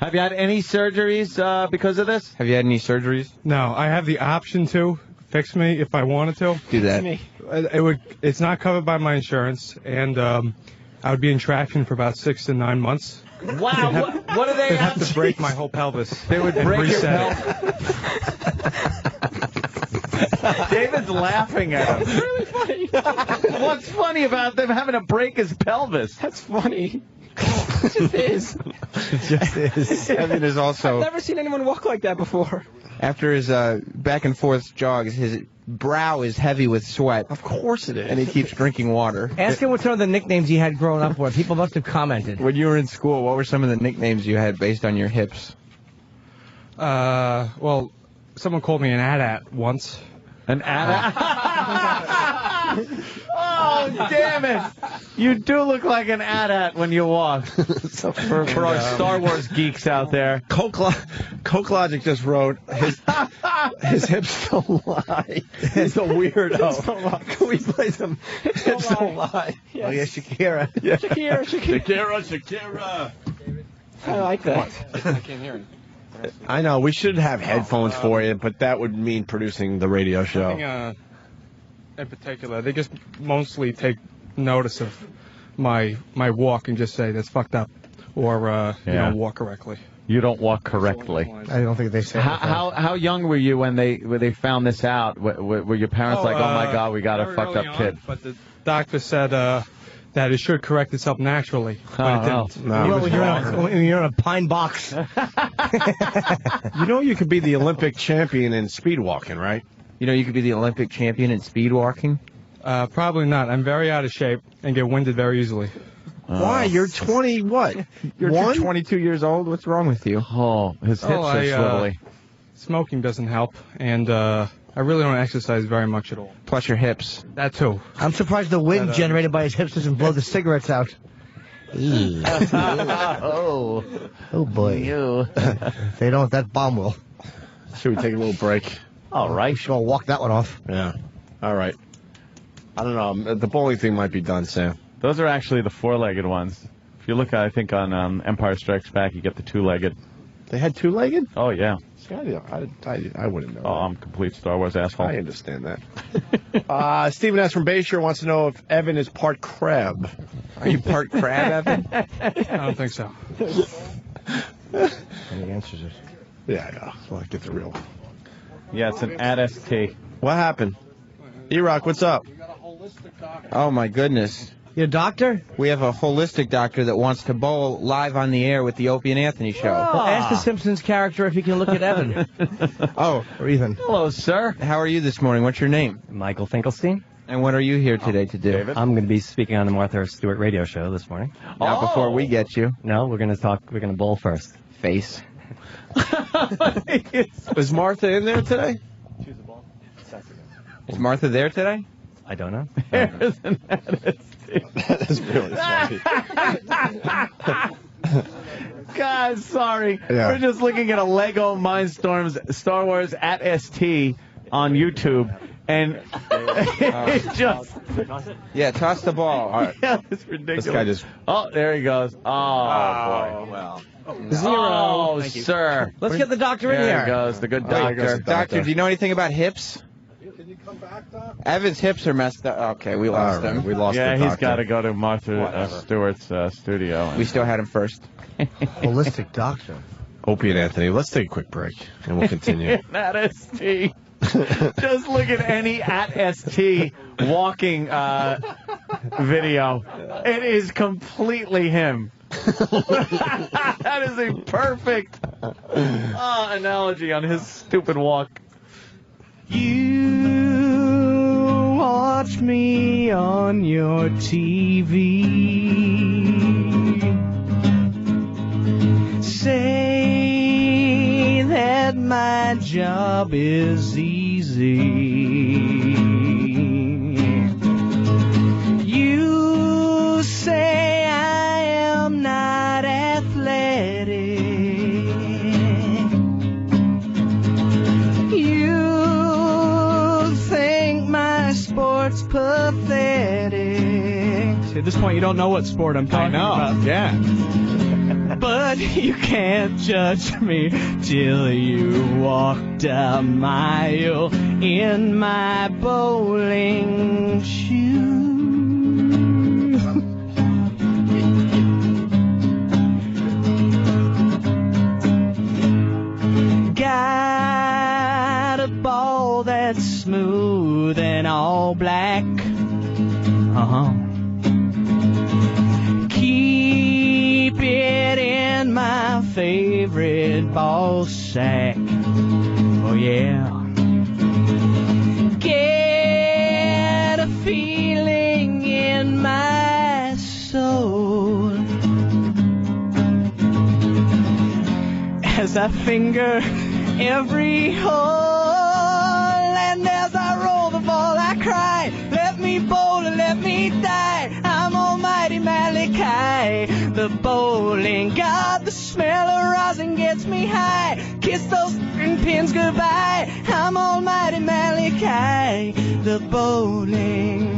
Have you had any surgeries because of this? Have you had any surgeries? No, I have the option to fix me if I wanted to. Do that. It's not covered by my insurance, and I would be in traction for about 6 to 9 months. Wow, what do they They'd have to break my whole pelvis. They would and break your reset pelvis. David's laughing at him. It's really funny. What's funny about them having to break his pelvis? That's funny. It just is. It just is. Evan is also, I've never seen anyone walk like that before. after his back and forth jogs, his brow is heavy with sweat. Of course it is. And he keeps drinking water. Ask him what some of the nicknames he had growing up were. People must have commented. When you were in school, what were some of the nicknames you had based on your hips? Well, someone called me an AT-AT once. An AT-AT? Oh, damn it. You do look like an AT-AT when you walk. For our Star Wars geeks out there. Coke Logic just wrote, his hips don't lie. He's a weirdo. Can we play some hips don't lie? Yes. Oh, yeah, Shakira. Yeah. Shakira. I like that. I can't hear him. I know, we should have headphones for you, but that would mean producing the radio show. Nothing, in particular, they just mostly take notice of my walk and just say that's fucked up, or you don't walk correctly. You don't walk correctly. I don't think they say that. How young were you when they found this out? Were your parents like, oh my God, we got a fucked up kid? But the doctor said that it should correct itself naturally, but it didn't. No. Well, when you're in a pine box. You know you could be the Olympic champion in speed walking, right? You know you could be the Olympic champion in speed walking? Probably not. I'm very out of shape and get winded very easily. Why? You're 20 what? You're 22 years old? What's wrong with you? Oh, his hips are swivelly. Smoking doesn't help, and I really don't exercise very much at all. Plus your hips. That too. I'm surprised the wind generated by his hips doesn't blow the cigarettes out. Oh boy. You. They don't, that bomb will. Should we take a little break? All right. Sure, I'll walk that one off. Yeah. All right. I don't know. The bowling thing might be done, Sam. Those are actually the four-legged ones. If you look, I think, on Empire Strikes Back, you get the two-legged. They had two-legged? Oh, yeah. See, I wouldn't know. Oh, I'm a complete Star Wars asshole. I understand that. Stephen S. from Bayshore wants to know if Evan is part crab. Are you part crab, Evan? I don't think so. Any answers? Yeah. Well, get the real. Yeah, it's an at ST. What happened? E-Rock, what's up? Oh, my goodness. You a doctor? We have a holistic doctor that wants to bowl live on the air with the Opie and Anthony show. Well, ask the Simpsons character if he can look at Evan. Oh, or Ethan. Hello, sir. How are you this morning? What's your name? Michael Finkelstein. And what are you here today to do? David. I'm going to be speaking on the Martha Stewart radio show this morning. Now, before we get you. No, we're going to bowl first. Face. Is Martha in there today? Choose a ball. Is Martha there today? I don't know. Here's an at That is really funny. God, sorry. Yeah. We're just looking at a Lego Mindstorms Star Wars at ST on YouTube, and it just... Yeah, toss the ball. All right. Yeah, it's ridiculous. This guy just... Oh, there he goes. Oh, boy. Well. Oh, sir. Let's get the doctor in There here. he goes, the good There goes doctor. the Doctor, do you know anything about hips? Can you come back, Doc? Evan's hips are messed up. Okay, we lost him. We lost Yeah, the he's doctor. got to go to Martha Stewart's studio. We still had him first. Holistic doctor. Opie and Anthony, let's take a quick break, and we'll continue. At ST. Just look at any at ST walking video. It is completely him. That is a perfect analogy on his stupid walk. You watch me on your TV. Say that my job is easy. You say I am not athletic. You think my sport's pathetic. See, at this point, you don't know what sport I'm talking about. Yeah. But you can't judge me till you walked a mile in my bowling shoes. Got a ball that's smooth and all black. Keep it in my favorite ball sack. Oh yeah. Get a feeling in my soul as I finger every hole, and as I roll the ball I cry, let me bowl and let me die. I'm almighty Malachi, the bowling god. The smell of rosin gets me high. Kiss those pins goodbye. I'm almighty Malachi, the bowling.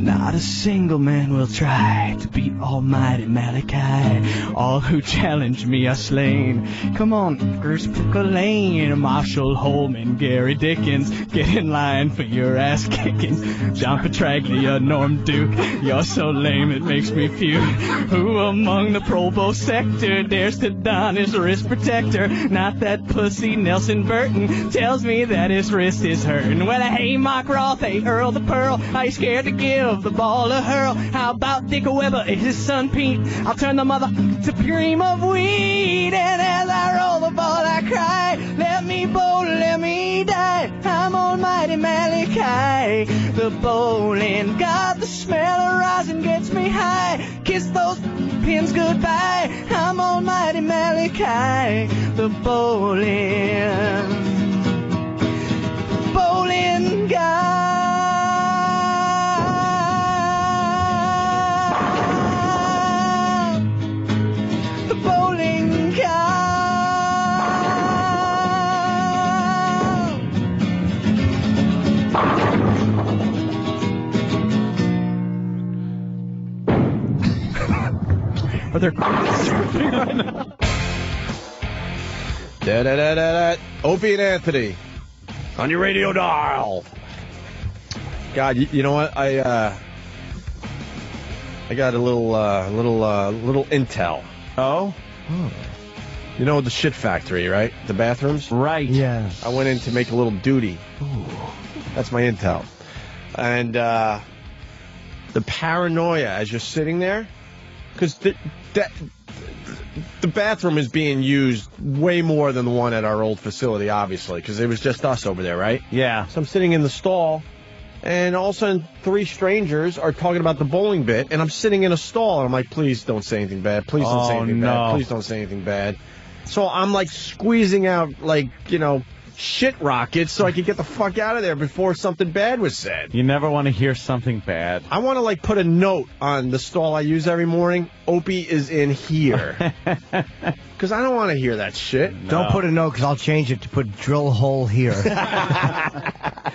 Not a single man will try to beat almighty Malachi. All who challenge me are slain. Come on, Bruce Lane, Marshall Holman, Gary Dickens, get in line for your ass kicking. John Petraglia, Norm Duke, you're so lame it makes me puke. Who among the Pro Bowl sector dares to don his wrist protector? Not that pussy Nelson Burton tells me that his wrist is hurting. Well, hey, Mark Roth, hey, Earl the Pearl, are you scared to give the ball a hurl? How about Dick Weber, his son Pete? I'll turn the mother to cream of wheat. And as I roll the ball I cry, let me bowl, let me die. I'm almighty Malachi, the bowling god. The smell of rosin gets me high. Kiss those pins goodbye. I'm almighty Malachi, the bowling god. Or they're surfing right now. Da-da-da-da-da. Opie and Anthony on your radio dial. God, you know what? I got a little intel. Oh? You know the shit factory, right? The bathrooms? Right. Yeah. I went in to make a little duty. Ooh. That's my intel. And the paranoia as you're sitting there, because the bathroom is being used way more than the one at our old facility, obviously, because it was just us over there, right? Yeah. So I'm sitting in the stall, and all of a sudden 3 strangers are talking about the bowling bit, and I'm sitting in a stall, and I'm like, please don't say anything bad. Please don't say anything bad. Please don't say anything bad. So I'm like squeezing out, like, shit rockets so I could get the fuck out of there before something bad was said. You never want to hear something bad. I want to, put a note on the stall I use every morning. Opie is in here. Because I don't want to hear that shit. No. Don't put a note, because I'll change it to put drill hole here.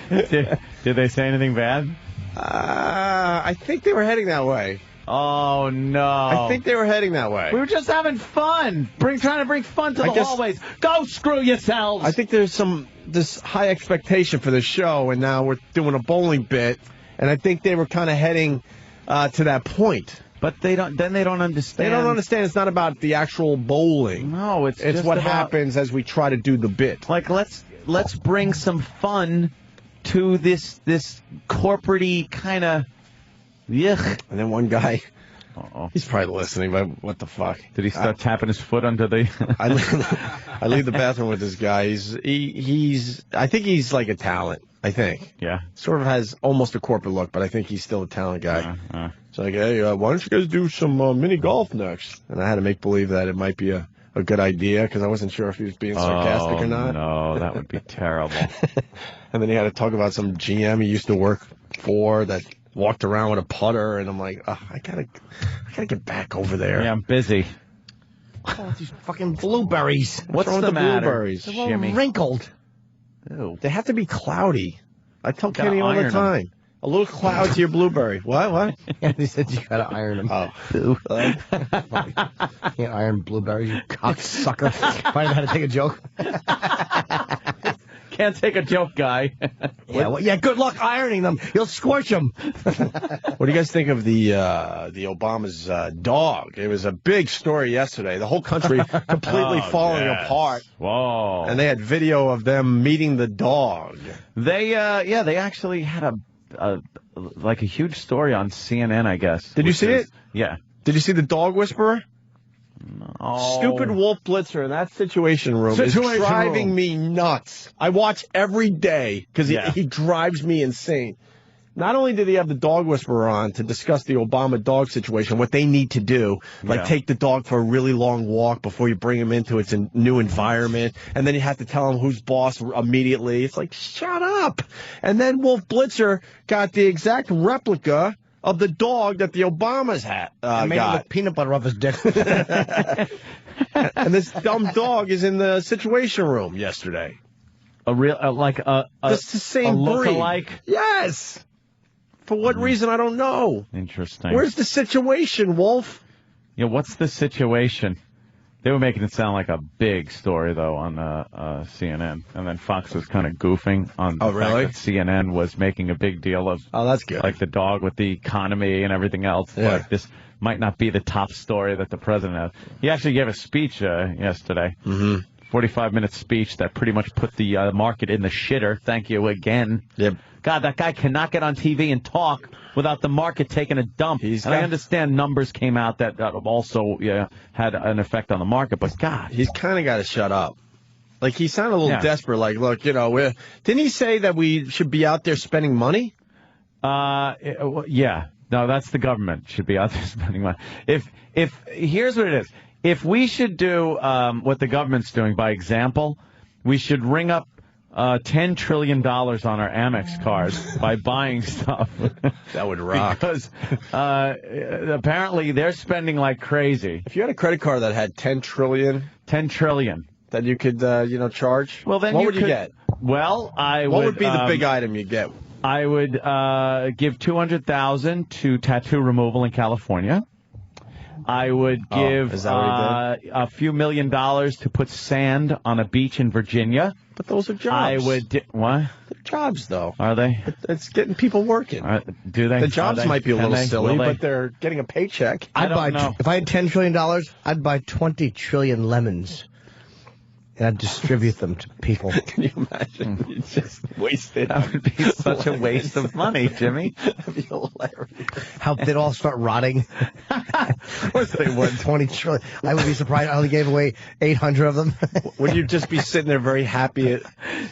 Did they say anything bad? I think they were heading that way. Oh, no. I think they were heading that way. We were just having fun. Trying to bring fun to the hallways. Go screw yourselves. I think there's this high expectation for the show, and now we're doing a bowling bit, and I think they were kind of heading to that point. But they don't understand. They don't understand it's not about the actual bowling. No, it's just what about, happens as we try to do the bit. Like, let's bring some fun to this corporate-y kind of... Yuck. And then one guy, he's probably listening, but what the fuck? Did he start tapping his foot under the... I leave the bathroom with this guy. I think he's like a talent, I think. Yeah. Sort of has almost a corporate look, but I think he's still a talent guy. It's like, hey, why don't you guys do some mini golf next? And I had to make believe that it might be a good idea, because I wasn't sure if he was being sarcastic or not. No, that would be terrible. And then he had to talk about some GM he used to work for that walked around with a putter, and I'm like, I gotta get back over there. Yeah, I'm busy. Oh, these fucking blueberries. What's wrong with the blueberries? They're all wrinkled. Ew. They have to be cloudy. I tell Kenny all the time. A little cloud to your blueberry. What? Yeah, he said you gotta iron them. Oh. Can't iron blueberries, you cocksucker. Find out how to take a joke. Can't take a joke, guy. Good luck ironing them. You'll scorch them. What do you guys think of the Obama's dog? It was a big story yesterday. The whole country completely falling apart. Whoa! And they had video of them meeting the dog. They actually had a huge story on CNN, I guess. Did you see it? Yeah. Did you see the dog whisperer? No. Stupid Wolf Blitzer in that situation room is driving me nuts. I watch every day because he drives me insane. Not only did he have the dog whisperer on to discuss the Obama dog situation, what they need to do, take the dog for a really long walk before you bring him into its new environment, and then you have to tell him who's boss immediately. It's like, shut up. And then Wolf Blitzer got the exact replica of the dog that the Obamas had made him with peanut butter off his dick. And this dumb dog is in the situation room yesterday. A real It's the same breed. Look-alike? Yes. For what reason, I don't know. Interesting. Where's the situation, Wolf? Yeah, what's the situation? They were making it sound like a big story, though, on CNN. And then Fox was kind of goofing on the fact that CNN was making a big deal of that's good. Like the dog with the economy and everything else. Yeah. But this might not be the top story that the president has. He actually gave a speech yesterday. Mm-hmm. 45-minute speech that pretty much put the market in the shitter. Thank you again. Yep. God, that guy cannot get on TV and talk without the market taking a dump. I understand numbers came out that also had an effect on the market, but God. He's kind of got to shut up. Like, he sounded a little desperate. Like, look, didn't he say that we should be out there spending money? Yeah. No, that's the government should be out there spending money. If here's what it is. If we should do what the government's doing by example, we should ring up $10 trillion on our Amex cards by buying stuff. That would rock. Because apparently they're spending like crazy. If you had a credit card that had $10 trillion that you could, charge, well, then what would you get? Well, What would be the big item you get? I would give $200,000 to tattoo removal in California. I would give is that what he a few $1 million to put sand on a beach in Virginia. But those are jobs. I would. What? They're jobs, though. Are they? It's getting people working. Do they? The jobs might be a little silly, Will they? but they're getting a paycheck. I'd buy if I had $10 trillion, I'd buy 20 trillion lemons. And I'd distribute them to people. Can you imagine? You just wasted. That would be such a waste of money, Jimmy. That'd be hilarious. How they'd all start rotting. Of course they would. 20 trillion. I would be surprised I only gave away 800 of them. Would you just be sitting there very happy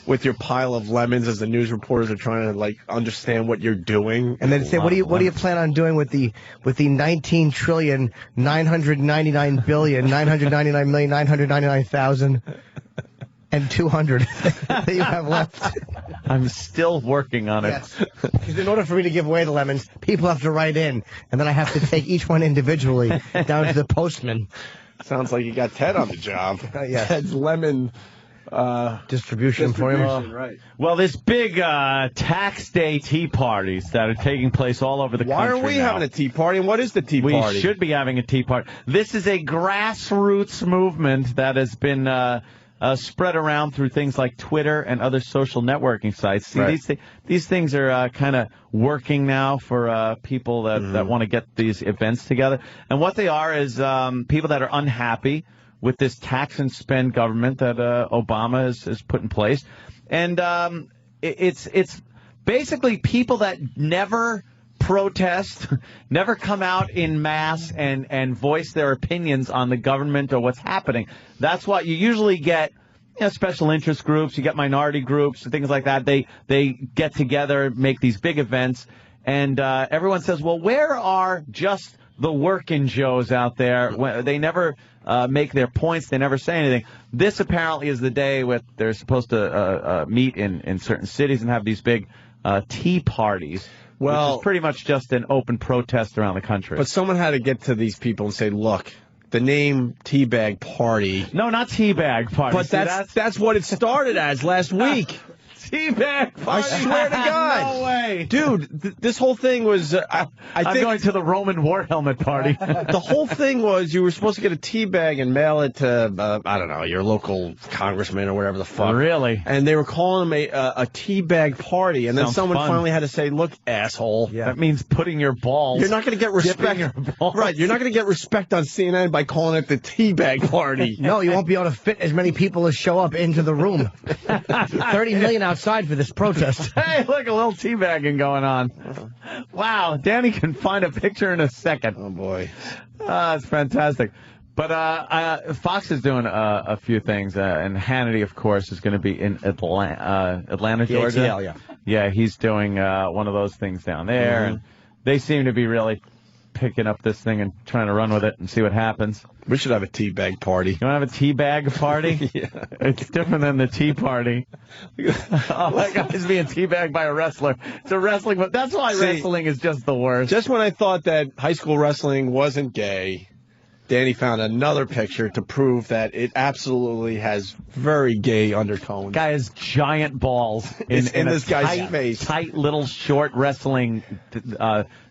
with your pile of lemons as the news reporters are trying to like understand what you're doing? And then say, what do you plan on doing with the 19 trillion 999 billion 999 million 999,000 and 200 that you have left? I'm still working on it. Yes. Because in order for me to give away the lemons, people have to write in, and then I have to take each one individually down to the postman. Sounds like you got Ted on the job. Yes. Ted's lemon distribution for him. Right. Well, there's big tax day tea parties that are taking place all over the country. Why are we having a tea party, and what is the tea party? We should be having a tea party. This is a grassroots movement that has been spread around through things like Twitter and other social networking sites. See, Right. these things are kind of working now for people that want to get these events together. And what they are is people that are unhappy with this tax and spend government that Obama has put in place. And it's basically people that never protest, never come out in mass and voice their opinions on the government or what's happening. That's what you usually get. Special interest groups, you get minority groups, and things like that. They get together, make these big events, and everyone says, well, where are just the working Joes out there? They never make their points. They never say anything. This apparently is the day where they're supposed to meet in certain cities and have these big tea parties. Well, which is pretty much just an open protest around the country. But someone had to get to these people and say, look, the name Teabag Party. No, not Teabag Party. But that's what it started as last week. Teabag Party. I swear to God. No way. Dude, this whole thing was... I'm going to the Roman war helmet party. The whole thing was you were supposed to get a tea bag and mail it to, I don't know, your local congressman or whatever the fuck. Really? And they were calling them a tea bag party. And then Sounds someone fun. finally had to say, look, asshole. Yeah. That means putting your balls. You're not going to get respect. Right, you're not going to get respect on CNN by calling it the tea bag party. No, you won't be able to fit as many people as show up into the room. 30 million outside for this protest. Hey, look, a little teabagging going on. Wow, Danny can find a picture in a second. Oh, boy. It's fantastic. But Fox is doing a few things, and Hannity, of course, is going to be in Atlanta, Georgia. ATL, yeah. Yeah, he's doing one of those things down there, and they seem to be really picking up this thing and trying to run with it and see what happens. We should have a tea bag party. You want to have a tea bag party? Yeah. It's different than the tea party. Oh, that guy's being teabagged by a wrestler. It's a wrestling, but that's why wrestling is just the worst. Just when I thought that high school wrestling wasn't gay, Danny found another picture to prove that it absolutely has very gay undertones. Guy has giant balls in this guy's face. Tight little short wrestling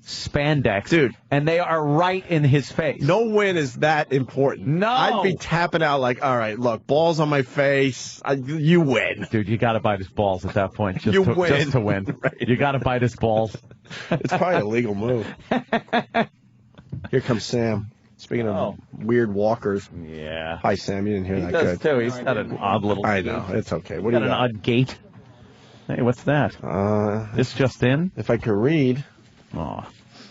spandex. Dude. And they are right in his face. No win is that important. No. I'd be tapping out like, all right, look, balls on my face. You win. Dude, you got to bite his balls at that point. Just You to win. Just to win. Right. You got to bite his balls. It's probably a legal move. Here comes Sam. Speaking of weird walkers. Yeah. Hi, Sam. You didn't hear He that does, good. too. He's got an odd little... I know. It's okay. What do got you an got? odd gait. Hey, what's that? This just in? If I could read. Oh.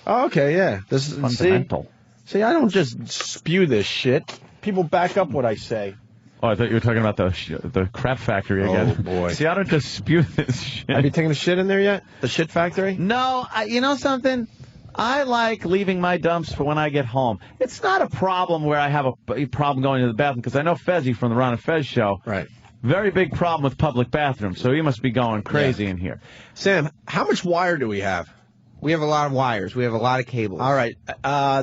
Oh, okay, yeah. This is Fundamental. See, I don't just spew this shit. People back up what I say. Oh, I thought you were talking about the crap factory again. Oh, boy. See, I don't just spew this shit. Have you taken a shit in there yet? The shit factory? No, you know something? I like leaving my dumps for when I get home. It's not a problem where I have a problem going to the bathroom, because I know Fezzi from the Ron and Fez show. Right. Very big problem with public bathrooms, so he must be going crazy in here. Sam, how much wire do we have? We have a lot of wires. We have a lot of cables. All right.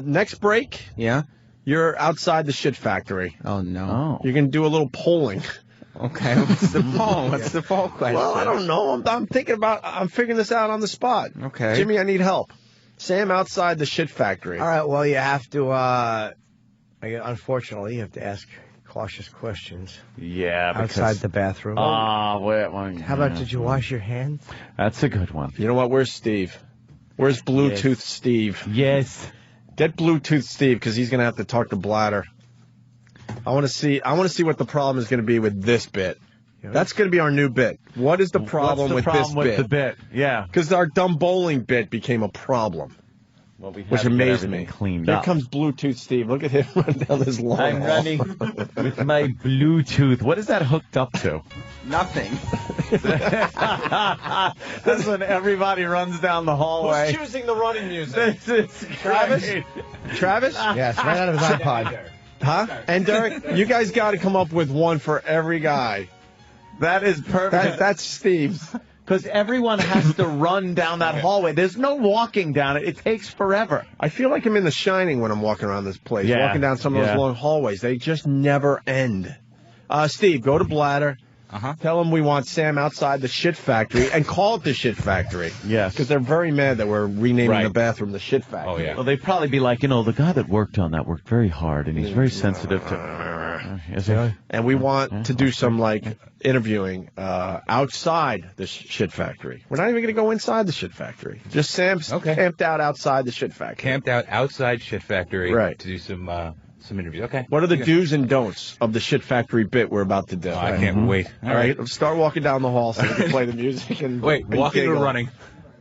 Next break, Yeah? you're outside the shit factory. Oh, no. You're going to do a little polling. Okay, what's the poll? What's the poll question? Well, I don't know. I'm thinking about, I'm figuring this out on the spot. Okay. Jimmy, I need help. Sam outside the shit factory. All right, well, you have to, unfortunately, you have to ask cautious questions. Yeah, because... Outside the bathroom. How about, did you wash your hands? That's a good one. You know what? Where's Steve? Where's Bluetooth Steve? Yes. Get Bluetooth Steve, because he's going to have to talk to Bladder. I want to see what the problem is going to be with this bit. That's going to be our new bit. What is the problem with this bit? The bit? Yeah. Because our dumb bowling bit became a problem. Well, we have which to get amazed everything me. cleaned Here up. comes Bluetooth Steve. Look at him run down this long I'm hall. running with my Bluetooth. What is that hooked up to? Nothing. That's when everybody runs down the hallway. Who's choosing the running music? This is Travis? great. Travis? Yes, right out of his iPod. Huh? And Derek, you guys got to come up with one for every guy. That is perfect. That's Steve's. Because everyone has to run down that hallway. There's no walking down it. It takes forever. I feel like I'm in The Shining when I'm walking around this place, Yeah. walking down some of those long hallways. They just never end. Steve, go to Bladder. Tell him we want Sam outside the shit factory and call it the shit factory. Yes. Because they're very mad that we're renaming the bathroom the shit factory. Oh, yeah. Well, they'd probably be like, the guy that worked on that worked very hard, and he's very sensitive to... And we want to do some, interviewing outside the shit factory. We're not even going to go inside the shit factory. Just Sam's camped out outside the shit factory. Camped out outside shit factory Right. to do some interviews. Okay. What are the do's and don'ts of the shit factory bit we're about to do? I can't wait. All right, let's start walking down the hall so we can play the music. And Wait, walking or giggle. running?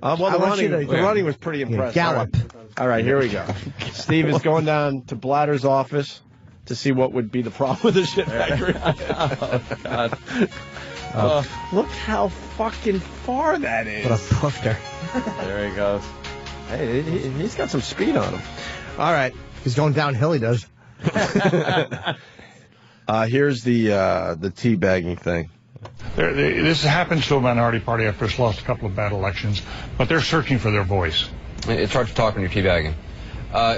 Well, the running was pretty impressive. Gallop. All right, here we go. Steve is going down to Bladder's office to see what would be the problem with the shit factory. Look how fucking far that is. What a poofter. There he goes. Hey, he's got some speed on him. All right. He's going downhill, he does. Here's the teabagging thing. This happens to a minority party after it's lost a couple of bad elections, but they're searching for their voice. It's hard to talk when you're teabagging.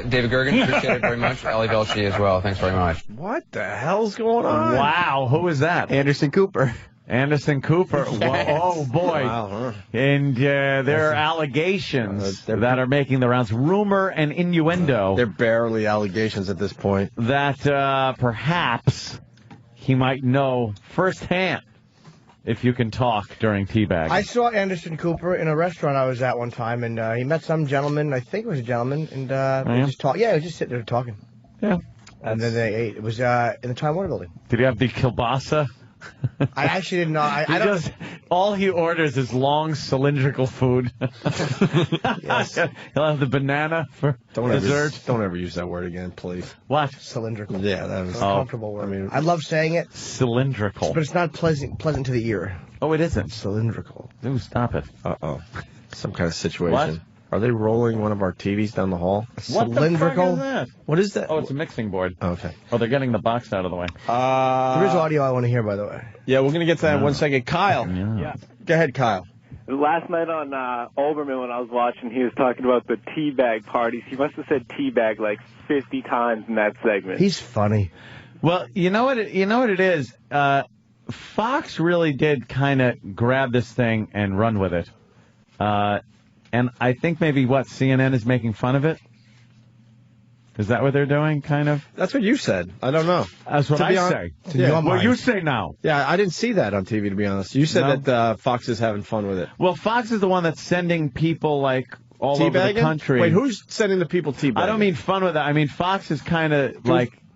David Gergen, appreciate it very much. Ali Velshi as well. Thanks very much. What the hell's going on? Wow, who is that? Anderson Cooper. Anderson Cooper. Yes. Oh, boy. Wow, And there are allegations that are making the rounds. Rumor and innuendo. They're barely allegations at this point. That perhaps he might know firsthand if you can talk during teabagging. I saw Anderson Cooper in a restaurant I was at one time, and he met some gentleman, I think it was a gentleman, and they just talked. Yeah, he was just sitting there talking. Yeah. And then they ate. It was in the Time Warner Building. Did he have the kielbasa? I actually didn't know. I don't. All he orders is long cylindrical food. Yes. He'll have the banana for dessert. Don't ever use that word again, please. What? Cylindrical. Yeah, that was a comfortable word. I love saying it. Cylindrical. But it's not pleasant to the ear. Oh, it isn't. Cylindrical. Ooh, stop it. Uh-oh. Some kind of situation. What? Are they rolling one of our TVs down the hall? What Cylindrical? the fuck is that? What is that? Oh, it's a mixing board. Okay. Oh, they're getting the box out of the way. There is audio I want to hear, by the way. Yeah, we're going to get to that in 1 second. Kyle. Yeah. Go ahead, Kyle. Last night on Olbermann, when I was watching, he was talking about the teabag parties. He must have said teabag like 50 times in that segment. He's funny. Well, you know what it is? Fox really did kind of grab this thing and run with it. And I think maybe, CNN is making fun of it? Is that what they're doing, kind of? That's what you said. I don't know. That's what I say. Yeah. What you say now? Yeah, I didn't see that on TV, to be honest. You said that Fox is having fun with it. Well, Fox is the one that's sending people, all over the country. Wait, who's sending the people teabagging? I don't mean fun with it. I mean, Fox is kind of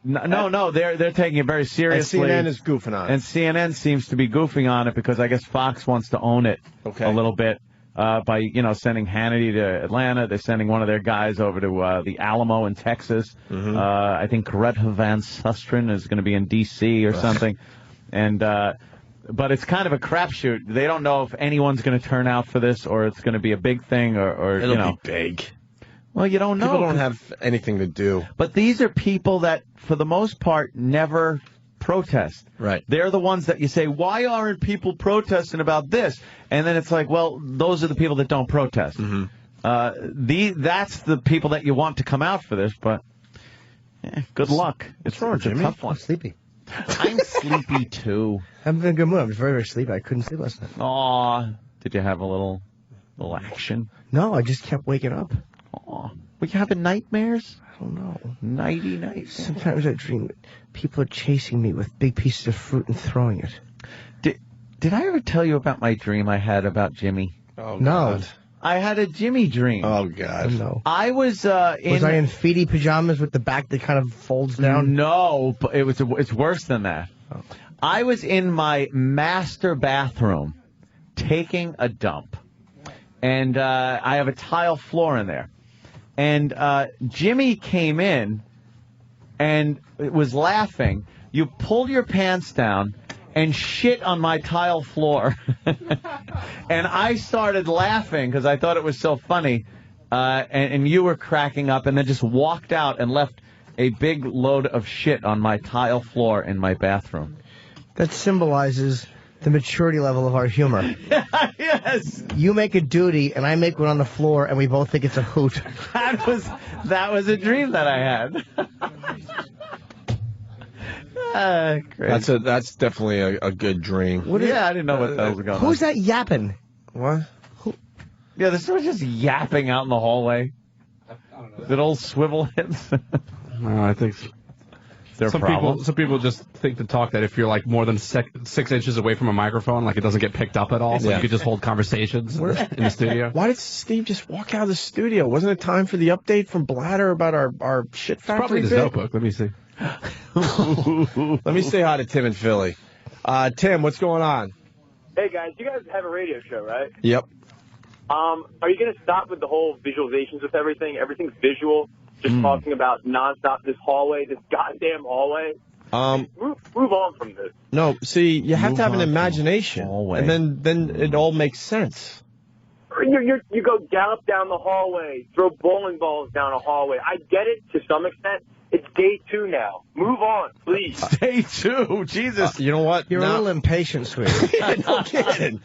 No, they're taking it very seriously. And CNN is goofing on it. And CNN seems to be goofing on it because I guess Fox wants to own it a little bit. By sending Hannity to Atlanta, they're sending one of their guys over to the Alamo in Texas. Mm-hmm. I think Greta Van Susteren is going to be in D.C. or something. And but it's kind of a crapshoot. They don't know if anyone's going to turn out for this or it's going to be a big thing or it'll be big. Well, you don't know. People don't have anything to do. But these are people that, for the most part, never protest. Right. They're the ones that you say, why aren't people protesting about this? And then it's like, well, those are the people that don't protest. Mm-hmm. That's the people that you want to come out for this, but good luck. It's wrong, a Jimmy? tough one. I'm sleepy. I'm sleepy, too. I'm in a good mood. I'm very, very sleepy. I couldn't sleep last night. Aw, did you have a little action? No, I just kept waking up. Oh, were you having nightmares? I don't know. Nighty night. Sometimes I dream that people are chasing me with big pieces of fruit and throwing it. Did I ever tell you about my dream I had about Jimmy? Oh, no. God. I had a Jimmy dream. Oh, God. No. I was Was I in feety pajamas with the back that kind of folds down? No, but it's worse than that. Oh. I was in my master bathroom taking a dump. And I have a tile floor in there. And Jimmy came in and was laughing. You pulled your pants down and shit on my tile floor. And I started laughing because I thought it was so funny. And you were cracking up and then just walked out and left a big load of shit on my tile floor in my bathroom. That symbolizes the maturity level of our humor. Yes. You make a duty, and I make one on the floor, and we both think it's a hoot. That was a dream that I had. Great. That's definitely a good dream. I didn't know what that was going on. Who's that yapping? What? Yeah, there's someone just yapping out in the hallway. I don't know. That old swivel heads. No, I think some people just think to talk that if you're like more than 6 inches away from a microphone, like it doesn't get picked up at all, so you could just hold conversations in the studio. Why did Steve just walk out of the studio? Wasn't it time for the update from Bladder about our shit factory? Probably his notebook. Let me see. Let me say hi to Tim in Philly. Tim, what's going on? Hey guys, you guys have a radio show, right? Yep. Are you going to stop with the whole visualizations with everything? Everything's visual. Just talking about nonstop this hallway, this goddamn hallway. Move on from this. No, see, you have to have an imagination, and then it all makes sense. You go gallop down the hallway, throw bowling balls down a hallway. I get it to some extent. It's day 2 now. Move on, please. Day 2, Jesus. You know what? You're a little impatient, sweetie. No kidding.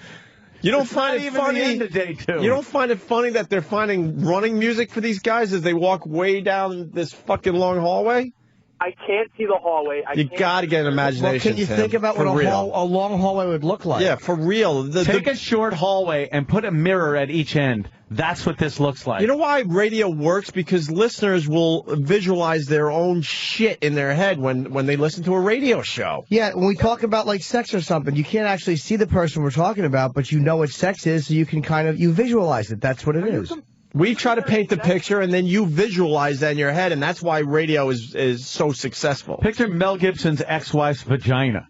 You don't find it funny? The end of day 2. You don't find it funny that they're finding running music for these guys as they walk way down this fucking long hallway? I can't see the hallway. You got to get an imagination. Well, can you Tim, think about what a long hallway would look like? Yeah, for real. Take a short hallway and put a mirror at each end. That's what this looks like. You know why radio works? Because listeners will visualize their own shit in their head when they listen to a radio show. Yeah, when we talk about like sex or something, you can't actually see the person we're talking about, but you know what sex is, so you can you visualize it. That's what it is. We try to paint the picture, and then you visualize that in your head, and that's why radio is so successful. Picture Mel Gibson's ex-wife's vagina.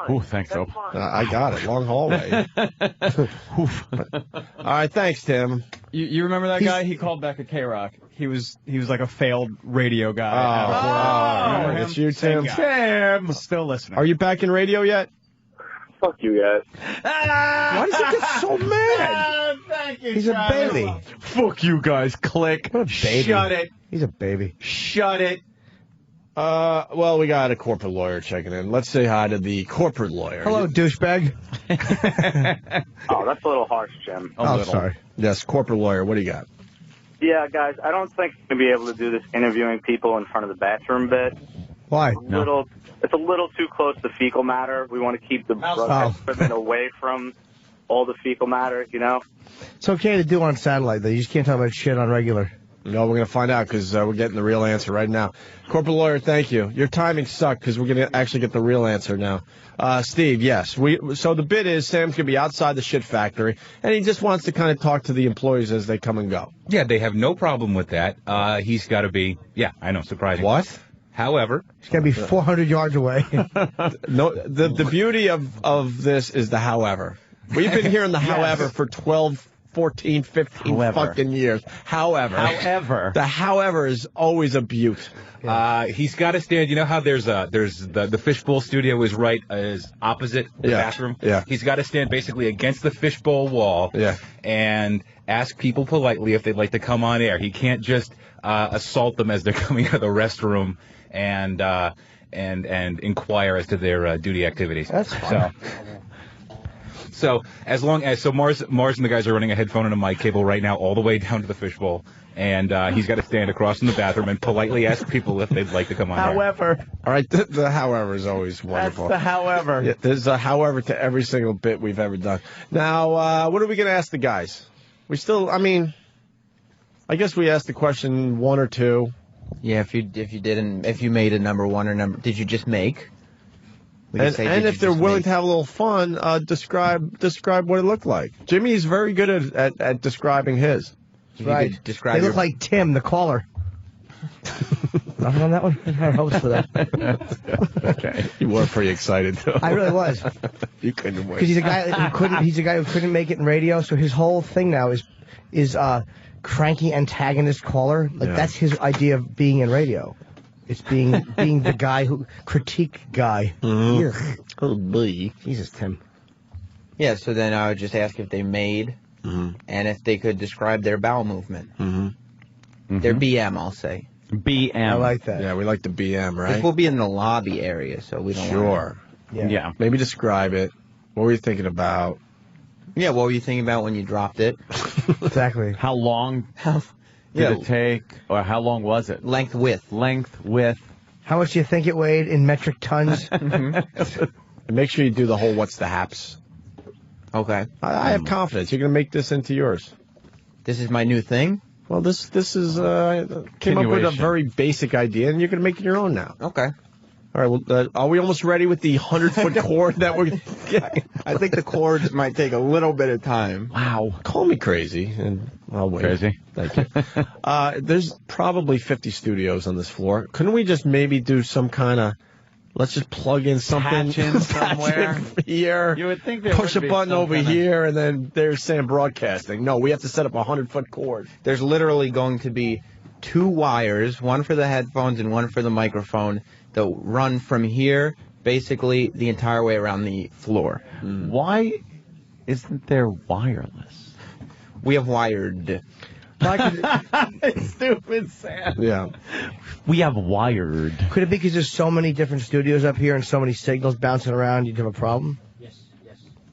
Oh, thanks, Opie. I got it. Long hallway. All right, thanks, Tim. You remember that guy? He called back at K-Rock. He was like a failed radio guy. Remember him? It's you, Tim. Tim! Still listening. Are you back in radio yet? Fuck you guys. Why does he get so mad? Thank you, He's a baby. Fuck you guys. Click. What a baby. Shut it. He's a baby. Shut it. Well, we got a corporate lawyer checking in. Let's say hi to the corporate lawyer. Hello, douchebag. Oh, that's a little harsh, Jim. Sorry. Yes, corporate lawyer. What do you got? Yeah, guys, I don't think I'm going to be able to do this interviewing people in front of the bathroom bit. Why? It's a little too close to fecal matter. We want to keep the broadcast equipment away from all the fecal matter, you know? It's okay to do on satellite, though. You just can't talk about shit on regular. No, we're going to find out because we're getting the real answer right now. Corporate lawyer, thank you. Your timing sucked because we're going to actually get the real answer now. Steve, yes. So the bit is Sam's going to be outside the shit factory, and he just wants to kind of talk to the employees as they come and go. Yeah, they have no problem with that. He's got to be, I know, surprising. What? However, he's got to be 400 yards away. No, the beauty of this is the however. We've been hearing the however for 12, 14, 15 fucking years. However, the however is always a beaut. He's got to stand. You know how there's the fishbowl studio is opposite the bathroom. Yeah. He's got to stand basically against the fishbowl wall. Yeah. And ask people politely if they'd like to come on air. He can't just assault them as they're coming out of the restroom and inquire as to their duty activities. That's fine. So as long as Mars and the guys are running a headphone and a mic cable right now all the way down to the fishbowl, and he's got to stand across from the bathroom and politely ask people if they'd like to come on. However, all right, the however is always wonderful. That's the however. Yeah, there's a however to every single bit we've ever done. Now, what are we going to ask the guys? We still, I guess we asked the question 1 or 2. Yeah, if you made a number 1 or number, did you just make? And if they're willing to have a little fun, describe what it looked like. Jimmy's very good at describing his. Right. They look like Tim, the caller. Nothing on that one? I had hopes for that. Okay. You were pretty excited, though. I really was. You couldn't wait. Because he's a guy who couldn't make it in radio, so his whole thing now is cranky antagonist caller. Like that's his idea of being in radio. It's being the guy who critique guy. Mm-hmm. Oh boy. Jesus, Tim. Yeah, so then I would just ask if they made and if they could describe their bowel movement. Their BM, I'll say. BM. I like that. Yeah, we like the BM, right? Because we'll be in the lobby area, so we don't Sure. Yeah. Maybe describe it. What were you thinking about? Yeah, what were you thinking about when you dropped it? Exactly. How long did it take, or how long was it? Length, width. Length, width. How much do you think it weighed in metric tons? And make sure you do the whole what's the haps. Okay. I have confidence. You're going to make this into yours. This is my new thing? Well, this is came up with a very basic idea, and you're going to make it your own now. Okay. All right. Well, are we almost ready with the 100-foot cord that we're getting? I think the cords might take a little bit of time. Wow. Call me crazy, and I'll wait. Crazy. Thank you. There's probably 50 studios on this floor. Couldn't we just maybe do some kind of... Let's just plug in something somewhere here. You would think there push a would be button some over kinda... here, and then there's Sam broadcasting. No, we have to set up a 100-foot cord. There's literally going to be 2 wires, one for the headphones and one for the microphone, that run from here basically the entire way around the floor. Why isn't there wireless? We have wired. Stupid Sam. Yeah. We have wired. Could it be because there's so many different studios up here and so many signals bouncing around, you'd have a problem?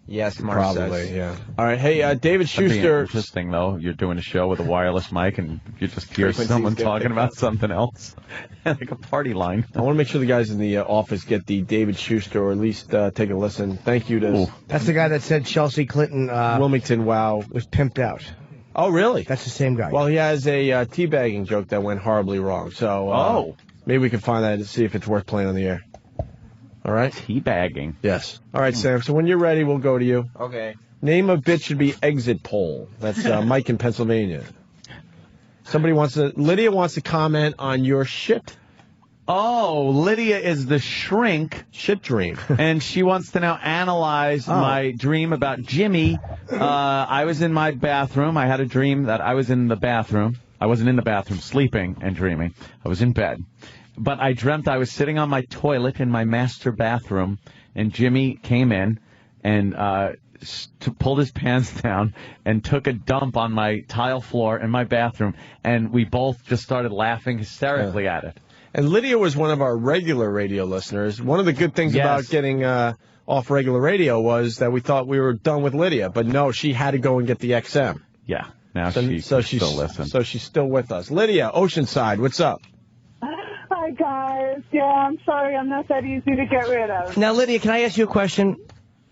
Yes, Mark Probably, says. yeah. All right, hey, David That'd be Schuster. Interesting, though. You're doing a show with a wireless mic, and you just hear Frequencies someone get talking picked about up. something else, like a party line. I want to make sure the guys in the office get the David Schuster, or at least take a listen. Thank you to That's the guy that said Chelsea Clinton Wilmington Wow was pimped out. Oh, really? That's the same guy. Well, he has a teabagging joke that went horribly wrong. So maybe we can find that and see if it's worth playing on the air. All right? Teabagging. Yes. All right, Sam. So when you're ready, we'll go to you. Okay. Name of bit should be exit poll. That's Mike in Pennsylvania. Lydia wants to comment on your shit. Oh, Lydia is the shrink. Shit dream. And she wants to now analyze my dream about Jimmy. I was in my bathroom. I had a dream that I was in the bathroom. I wasn't in the bathroom sleeping and dreaming. I was in bed. But I dreamt I was sitting on my toilet in my master bathroom, and Jimmy came in and pulled his pants down and took a dump on my tile floor in my bathroom, and we both just started laughing hysterically at it. And Lydia was one of our regular radio listeners. One of the good things about getting off regular radio was that we thought we were done with Lydia, but no, she had to go and get the XM. Yeah, now so she still listens. So she's still with us. Lydia, Oceanside, what's up? Hi, guys. Yeah, I'm sorry. I'm not that easy to get rid of. Now, Lydia, can I ask you a question?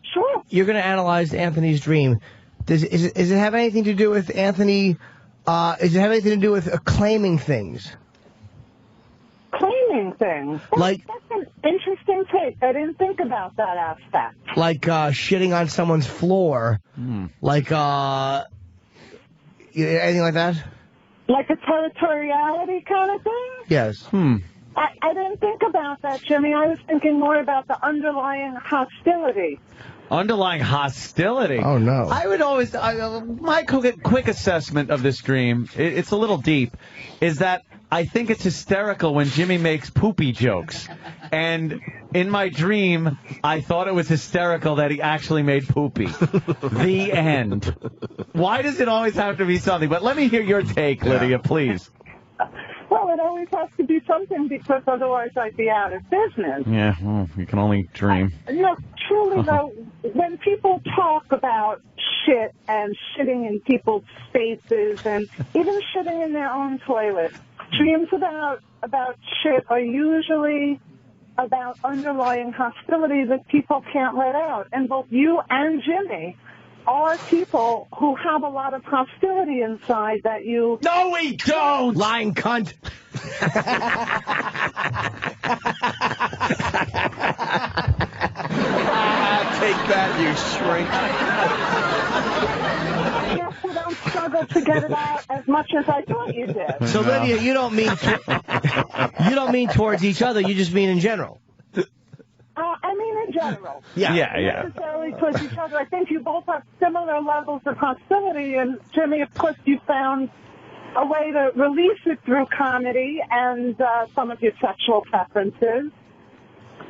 Sure. You're going to analyze Anthony's dream. Does it have anything to do with Anthony? Does it have anything to do with claiming things? Claiming things? That's an interesting take. I didn't think about that aspect. Like shitting on someone's floor. Like anything like that? Like a territoriality kind of thing? Yes. I didn't think about that, Jimmy. I was thinking more about the underlying hostility. Underlying hostility? Oh, no. I would always... my quick assessment of this dream, it's a little deep, is that I think it's hysterical when Jimmy makes poopy jokes. And in my dream, I thought it was hysterical that he actually made poopy. The end. Why does it always have to be something? But let me hear your take, Lydia, please. Well, it always has to be something because otherwise I'd be out of business. Yeah, well, you can only dream. No, truly, though, when people talk about shit and shitting in people's spaces and even shitting in their own toilet, dreams about shit are usually about underlying hostility that people can't let out. And both you and Jimmy are people who have a lot of hostility inside that you... No, we don't! Lying cunt. Take that, you shrink. I guess I don't struggle to get it out as much as I thought you did. So, Lydia, you don't mean towards each other. You just mean in general. I mean in general. Yeah. Not necessarily towards each other. I think you both have similar levels of hostility, and Jimmy, of course, you found a way to release it through comedy and some of your sexual preferences.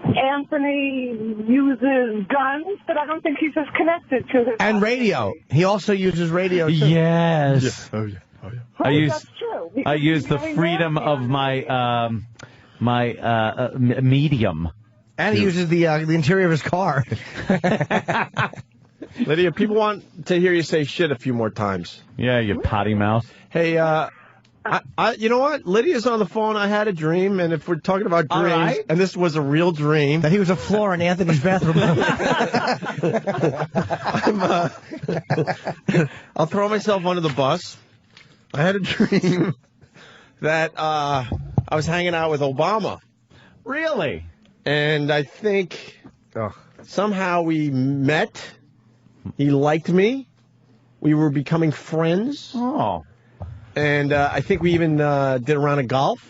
Anthony uses guns, but I don't think he's as connected to his... And radio. He also uses radio, too. Yes. Oh, yeah. That's true. I use the freedom of my medium. And he uses the interior of his car. Lydia, people want to hear you say shit a few more times. Yeah, you potty mouth. Hey, you know what? Lydia's on the phone. I had a dream, and if we're talking about dreams, and this was a real dream, that he was a floor in Anthony's bathroom. I'll throw myself under the bus. I had a dream that I was hanging out with Obama. Really? And I think somehow we met. He liked me. We were becoming friends. Oh. And I think we even did a round of golf.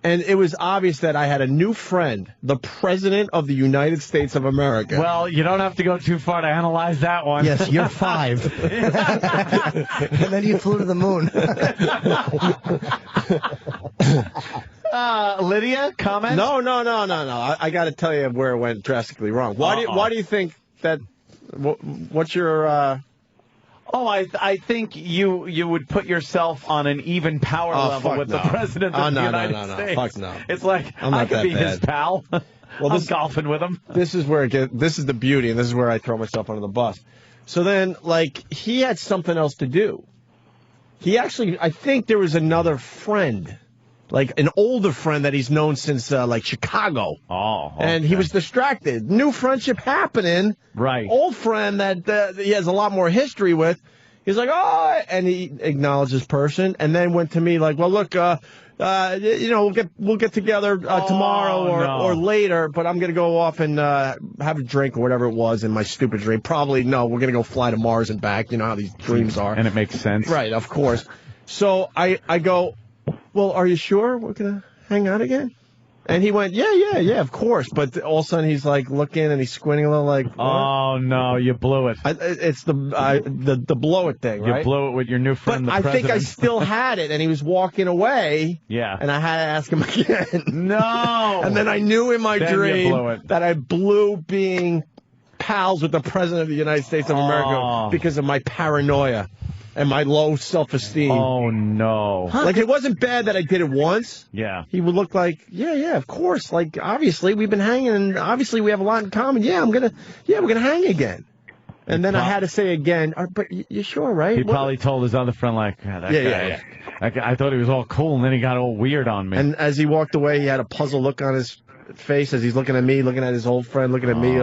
And it was obvious that I had a new friend, the President of the United States of America. Well, you don't have to go too far to analyze that one. Yes, you're 5. And then you flew to the moon. Lydia, comment? No. I got to tell you where it went drastically wrong. Why do you think that? What's your? I think you would put yourself on an even power level with the President of the United States. Fuck no. It's like I could be his pal. Well, I'm golfing with him. This is where this is the beauty, and this is where I throw myself under the bus. So then, he had something else to do. He actually, I think there was another friend, like an older friend that he's known since Chicago. Oh, okay. And he was distracted. New friendship happening. Right. Old friend that he has a lot more history with. He's like, oh, and he acknowledged this person, and then went to me like, well, look, we'll get together tomorrow or later, but I'm gonna go off and have a drink or whatever it was in my stupid dream. Probably we're gonna go fly to Mars and back. You know how these dreams are. And it makes sense. Right, of course. So I go, well, are you sure we're gonna hang out again? And he went, yeah, of course. But all of a sudden he's like looking and he's squinting a little like, what? Oh no, you blew it. It's the blow it thing, right? You blew it with your new friend, but the I president. think I still had it, and he was walking away. Yeah. And I had to ask him again. No. And then I knew in my dream that I blew being pals with the President of the United States of America because of my paranoia and my low self-esteem. Oh, no. Like, it wasn't bad that I did it once. Yeah. He would look like, yeah, of course. Like, obviously, we've been hanging, and obviously we have a lot in common. Yeah, we're gonna hang again. And then I had to say again, but you sure, right? He probably told his other friend, like, that guy. I thought he was all cool, and then he got all weird on me. And as he walked away, he had a puzzled look on his face as he's looking at me, looking at his old friend, looking at me,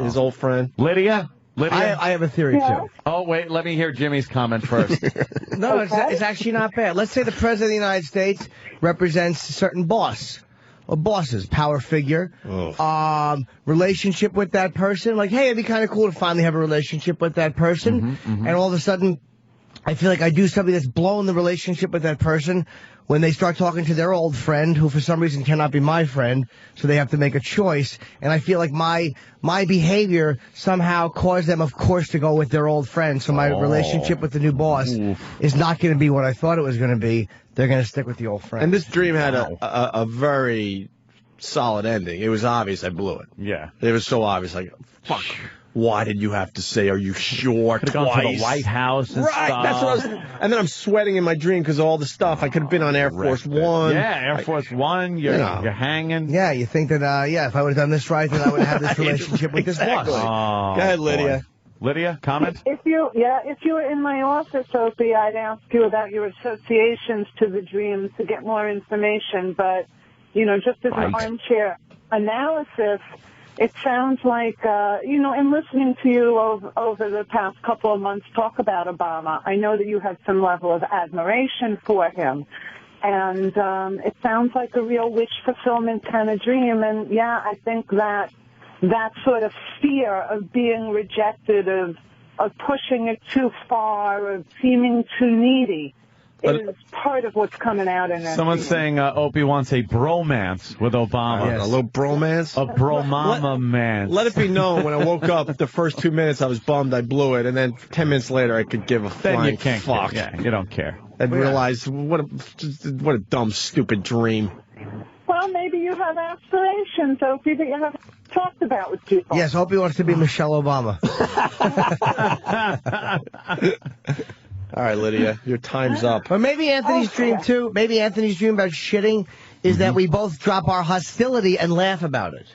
his old friend. Lydia? I have a theory, too. Oh, wait, let me hear Jimmy's comment first. No, it's actually not bad. Let's say the President of the United States represents a certain boss. Or bosses, power figure, relationship with that person. Like, hey, it'd be kind of cool to finally have a relationship with that person. And all of a sudden, I feel like I do something that's blowing the relationship with that person when they start talking to their old friend, who for some reason cannot be my friend, so they have to make a choice. And I feel like my behavior somehow caused them, of course, to go with their old friend. So my relationship with the new boss is not going to be what I thought it was going to be. They're going to stick with the old friend. And this dream had a very solid ending. It was obvious I blew it. Yeah. It was so obvious. Like, fuck. Why did you have to say, are you sure, twice? Gone to the White House and right, stuff. That's what I was. And then I'm sweating in my dream because of all the stuff. I could have been on Air Force One. Yeah, Air Force One. You're hanging. Yeah, you think that, if I would have done this right, then I would have had this relationship with this boss. Oh, go ahead, Lydia. Boy. Lydia, comment? If you were in my office, Opie, I'd ask you about your associations to the dreams to get more information. But, just as an armchair analysis, it sounds like, in listening to you over the past couple of months talk about Obama, I know that you have some level of admiration for him. And it sounds like a real wish fulfillment kind of dream. And, yeah, I think that sort of fear of being rejected, of pushing it too far, of seeming too needy, is part of what's coming out in that. Someone's saying Opie wants a bromance with Obama. Yes. A little bromance? A bromama-mance. Let it be known, when I woke up, the first 2 minutes I was bummed I blew it, and then 10 minutes later I could give a flying fuck. Yeah, you don't care. And realize what a dumb, stupid dream. Well, maybe you have aspirations, Opie, that you haven't talked about with people. Yes, Opie wants to be Michelle Obama. All right, Lydia, your time's up. Or maybe Anthony's dream, too. Maybe Anthony's dream about shitting is that we both drop our hostility and laugh about it.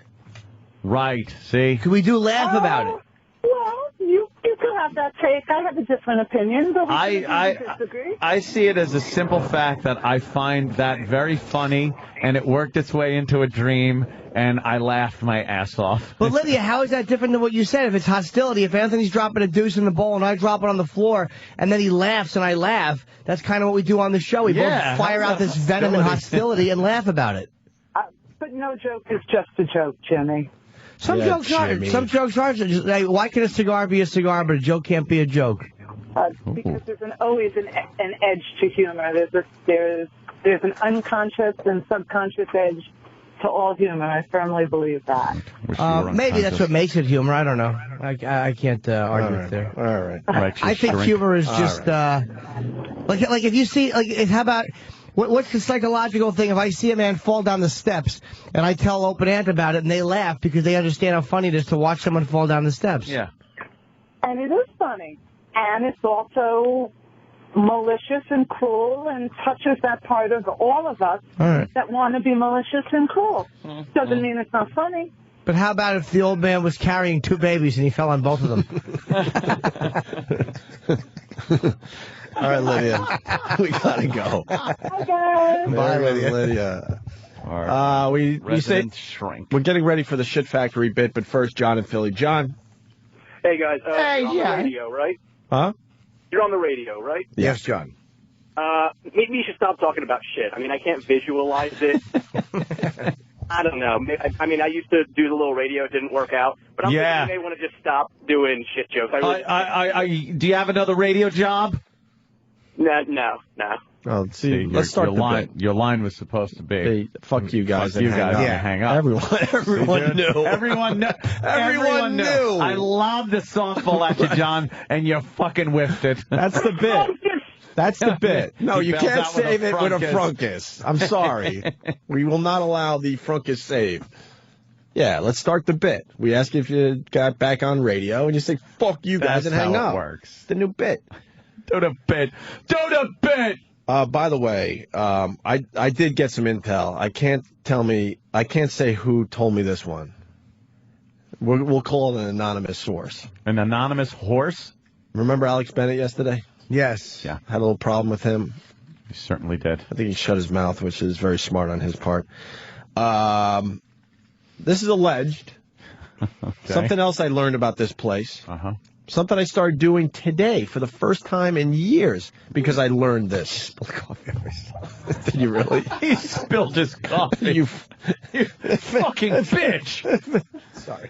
Right, see? Could we do laugh about it? Well, you can have that take. I have a different opinion, but we can disagree. I see it as a simple fact that I find that very funny, and it worked its way into a dream, and I laughed my ass off. But Lydia, how is that different than what you said? If it's hostility, if Anthony's dropping a deuce in the bowl and I drop it on the floor, and then he laughs and I laugh, that's kind of what we do on the show. We both fire out this venom and hostility and laugh about it. But no joke is just a joke, Jimmy. Some jokes aren't. Some jokes aren't. Why can a cigar be a cigar, but a joke can't be a joke? Because there's always an edge to humor. There's an unconscious and subconscious edge to all humor. I firmly believe that. Maybe that's what makes it humor. I don't know. I can't argue with there. All right. I think humor is just like if you see how about. What's the psychological thing? If I see a man fall down the steps and I tell Open Ant about it and they laugh because they understand how funny it is to watch someone fall down the steps. Yeah. And it is funny. And it's also malicious and cruel and touches that part of all of us that want to be malicious and cruel. Doesn't mean it's not funny. But how about if the old man was carrying 2 babies and he fell on both of them? All right, Lydia. We gotta go. Bye, guys. Bye, Lydia. We say shrink. We're getting ready for the Shit Factory bit, but first, John in Philly. John. Hey, guys. Hey, you're on the radio, right? Huh? You're on the radio, right? Yes, John. Maybe you should stop talking about shit. I mean, I can't visualize it. I don't know. I mean, I used to do the little radio. It didn't work out. But I'm thinking you may want to just stop doing shit jokes. Do you have another radio job? No. Oh, see, let's start the bit. Your line was supposed to be. Fuck you guys. Fuck you guys. Hang up. Everyone knew. Everyone knew. I lobbed the softball at you, John, and you fucking whiffed it. That's the bit. That's the bit. No, you can't save it with a frunkus. I'm sorry. We will not allow the frunkus save. Yeah, let's start the bit. We ask you if you got back on radio, and you say, fuck you guys, and hang up. That's how it works. It's the new bit. Do the bit. By the way, I did get some intel. I can't say who told me this one. We'll call it an anonymous source. An anonymous horse? Remember Alex Bennett yesterday? Yes. Yeah. Had a little problem with him. He certainly did. I think he shut his mouth, which is very smart on his part. This is alleged. Okay. Something else I learned about this place. Uh-huh. Something I started doing today for the first time in years because I learned this. Spilled coffee on myself. Did you really? He spilled his coffee. You fucking bitch. Sorry.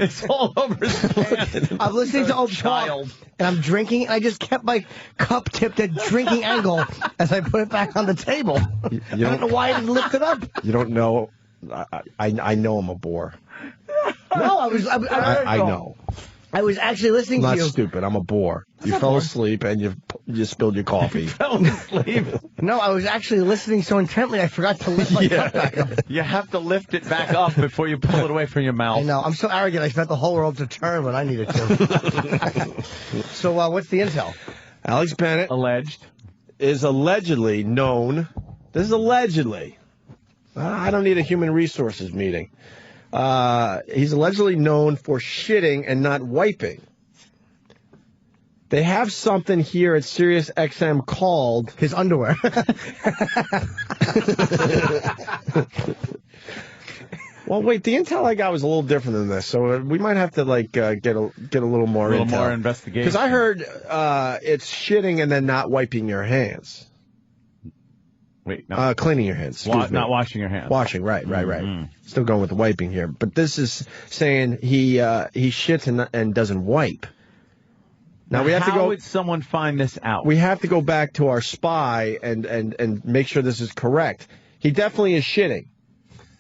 It's all over his pants. I'm listening to Old Child, and I'm drinking, and I just kept my cup tipped at drinking angle as I put it back on the table. I don't know why I didn't lift it up. You don't know. I know I'm a bore. No, I know. I was actually listening to I'm you. not stupid. I'm a bore. You fell asleep and you spilled your coffee. Fell asleep. No, I was actually listening so intently I forgot to lift my cup back up. You have to lift it back up before you pull it away from your mouth. I know. I'm so arrogant. I expect the whole world to turn when I needed to. So what's the intel? Alex Bennett is allegedly known. This is allegedly. I don't need a human resources meeting. He's allegedly known for shitting and not wiping. They have something here at Sirius XM called his underwear. Well, wait, the intel I got was a little different than this, so we might have to get a little more A little intel. more investigation. Because I heard it's shitting and then not wiping your hands. Wait, no. Cleaning your hands. Excuse me. Not washing your hands. Washing, right. Still going with the wiping here, but this is saying he shits and doesn't wipe. Now we have to go. How would someone find this out? We have to go back to our spy and make sure this is correct. He definitely is shitting.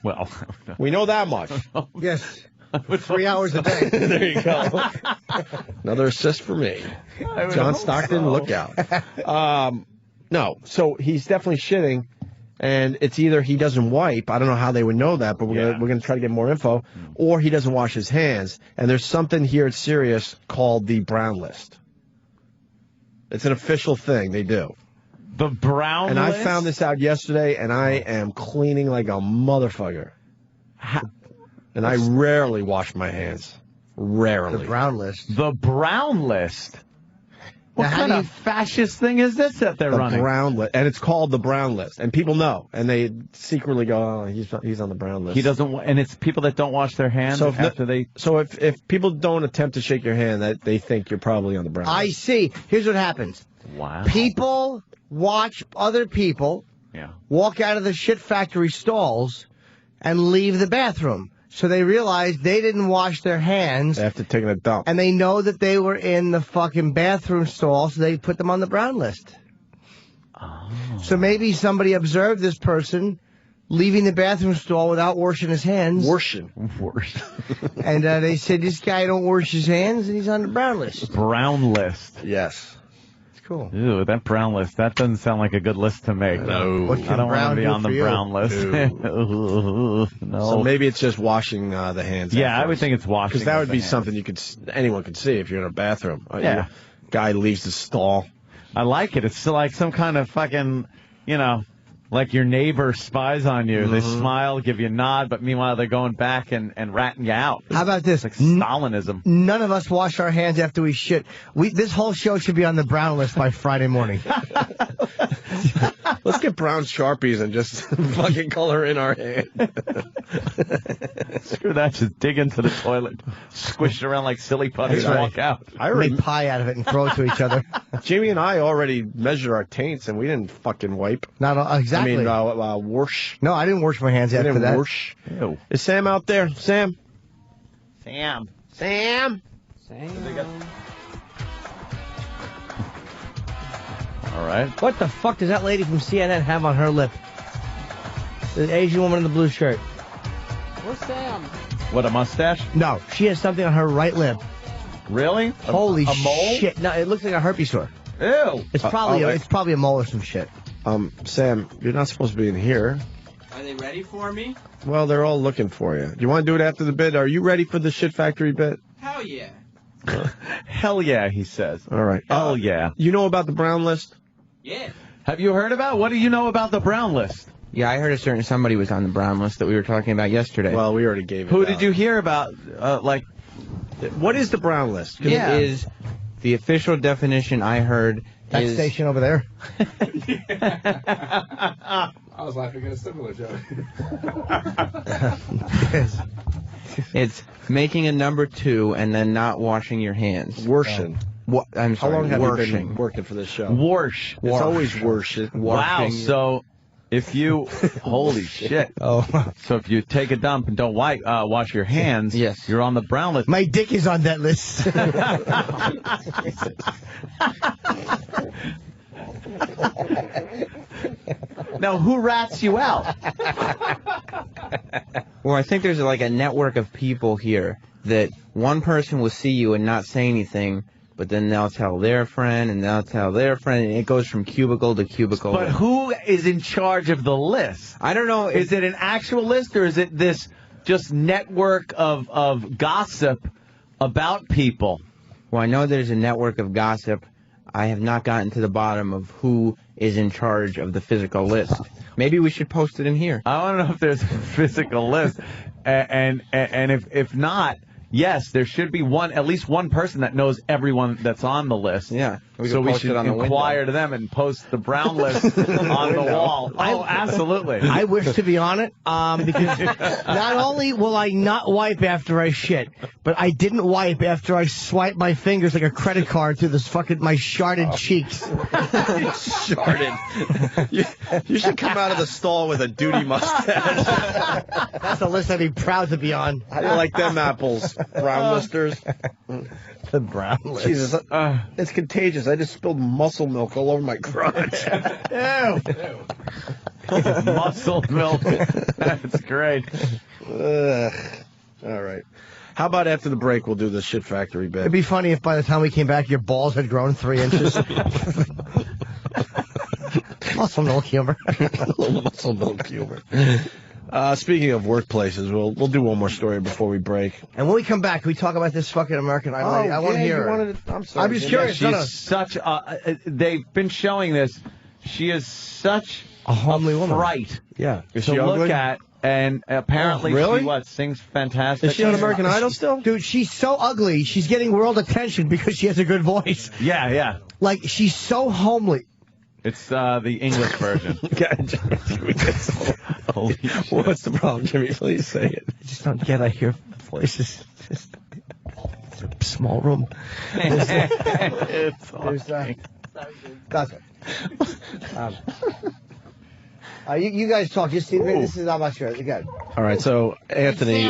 Well, we know that much. Yes. 3 hours a day. There you go. Another assist for me. John Stockton, look out. No, so he's definitely shitting, and it's either he doesn't wipe. I don't know how they would know that, but we're gonna try to get more info, or he doesn't wash his hands. And there's something here at Sirius called the Brown List. It's an official thing they do. The Brown and List? I found this out yesterday, and I am cleaning like a motherfucker. And I rarely wash my hands. Rarely. The Brown List. The Brown List? What Now, kind of fascist thing is this that they're running? The Brown List. And it's called the Brown List. And people know. And they secretly go, oh, he's on the Brown List. He doesn't, and it's people that don't wash their hands after they... So if people don't attempt to shake your hand, that they think you're probably on the Brown List. I see. Here's what happens. Wow. People watch other people walk out of the shit factory stalls and leave the bathroom. So they realize they didn't wash their hands. After taking a dump. And they know that they were in the fucking bathroom stall, so they put them on the Brown List. Oh. So maybe somebody observed this person leaving the bathroom stall without washing his hands. Washing. And they said, this guy don't wash his hands, and he's on the Brown List. Brown List. Yes. Cool. Ew, that Brown List. That doesn't sound like a good list to make. No. I don't want to be on the Brown List. No. So maybe it's just washing the hands. Yeah, afterwards. I would think it's washing. Because that would the be hands. something anyone could see if you're in a bathroom. Yeah. Guy leaves the stall. I like it. It's like some kind of fucking, like your neighbor spies on you. They smile, give you a nod, but meanwhile they're going back and ratting you out. How about this? It's like Stalinism. None of us wash our hands after we shit. This whole show should be on the Brown List by Friday morning. Let's get brown Sharpies and just fucking color in our hand. Screw that. Just dig into the toilet, squish it around like silly putty, and walk out. Make pie out of it and throw it to each other. Jamie and I already measured our taints, and we didn't fucking wipe. Not exactly. I mean, wash. No, I didn't wash my hands after that. Wash. Is Sam out there? Sam? Sam. All right. What the fuck does that lady from CNN have on her lip? The Asian woman in the blue shirt. Where's Sam? What, a mustache? No, she has something on her right lip. Really? Holy a mole? shit! No, it looks like a herpes sore. Ew. It's probably a mole or some shit. Sam, you're not supposed to be in here. Are they ready for me? Well, they're all looking for you. Do you want to do it after the bit? Are you ready for the shit factory bit? Hell yeah. Hell yeah, he says. All right. Hell yeah. You know about the Brown List? Yeah. Have you heard about? What do you know about the Brown List? Yeah, I heard a certain somebody was on the Brown List that we were talking about yesterday. Well, we already gave it Who out. did you hear about? What is the Brown List? It is the official definition I heard. That station over there. I was laughing at a similar joke. It's making a number 2 and then not washing your hands. Washing. I'm sorry. How long have you washing. been working for this show? Wash. It's always washing. Wow. So if you, holy shit. Oh. So if you take a dump and don't wash your hands, yes, you're on the Brown List. My dick is on that list. Now, who rats you out? Well, I think there's like a network of people here that one person will see you and not say anything, but then they'll tell their friend, and they'll tell their friend, and it goes from cubicle to cubicle. But who is in charge of the list? I don't know. Is it an actual list, or is it this just network of gossip about people? Well, I know there's a network of gossip. I have not gotten to the bottom of who is in charge of the physical list. Maybe we should post it in here. I want to know if there's a physical list, and if not, yes, there should be at least one person that knows everyone that's on the list. Yeah. So we should inquire to them and post the brown list on the wall. Oh, absolutely. I wish to be on it because not only will I not wipe after I shit, but I didn't wipe after I swiped my fingers like a credit card through my sharded cheeks. Sharded. You should come out of the stall with a duty mustache. That's a list I'd be proud to be on. How do you like them apples? Brown listers? The brown list. Jesus, it's contagious. I just spilled muscle milk all over my crotch. Ew. Muscle milk. That's great. All right. How about after the break, we'll do the shit factory bit? It'd be funny if by the time we came back, your balls had grown 3 inches. Muscle milk humor. Muscle milk humor. Speaking of workplaces, we'll do one more story before we break. And when we come back, can we talk about this fucking American Idol lady? I want to hear her. I'm sorry. I'm just curious. She's such a... they've been showing this. She is such a homely woman. Fright. Yeah. Is to she look ugly? at, and apparently really? she sings fantastic. Is she on American Idol still? Dude, she's so ugly. She's getting world attention because she has a good voice. Yeah, yeah. Like, she's so homely. It's the English version. Holy shit. What's the problem, Jimmy? Please say it. I just don't get. I hear voices. It's a small room. You guys talk. Just see. This is not much. You got. All right. So Anthony.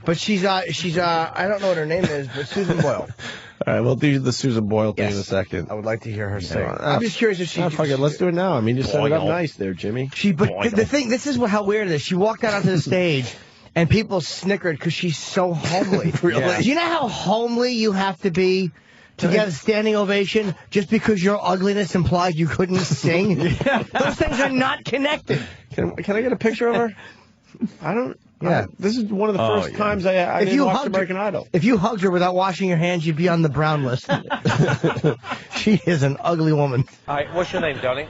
But she's I don't know what her name is, but Susan Boyle. All right, we'll do the Susan Boyle thing in a second. I would like to hear her sing. I'm just curious if she. Fuck it, let's do it now. I mean, just set it up nice there, Jimmy. The thing. This is how weird it is. She walked out onto the stage, and people snickered because she's so homely. Really? Yeah. Do you know how homely you have to be to get a standing ovation just because your ugliness implied you couldn't sing? Those things are not connected. Can I get a picture of her? I don't. Yeah, this is one of the first times I didn't watch American Idol. If you hugged her without washing your hands, you'd be on the brown list. She is an ugly woman. All right, what's your name, darling?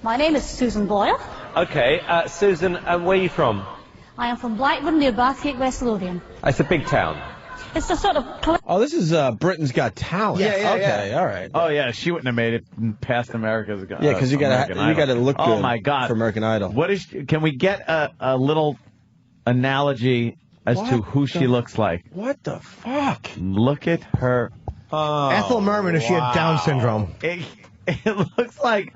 My name is Susan Boyle. Okay, Susan, where are you from? I am from Blackburn, near Bathgate, West Lothian. It's a big town. It's a sort of... Oh, this is Britain's Got Talent. Yeah, okay, all right. Oh yeah, she wouldn't have made it past America's Got. Yeah, because you gotta look good. Oh my God, for American Idol. What is? Can we get a little analogy as to who she looks like? What the fuck? Look at her. Ethel Merman if she had Down syndrome. It looks like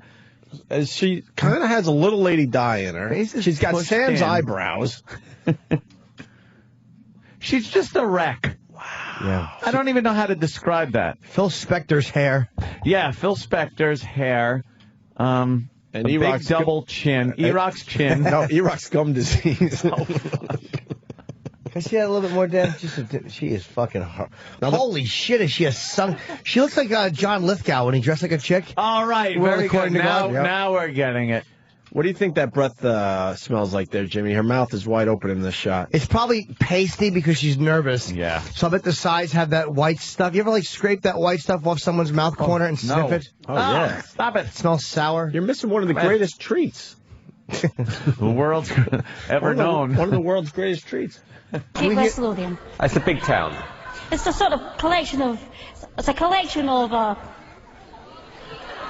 she kind of has a little Lady Di in her. She's got Sam's in. eyebrows. She's just a wreck. Wow. Yeah. I don't even know how to describe that. Phil Spector's hair. Yeah, Phil Spector's hair. And a big double chin. E-Rock's chin. No, E-Rock's gum disease. Oh, fuck. Can I see that a little bit more, Dan? She is fucking... Holy shit, is she a son? She looks like John Lithgow when he dressed like a chick. All right, very good. Now we're getting it. What do you think that breath smells like there, Jimmy? Her mouth is wide open in this shot. It's probably pasty because she's nervous. Yeah. So I bet the sides have that white stuff. You ever scrape that white stuff off someone's mouth corner and sniff it? Oh, yeah. Stop it. It smells sour. You're missing one of the greatest treats. The world's ever known. One of the world's greatest treats. West Lothian. It's a big town. It's a sort of collection of... It's a collection of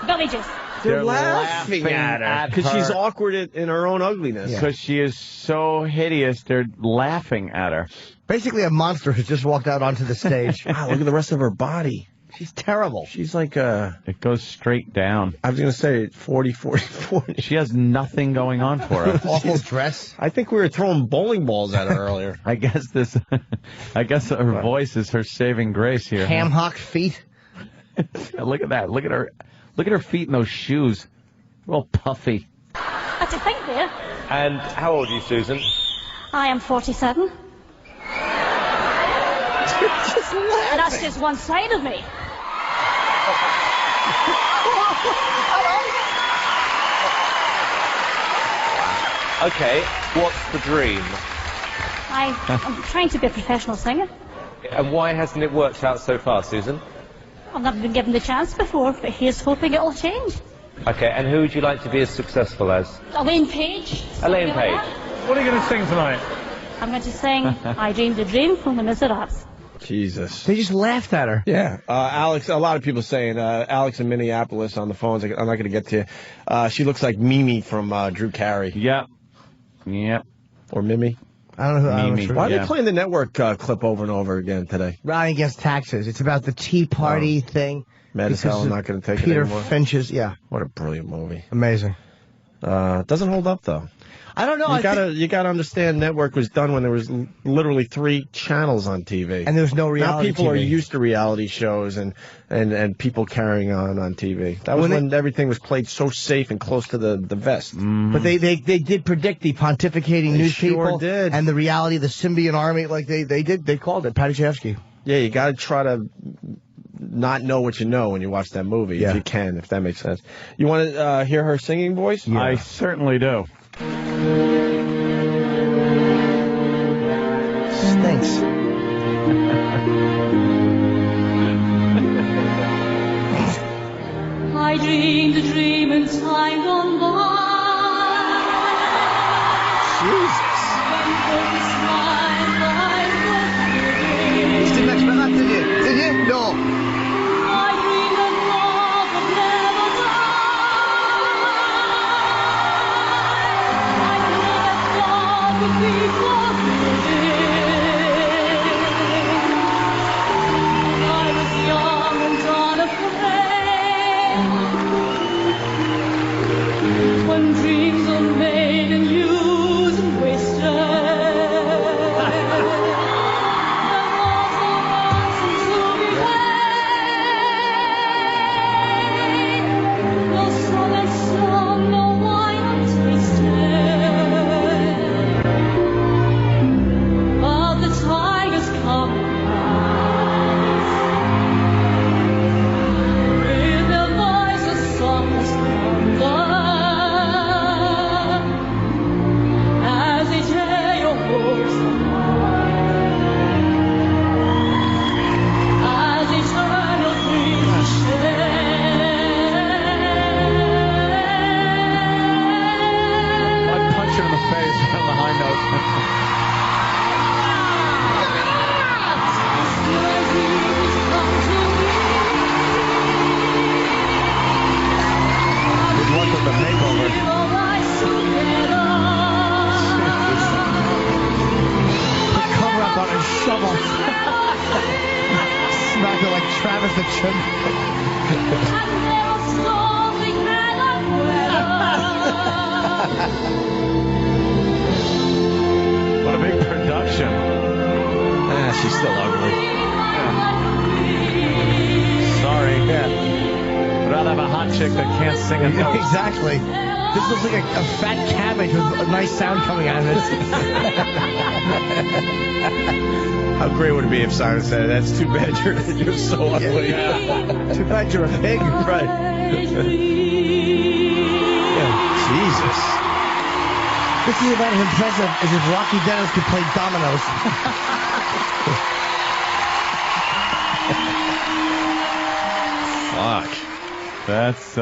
villages. They're laughing at her because she's awkward in her own ugliness. Because she is so hideous, they're laughing at her. Basically, a monster has just walked out onto the stage. Wow, look at the rest of her body. She's terrible. She's like It goes straight down. I was going to say 40. She has nothing going on for her. Awful dress. I think we were throwing bowling balls at her earlier. I guess her voice is her saving grace here. Ham hock feet. Look at that. Look at her. Look at her feet in those shoes. They're all puffy. That's a thing there. And how old are you, Susan? I am 47. And that's just one side of me. Okay, what's the dream? I'm trying to be a professional singer. And why hasn't it worked out so far, Susan? I've never been given the chance before, but here's hoping it'll change. Okay, and who would you like to be as successful as? Elaine Page. Elaine Page. What are you going to sing tonight? I'm going to sing I Dreamed a Dream from The Miserables. Jesus. They just laughed at her. Yeah. Alex, a lot of people saying, Alex in Minneapolis on the phones, I'm not going to get to you. She looks like Mimi from Drew Carey. Yep. Yep. Or Mimi. I don't know who Mimi. Why are they playing the network clip over and over again today? Rallying against taxes. It's about the Tea Party thing. Mad as hell, I'm not going to take it Peter anymore. Finch's, yeah. What a brilliant movie. Amazing. Doesn't hold up, though. I don't know. You gotta understand, network was done when there was literally 3 channels on TV, and there was no reality. Now people TV. are used to reality shows and people carrying on TV. That was when everything was played so safe and close to the vest. But they did predict the pontificating news sure people did. and the reality of the Symbian army. Like they did. They called it. Patty Chayefsky. Yeah, you gotta try to not know what you know when you watch that movie, if you can, if that makes sense. You want to hear her singing voice? Yeah. I certainly do. Stinks. I dreamed a dream in time gone by. Jesus. When C'était Max c'est bien? Non. I dreamed of love that never died. I dreamed that God would be forgiven. I was young and unafraid. When dreams are made and used and wasted. Travis the Chimp. What a big production. She's still ugly. Sorry. Yeah. I'd rather have a hot chick that can't sing a note. Exactly. This looks like a fat cabbage with a nice sound coming out of it. How great would it be if Simon said, "That's too bad you're so ugly." Yeah. Too bad you're a pig. Right. Jesus. This is about as impressive as if Rocky Dennis could play dominoes. Fuck. That's,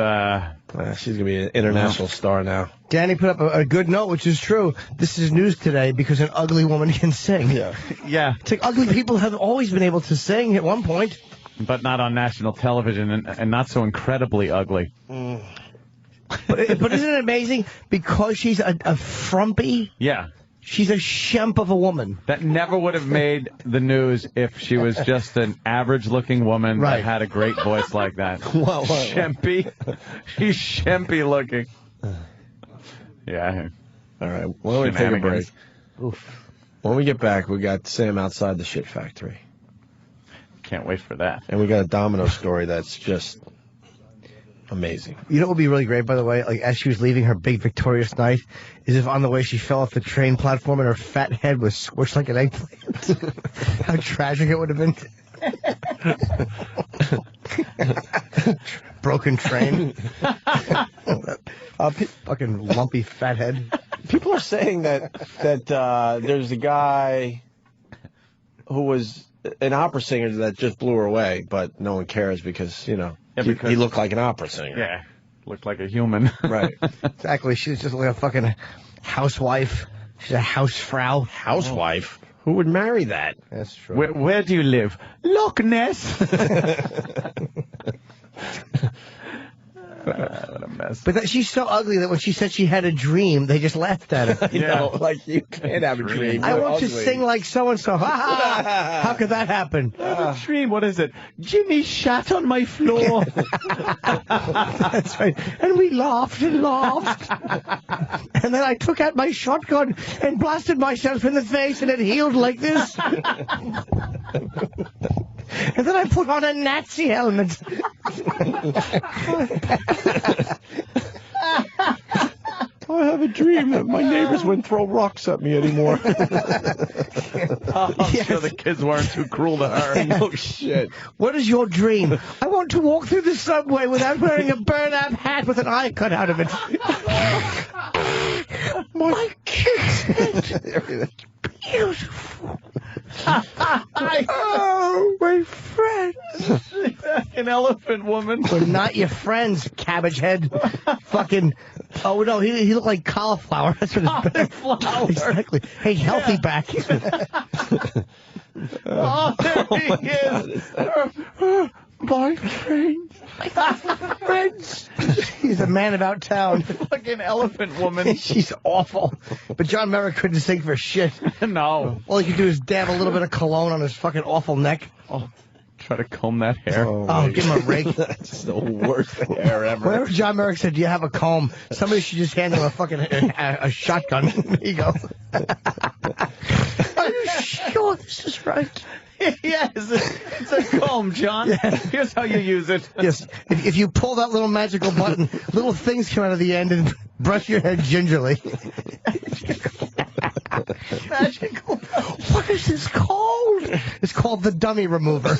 she's going to be an international star now. Danny put up a good note, which is true. This is news today because an ugly woman can sing. Yeah. Yeah. It's like ugly people have always been able to sing at one point. But not on national television and not so incredibly ugly. But isn't it amazing? Because she's a frumpy. Yeah. She's a shemp of a woman. That never would have made the news if she was just an average-looking woman that had a great voice like that. Shempy. She's shempy-looking. Yeah. All right. Why don't we take a break? Oof. When we get back, we got Sam outside the shit factory. Can't wait for that. And we got a domino story that's just amazing. You know what would be really great, by the way? Like, as she was leaving her big victorious night, is if on the way she fell off the train platform and her fat head was squished like an eggplant. How tragic it would have been. Broken train. Fucking lumpy fat head. People are saying that there's a guy who was an opera singer that just blew her away, but no one cares because, you know, he looked like an opera singer. Yeah, looked like a human. Right. Exactly. She was just like a fucking housewife She's a housefrau. Housewife? Who would marry that? That's true. Where do you live? Loch Ness. What a mess. But she's so ugly that when she said she had a dream, they just laughed at her. You know, like you can't have a dream. I You're want to ugly. sing like so-and-so. How could that happen? A dream. What is it? Jimmy shat on my floor. That's right. And we laughed and laughed. And then I took out my shotgun and blasted myself in the face, and it healed like this. And then I put on a Nazi helmet. I have a dream that my neighbors wouldn't throw rocks at me anymore. I'm sure the kids weren't too cruel to her. No shit. What is your dream? I want to walk through the subway without wearing a burlap hat with an eye cut out of it. My kid's head. Beautiful. Oh, my friends. An elephant woman. We're not your friends, cabbage head. Fucking. Oh, no, he looked like cauliflower. That's what Cauliflower. Exactly. Hey, healthy back. Oh, there he is. My friends. Friends. He's a man about town. Fucking elephant woman. She's awful. But John Merrick couldn't sing for shit. No. All he could do is dab a little bit of cologne on his fucking awful neck. Oh, try to comb that hair. Oh, give him a rake. That's the worst hair ever. Whenever John Merrick said, "Do you have a comb?" Somebody should just hand him a fucking a shotgun. There you go. Are you sure this is right? Yes, it's a comb, John. Yeah. Here's how you use it. Yes, if you pull that little magical button, little things come out of the end and brush your head gingerly. Magical. What is this called? It's called the dummy remover.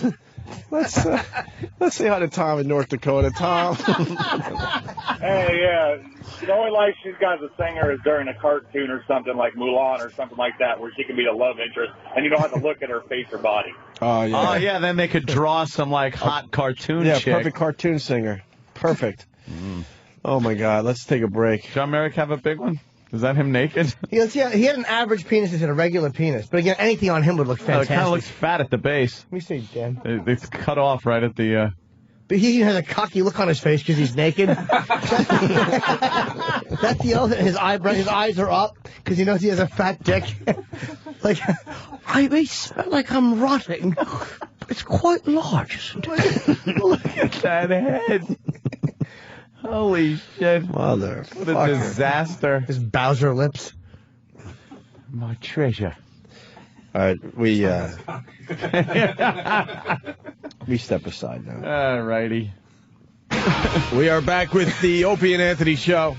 Let's say hi to Tom in North Dakota. Tom. Hey, yeah. The only life she's got as a singer is during a cartoon or something like Mulan or something like that, where she can be the love interest, and you don't have to look at her face or body. Oh yeah. Oh yeah, then they could draw some like hot cartoon Yeah, chick. perfect cartoon singer. Perfect. Oh my God. Let's take a break. John Merrick have a big one? Is that him naked? He had an average penis instead of a regular penis. But again, anything on him would look fantastic. It kind of looks fat at the base. Let me see, Dan. It's cut off right at the... But he even has a cocky look on his face because he's naked. That's the other thing. His eyes are up because he knows he has a fat dick. Like, I may smell like I'm rotting. It's quite large, isn't it? Look at that head. Holy shit. Mother. What a disaster. His Bowser lips. My treasure. All right, we step aside now. All righty. We are back with the Opie and Anthony show.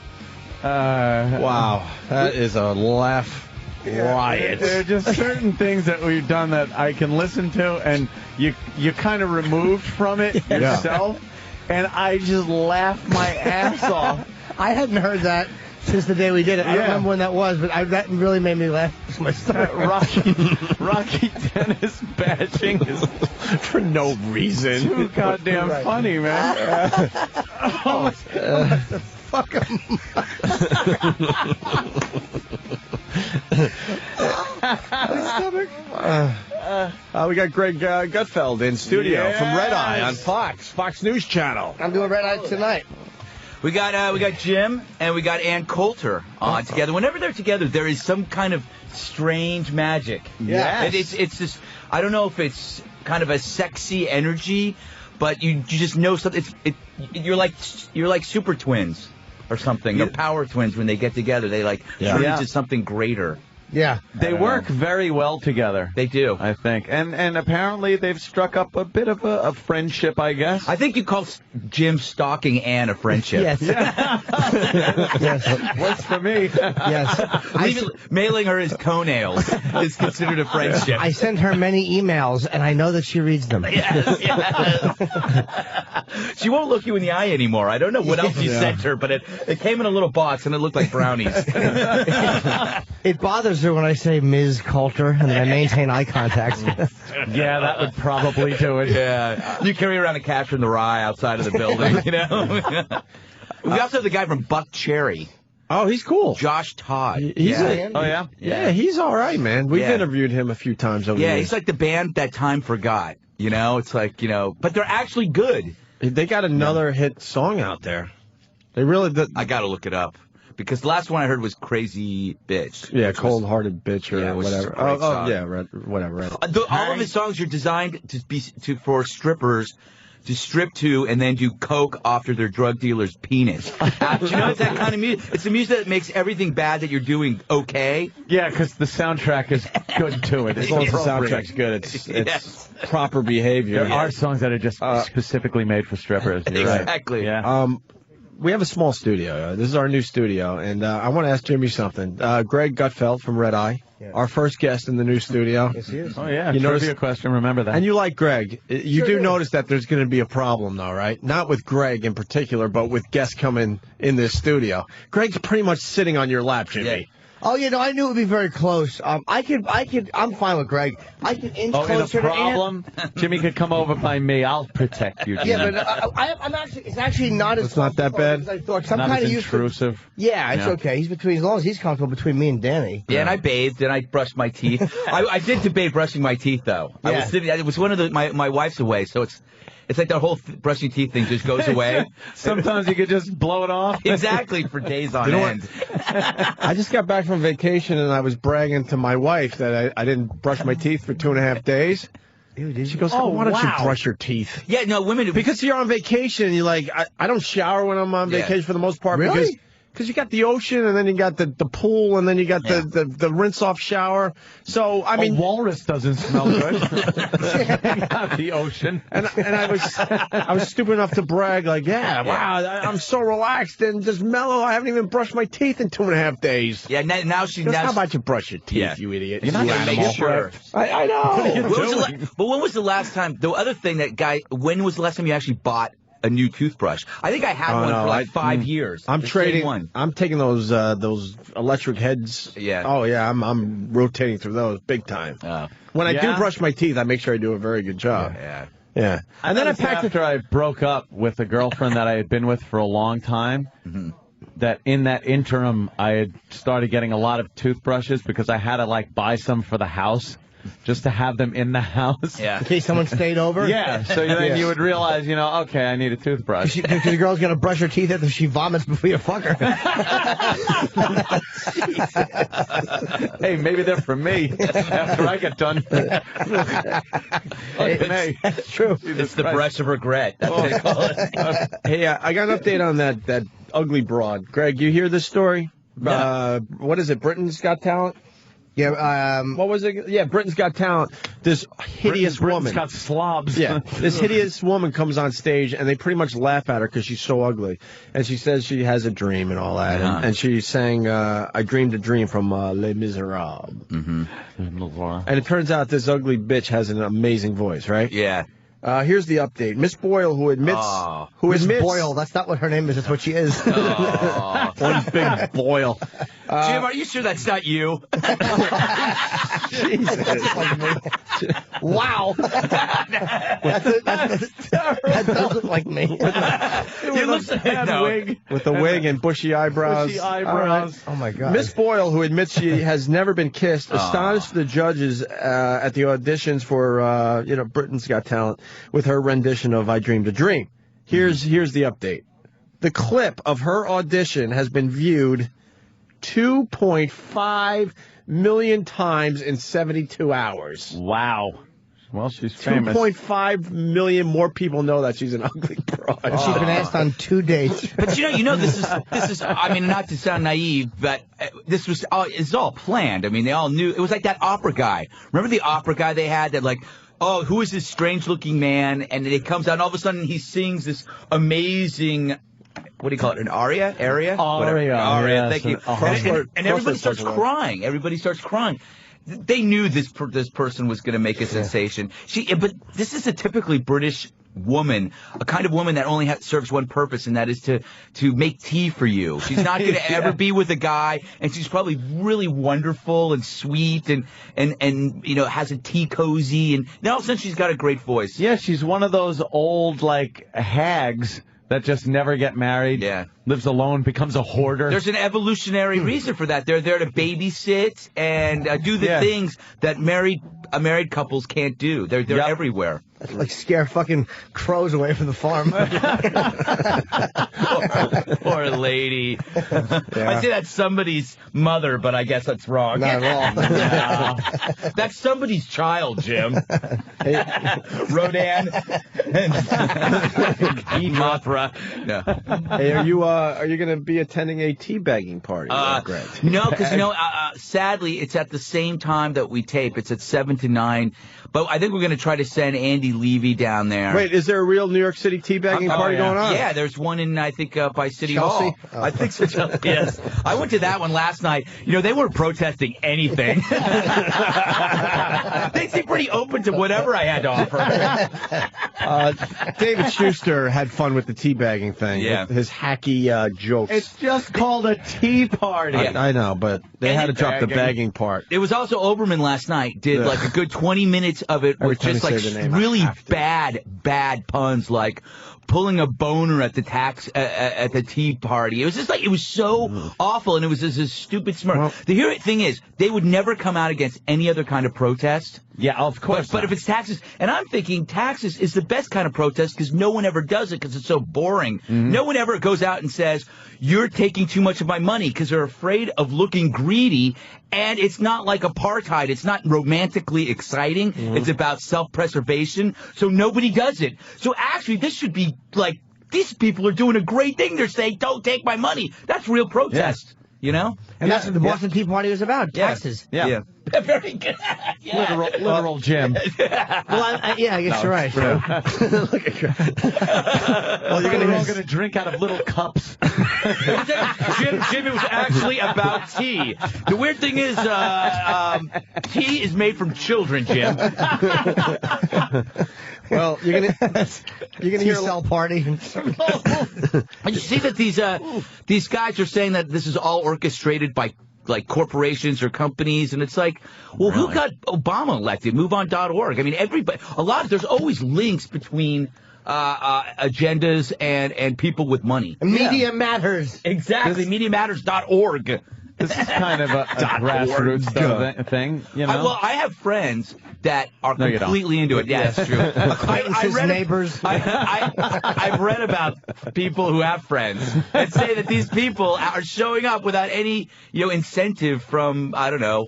Wow, that is a laugh riot. There are just certain things that we've done that I can listen to, and you're kind of removed from it yourself, and I just laugh my ass off. I hadn't heard that since the day we did it. I don't remember when that was, but that really made me laugh. My stomach. Rocky Dennis bashing is for no reason. Too goddamn funny, man. Fuck him. We got Greg Gutfeld in studio from Red Eye on Fox News Channel. I'm doing Red Eye tonight. We got Jim and we got Ann Coulter on together. Whenever they're together, there is some kind of strange magic. Yes. It's just, I don't know if it's kind of a sexy energy, but you just know something. You're like super twins or something, or power twins when they get together. They turn into something greater. Yeah. They work very well together. They do. I think. And apparently they've struck up a bit of a friendship, I guess. I think you call Jim stalking Ann a friendship. Yes. Yes. Works for me. Yes. Mailing her his toenails is considered a friendship. I send her many emails, and I know that she reads them. Yes. She won't look you in the eye anymore. I don't know what else you sent her, but it came in a little box, and it looked like brownies. It bothers her when I say Ms. Coulter, and then I maintain eye contact. Yeah, that would probably do it. Yeah. You carry around a Catcher in the Rye outside of the building, you know? We also have the guy from Buck Cherry. Oh, he's cool. Josh Todd. Yeah, he's all right, man. We've interviewed him a few times over the years. He's like the band that time forgot. It's like, but they're actually good. They got another hit song out there. They really did. I got to look it up. Because the last one I heard was Crazy Bitch. Yeah, Cold-Hearted Bitch or whatever. Whatever. Right. All of his songs are designed for strippers to strip to and then do coke after their drug dealer's penis. It's that kind of music. It's the music that makes everything bad that you're doing okay. Yeah, because the soundtrack is good to it. As long as the soundtrack's good, it's proper behavior. There are songs that are just specifically made for strippers. You're exactly. Right. Yeah. We have a small studio. This is our new studio, and I want to ask Jimmy something. Greg Gutfeld from Red Eye, our first guest in the new studio. Yes, he is. Oh, yeah. Trivia question. Remember that. And you like Greg. You do notice that there's going to be a problem, though, right? Not with Greg in particular, but with guests coming in this studio. Greg's pretty much sitting on your lap, Jimmy. Yeah. Oh, I knew it would be very close. I'm fine with Greg. I can inch closer in a problem, Jimmy could come over by me. I'll protect you, Jimmy. Yeah, but I'm actually, it's actually not as It's not that bad? as I thought. 'Cause I'm Not kind as of used to. intrusive. Yeah, it's okay. As long as he's comfortable between me and Danny. Yeah, and I bathed and I brushed my teeth. I did debate brushing my teeth though. Yeah. It was one of my wife's away, so it's like that whole brushing teeth thing just goes away. Sometimes you could just blow it off. Exactly, for days on end. I just got back from vacation, and I was bragging to my wife that I didn't brush my teeth for 2.5 days. She goes, why don't you brush your teeth? Yeah, no, women... Because you're on vacation, and you're like, I don't shower when I'm on vacation for the most part. Really? Because you got the ocean, and then you got the pool, and then you got the rinse-off shower. So, I mean... A walrus doesn't smell good. Got the ocean. And I was stupid enough to brag, like, wow, I'm so relaxed and just mellow. I haven't even brushed my teeth in 2.5 days. Yeah, now she... How about you brush your teeth, you idiot? You're not going to make sure. I know. But when was the last time... The other thing when was the last time you actually bought a new toothbrush? I think I had one for like 5 years. I'm trading one. I'm taking those electric heads. Yeah. Oh yeah, I'm rotating through those big time. When I do brush my teeth, I make sure I do a very good job. Yeah. And then after I broke up with a girlfriend that I had been with for a long time, that in that interim I had started getting a lot of toothbrushes because I had to buy some for the house. Just to have them in the house. Yeah. In case someone stayed over? Yeah, so then you would realize, okay, I need a toothbrush. Because the girl's going to brush her teeth after she vomits before you fuck her. Hey, maybe they're for me after I get done. That's true. It's the brush of regret. That's what they call it. Hey, I got an update on that ugly broad. Greg, you hear this story? Yeah. What is it, Britain's Got Talent? Yeah, what was it? Yeah, Britain's Got Talent. This hideous woman. Britain's got slobs. Yeah, this hideous woman comes on stage, and they pretty much laugh at her because she's so ugly. And she says she has a dream and all that. And she sang, I dreamed a dream from Les Miserables. And it turns out this ugly bitch has an amazing voice, right? Yeah. Here's the update. Miss Boyle, who admits... Miss Boyle, that's not what her name is, that's what she is. One big boil. Jim, are you sure that's not you? Jesus. Wow. That does look like me. You look like that wig. With a wig and bushy eyebrows. Bushy eyebrows. Oh, my God. Miss Boyle, who admits she has never been kissed, astonished the judges at the auditions for, Britain's Got Talent with her rendition of I Dreamed a Dream. Here's the update. The clip of her audition has been viewed 2.5 million times in 72 hours. Wow. Well, she's famous. 2.5 million more people know that she's an ugly broad. She's been asked on 2 dates. But this is. I mean, not to sound naive, but it's all planned. I mean, they all knew. It was like that opera guy. Remember the opera guy they had that who is this strange-looking man? And it comes out, and all of a sudden he sings this amazing. What do you call it? An aria? Aria? Aria. Thank you. And everybody starts crying. Everybody starts crying. They knew this person was going to make a sensation. But this is a typically British woman, a kind of woman that only serves one purpose, and that is to make tea for you. She's not going to ever be with a guy, and she's probably really wonderful and sweet and has a tea cozy, and now all of a sudden she's got a great voice. Yeah, she's one of those old hags that just never get married. Yeah. Lives alone, becomes a hoarder. There's an evolutionary reason for that. They're there to babysit and do the things that married couples can't do. They're everywhere. That's like scare fucking crows away from the farm. Poor lady. I say that's somebody's mother, but I guess that's wrong. Not at all. No. That's somebody's child, Jim. Rodan and Mothra. No. Hey, are you going to be attending a teabagging party? Greg? No, because sadly, it's at the same time that we tape. It's at 7 to 9. But I think we're going to try to send Andy Levy down there. Wait, is there a real New York City teabagging party going on? Yeah, there's one in, I think, by City Chelsea? Hall. I think so, Chelsea. Yes. I went to that one last night. They weren't protesting anything. They seemed pretty open to whatever I had to offer. David Schuster had fun with the teabagging thing. Yeah. With his hacky jokes. It's just called a tea party. I know, but they had to drop the bagging part. It was also Oberman last night did like a good 20 minutes of it with just like really bad puns, like pulling a boner at the tea party. It was just like, it was so awful, and it was just a stupid smirk. Well, the thing is, they would never come out against any other kind of protest. Yeah, of course. But if it's taxes, and I'm thinking taxes is the best kind of protest because no one ever does it because it's so boring. Mm-hmm. No one ever goes out and says, you're taking too much of my money, because they're afraid of looking greedy. And it's not like apartheid. It's not romantically exciting. Mm-hmm. It's about self-preservation. So nobody does it. So actually, this should be like, these people are doing a great thing. They're saying, don't take my money. That's real protest. Yeah. And that's what the Boston Tea Party was about, taxes. Yeah. Very good. Literal Jim. I guess you're right. Look at Greg. Well, you're all going to drink out of little cups. Jim, it was actually about tea. The weird thing is, tea is made from children, Jim. Well, you're gonna hear a cell party. And you see that these guys are saying that this is all orchestrated by like corporations or companies, and it's like, well, who got Obama elected? MoveOn.org. I mean, there's always links between agendas and people with money. Media matters. Exactly. MediaMatters.org. This is kind of a grassroots thing, I have friends that are completely into it. Yeah, that's true. I've read about people who have friends that say that these people are showing up without any, incentive from, I don't know,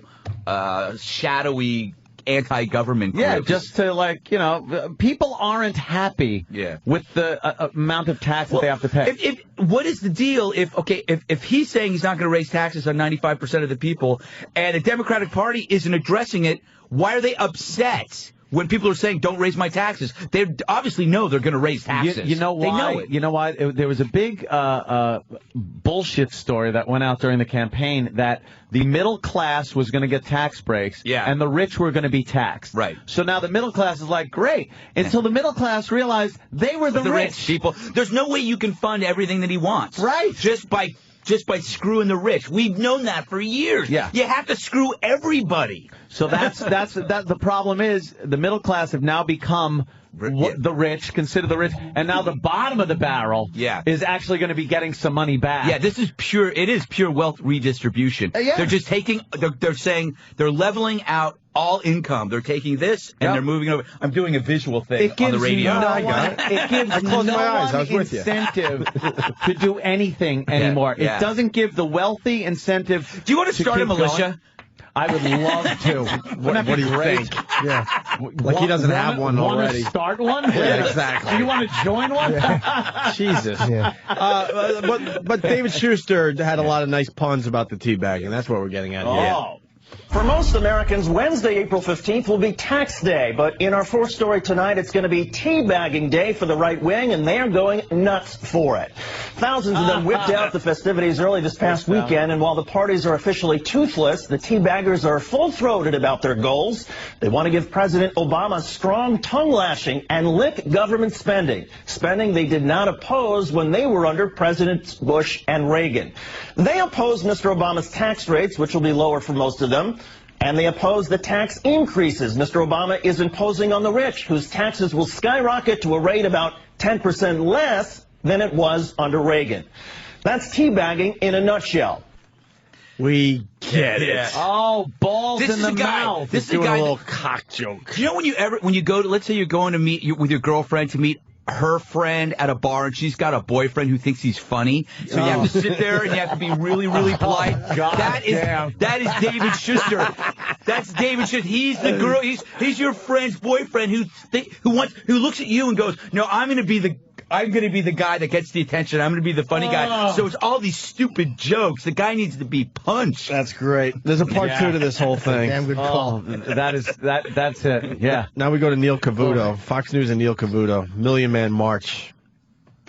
shadowy anti-government groups. Yeah, just to people aren't happy with the amount of tax that they have to pay. What is the deal if he's saying he's not going to raise taxes on 95% of the people, and the Democratic Party isn't addressing it, why are they upset when people are saying don't raise my taxes? They obviously know they're going to raise taxes. You know why? They know it. You know why? There was a big bullshit story that went out during the campaign that the middle class was going to get tax breaks, and the rich were going to be taxed. Right. So now the middle class is like, great, until the middle class realized they were the rich people. There's no way you can fund everything that he wants. Right. Just by screwing the rich. We've known that for years. Yeah. You have to screw everybody. So that's the problem is the middle class have now become the rich, consider the rich, and now the bottom of the barrel is actually going to be getting some money back. Yeah, it is pure wealth redistribution. They're just they're saying they're leveling out all income. They're taking this and they're moving over. I'm doing a visual thing on the radio. It gives no one incentive to do anything anymore. Yeah. It doesn't give the wealthy incentive. Do you want to start a militia? Going. I would love to. What do you think? Yeah. Like he doesn't have one already. Want to start one? Yeah, exactly. Do you want to join one? Yeah. Jesus. Yeah. But David Schuster had a lot of nice puns about the teabagging. That's what we're getting at here. Oh. For most Americans, Wednesday, April 15th will be tax day. But in our fourth story tonight, it's going to be teabagging day for the right wing, and they are going nuts for it. Thousands of them whipped out the festivities early this past weekend, and while the parties are officially toothless, the teabaggers are full-throated about their goals. They want to give President Obama strong tongue-lashing and lick government spending. Spending they did not oppose when they were under Presidents Bush and Reagan. They oppose Mr. Obama's tax rates, which will be lower for most of them. And they oppose the tax increases Mr. Obama is imposing on the rich, whose taxes will skyrocket to a rate about 10% less than it was under Reagan. That's teabagging in a nutshell. We get it. Oh, balls This in is the a guy. mouth. This is a Doing guy. a little cock joke. Do you know when you go to, let's say you're going to meet with your girlfriend to meet her friend at a bar, and she's got a boyfriend who thinks he's funny, so you have to sit there and you have to be really, really polite. That is David Schuster. That's David Schuster. He's the girl. He's your friend's boyfriend who looks at you and goes, "No, I'm going to be the guy that gets the attention. I'm going to be the funny guy." So it's all these stupid jokes. The guy needs to be punched. That's great. There's a part 2 to this whole thing. Damn good call. That's it. Yeah. Now we go to Neil Cavuto. Fox News and Neil Cavuto. Million Man March.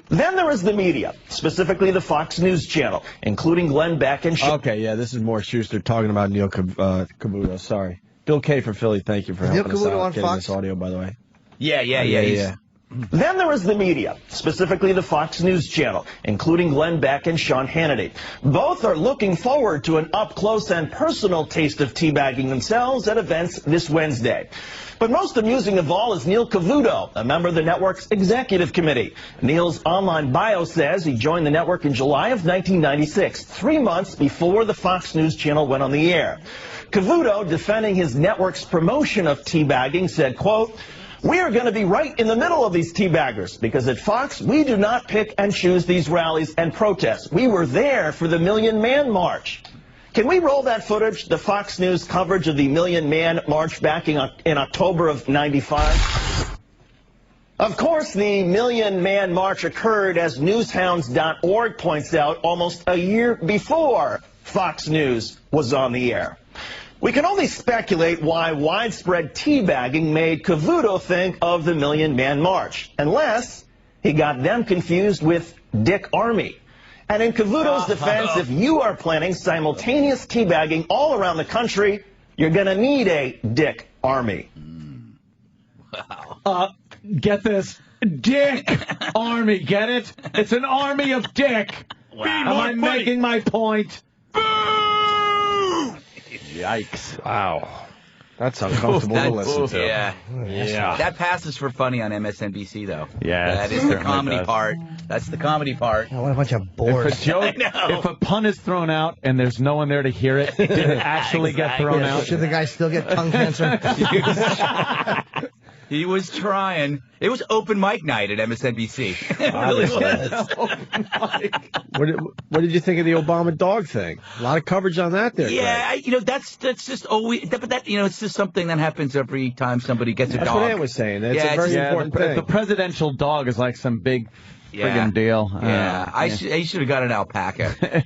Then there is the media, specifically the Fox News channel, including Glenn Beck and... Okay, yeah, this is more Schuster talking about Neil Cavuto. Sorry. Bill K. from Philly, thank you for helping us out getting this audio, by the way. Yeah. Then there is the media, specifically the Fox News channel, including Glenn Beck and Sean Hannity. Both are looking forward to an up-close and personal taste of teabagging themselves at events this Wednesday. But most amusing of all is Neil Cavuto, a member of the network's executive committee. Neil's online bio says he joined the network in July of 1996, 3 months before the Fox News channel went on the air. Cavuto, defending his network's promotion of teabagging, said, quote, "We are going to be right in the middle of these teabaggers because at Fox, we do not pick and choose these rallies and protests. We were there for the Million Man March." Can we roll that footage, the Fox News coverage of the Million Man March back in October of '95? Of course, the Million Man March occurred, as newshounds.org points out, almost a year before Fox News was on the air. We can only speculate why widespread teabagging made Cavuto think of the Million Man March, unless he got them confused with Dick Armey. And in Cavuto's defense, if you are planning simultaneous teabagging all around the country, you're going to need a Dick Army. Get this. Dick Army, get it? It's an army of Dick. Wow. Am I making my point? Yikes. Wow. That's uncomfortable to listen to. Yeah. That passes for funny on MSNBC, though. Yeah, that is the comedy part. That's the comedy part. What a bunch of bores. If a pun is thrown out and there's no one there to hear it, did it actually get thrown out? Should the guy still get tongue cancer? He was trying. It was open mic night at MSNBC. It really was. What did you think of the Obama dog thing? A lot of coverage on that there. Yeah, that's just always. But that it's just something that happens every time somebody gets a dog. That's what Ann was saying. It's a very important thing. The presidential dog is like some big friggin' deal. He should have got an alpaca.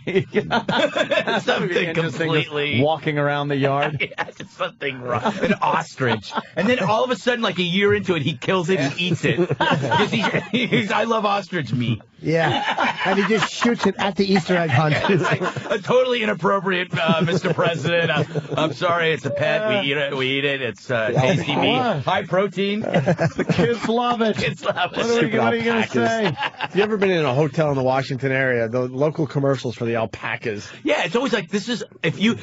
Something completely walking around the yard. Just something wrong. An ostrich, and then all of a sudden, like a year into it, he kills it and eats it because he's I love ostrich meat. Yeah, and he just shoots it at the Easter egg hunt. It's like a totally inappropriate, Mr. President. I'm sorry, it's a pet. We eat it. It's tasty meat, high protein. The kids love it. Kids love it. What are you going to say? Have you ever been in a hotel in the Washington area? The local commercials for the alpacas. Yeah, it's always like this is if you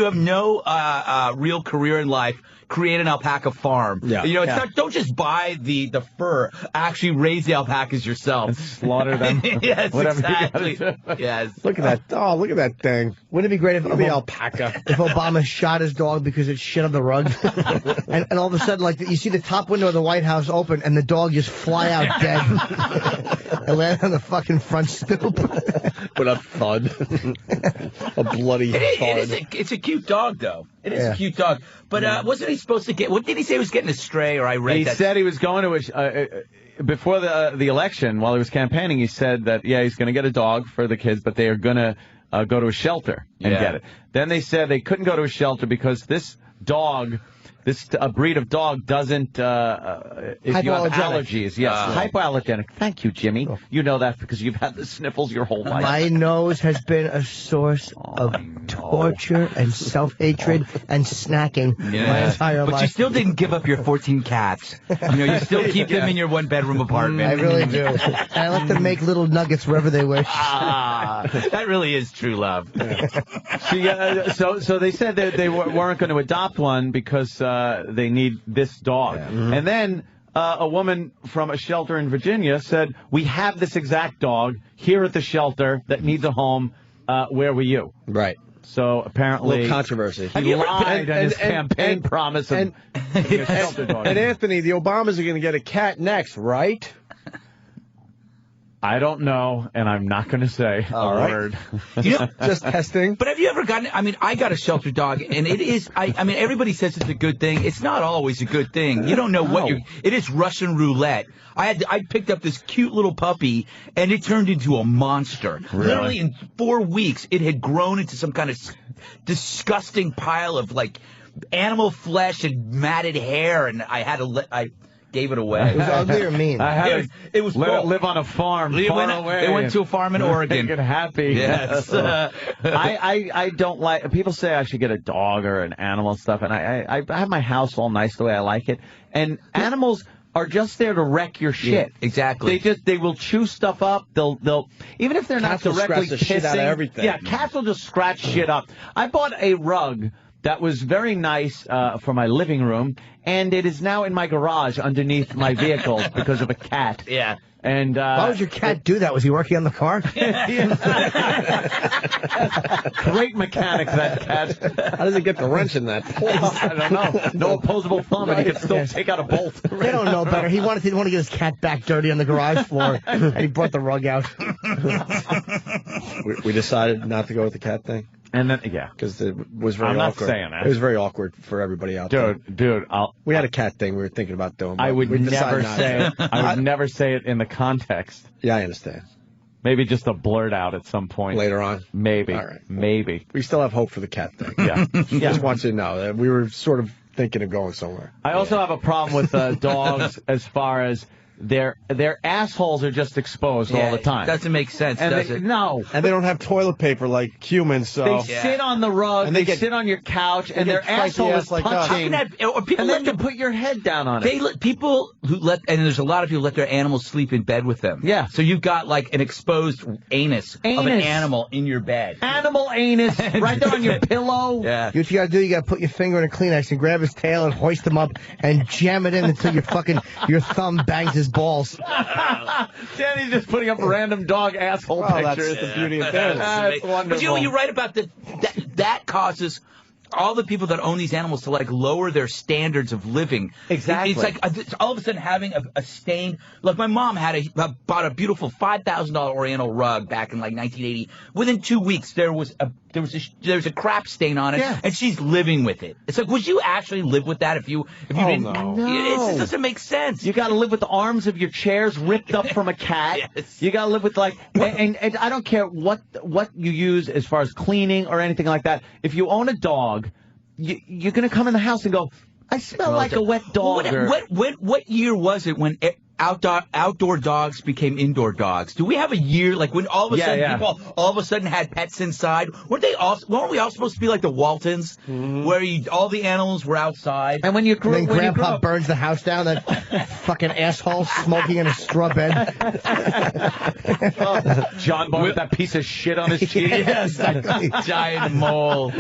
have no real career in life, create an alpaca farm. Yeah. It's not. Don't just buy the fur. Actually, raise the alpacas yourself. Slaughter them. Yes, Whatever exactly. Yes. Look at that. Oh, look at that thing. Wouldn't it be great if the alpaca? If Obama shot his dog because it shit on the rug, and all of a sudden, like you see the top window of the White House open, and the dog just fly out dead and land on the fucking front stoop. With a thud, a bloody thud. It's a cute dog, though. It is a cute dog. But wasn't he supposed to get? What did he say? He was getting a stray, or I read that. He said he was going to before the election, while he was campaigning. He said that he's going to get a dog for the kids, but they are going to go to a shelter and get it. Then they said they couldn't go to a shelter because this dog. This breed of dog doesn't, if you have allergies, hypoallergenic. Thank you, Jimmy. You know that because you've had the sniffles your whole life. My nose has been a source of torture and self-hatred and snacking my entire life. But you still didn't give up your 14 cats. You still keep them in your one-bedroom apartment. I really do. And I let them make little nuggets wherever they wish. That really is true love. So they said that they weren't going to adopt one because they need this dog. And then a woman from a shelter in Virginia said, we have this exact dog here at the shelter that needs a home. Where were you? Right. So apparently, a little controversy. He lied on his campaign promise of being a shelter dog. And Anthony, the Obamas are going to get a cat next, right? I don't know, and I'm not going to say a word. Just testing. But have you ever gotten, I mean, I got a shelter dog, and it is, I mean, everybody says it's a good thing. It's not always a good thing. You don't know what it is Russian roulette. I picked up this cute little puppy, and it turned into a monster. Really? Literally in 4 weeks, it had grown into some kind of disgusting pile of, like, animal flesh and matted hair, and I gave it away. It was ugly or mean? It was let it live on a farm far away. It went to a farm in Oregon. Make it happy. Yes. I don't like. People say I should get a dog or an animal and stuff, and I have my house all nice the way I like it. And animals are just there to wreck your shit. Yeah, exactly. They will chew stuff up. They'll even if they're Cats not will directly scratch the shit pissing. out of everything. Yeah, cats will just scratch shit up. I bought a rug that was very nice for my living room, and it is now in my garage underneath my vehicle because of a cat. Yeah. And why would your cat do that? Was he working on the car? Great mechanic, that cat. How does he get the wrench in that? I don't know. No opposable thumb, and he can still take out a bolt. They don't know better. He didn't want to get his cat back dirty on the garage floor, and he brought the rug out. We decided not to go with the cat thing. And then, yeah. Because it was very awkward. I'm not saying that. It was very awkward for everybody out there. Dude, we had a cat thing we were thinking about doing. I would never say it. I would never say it in the context. Yeah, I understand. Maybe just a blurt out at some point. Later on? Maybe. All right. Maybe. We still have hope for the cat thing. Yeah. Just want you to know that we were sort of thinking of going somewhere. I also have a problem with dogs as far as their assholes are just exposed all the time. Doesn't make sense, does it? No. And they don't have toilet paper like humans, so... They sit on the rug, and they sit on your couch, and their asshole is touching. And then you put your head down on it. People who and there's a lot of people let their animals sleep in bed with them. Yeah. So you've got like an exposed anus of an animal in your bed. Animal anus right there on your pillow. Yeah. What you gotta do, you gotta put your finger in a Kleenex and grab his tail and hoist him up and jam it in until your thumb bangs his balls. Danny's just putting up random dog asshole pictures. That's the beauty of this. That's wonderful. But you're right about that causes all the people that own these animals to like lower their standards of living. Exactly. It's like all of a sudden having a stain. Like my mom bought a beautiful $5,000 Oriental rug back in like 1980. Within 2 weeks there was a crap stain on it, and she's living with it. It's like, would you actually live with that if you didn't? No. It just doesn't make sense. You got to live with the arms of your chairs ripped up from a cat. Yes. You got to live with and I don't care what you use as far as cleaning or anything like that. If you own a dog, you're going to come in the house and go, I smell like a wet dog. What year was it when outdoor dogs became indoor dogs? Do we have a year like when all of a sudden people all of a sudden had pets inside? Weren't we all supposed to be like the Waltons, where all the animals were outside? And when you grew, and then Grandpa burns the house down, that fucking asshole smoking in a straw bed. John Boy with that piece of shit on his cheek. Yes, giant mole.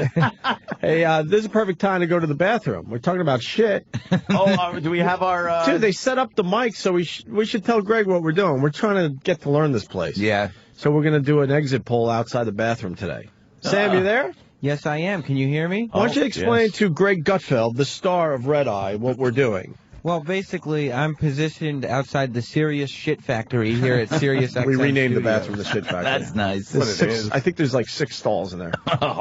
Hey, this is a perfect time to go to the bathroom. We're talking about shit. Do we have our... Dude, they set up the mic, so we should tell Greg what we're doing. We're trying to get to learn this place. Yeah. So we're going to do an exit poll outside the bathroom today. Sam, you there? Yes, I am. Can you hear me? Why don't you explain to Greg Gutfeld, the star of Red Eye, what we're doing? Well, basically, I'm positioned outside the Sirius Shit Factory here at Sirius XM We renamed the Studios. bathroom the Shit Factory. That's nice. I think there's like 6 stalls in there.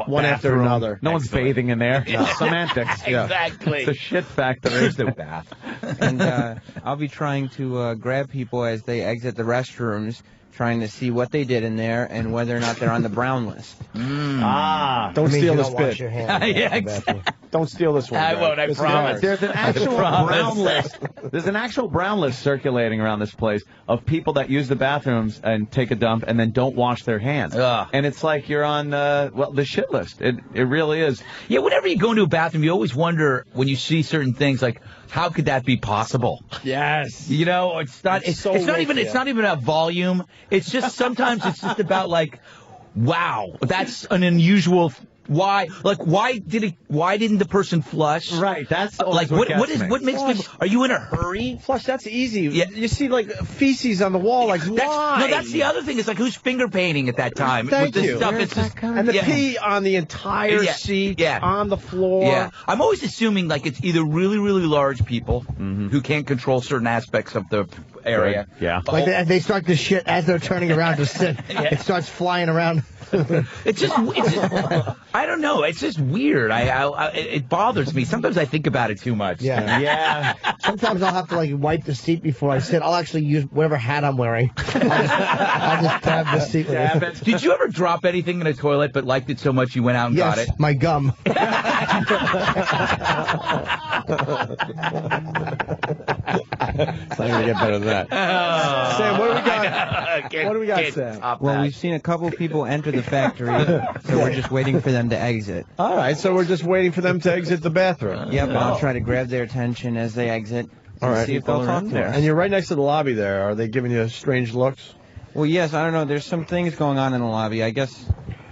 One after bathroom. another. No one's bathing in there. No. Semantics. Exactly. It's a shit factory. It's the bath. And I'll be trying to grab people as they exit the restrooms, trying to see what they did in there and whether or not they're on the brown list. Don't steal this bit. Yeah, exactly. Don't steal this one. I Greg. won't, I This is promise. ours. There's an actual brown list. There's an actual brown list circulating around this place of people that use the bathrooms and take a dump and then don't wash their hands. And it's like you're on the shit list. It really is. Yeah, whenever you go into a bathroom, you always wonder when you see certain things like, how could that be possible? Yes. You know, it's not even about volume. It's just sometimes it's just about like, wow, that's an unusual Why didn't the person flush? Right. That's like what makes people? Are you in a hurry? Flush. That's easy. Yeah. You see like feces on the wall. Like why? No, that's the other thing. It's like who's finger painting at that time? Thank with this you. Stuff, it's just, and the pee on the entire seat, on the floor. Yeah. I'm always assuming like it's either really, really large people who can't control certain aspects of the area. Yeah. Like they start to shit as they're turning around to sit. It starts flying around. It's just I don't know. It's just weird. It bothers me. Sometimes I think about it too much. Yeah. Sometimes I'll have to like wipe the seat before I sit. I'll actually use whatever hat I'm wearing. I'll just tab the seat. Did you ever drop anything in a toilet but liked it so much you went out and got it? My gum. It's not gonna get better than that. Sam, what do we got? What do we got, Sam? Well, we've seen a couple people enter the factory, so we're just waiting for them to exit. All right, so we're just waiting for them to exit the bathroom. Yep, and I'll try to grab their attention as they exit. All right, See if they'll talk to us. And you're right next to the lobby there. Are they giving you strange looks? Well, yes, I don't know. There's some things going on in the lobby. I guess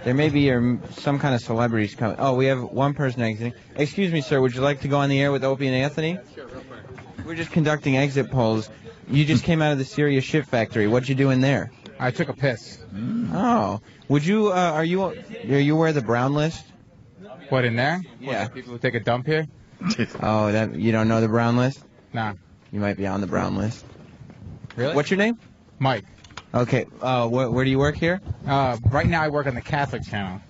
there may be some kind of celebrities coming. Oh, we have one person exiting. Excuse me, sir. Would you like to go on the air with Opie and Anthony? We're just conducting exit polls. You just came out of the Serious Shit Factory. What'd you do in there? I took a piss. Oh. Would you, are you aware of the brown list? What, in there? Yeah. What, people who take a dump here? Oh, you don't know the brown list? Nah. You might be on the brown list. Really? What's your name? Mike. Okay. Where do you work here? Right now I work on the Catholic channel.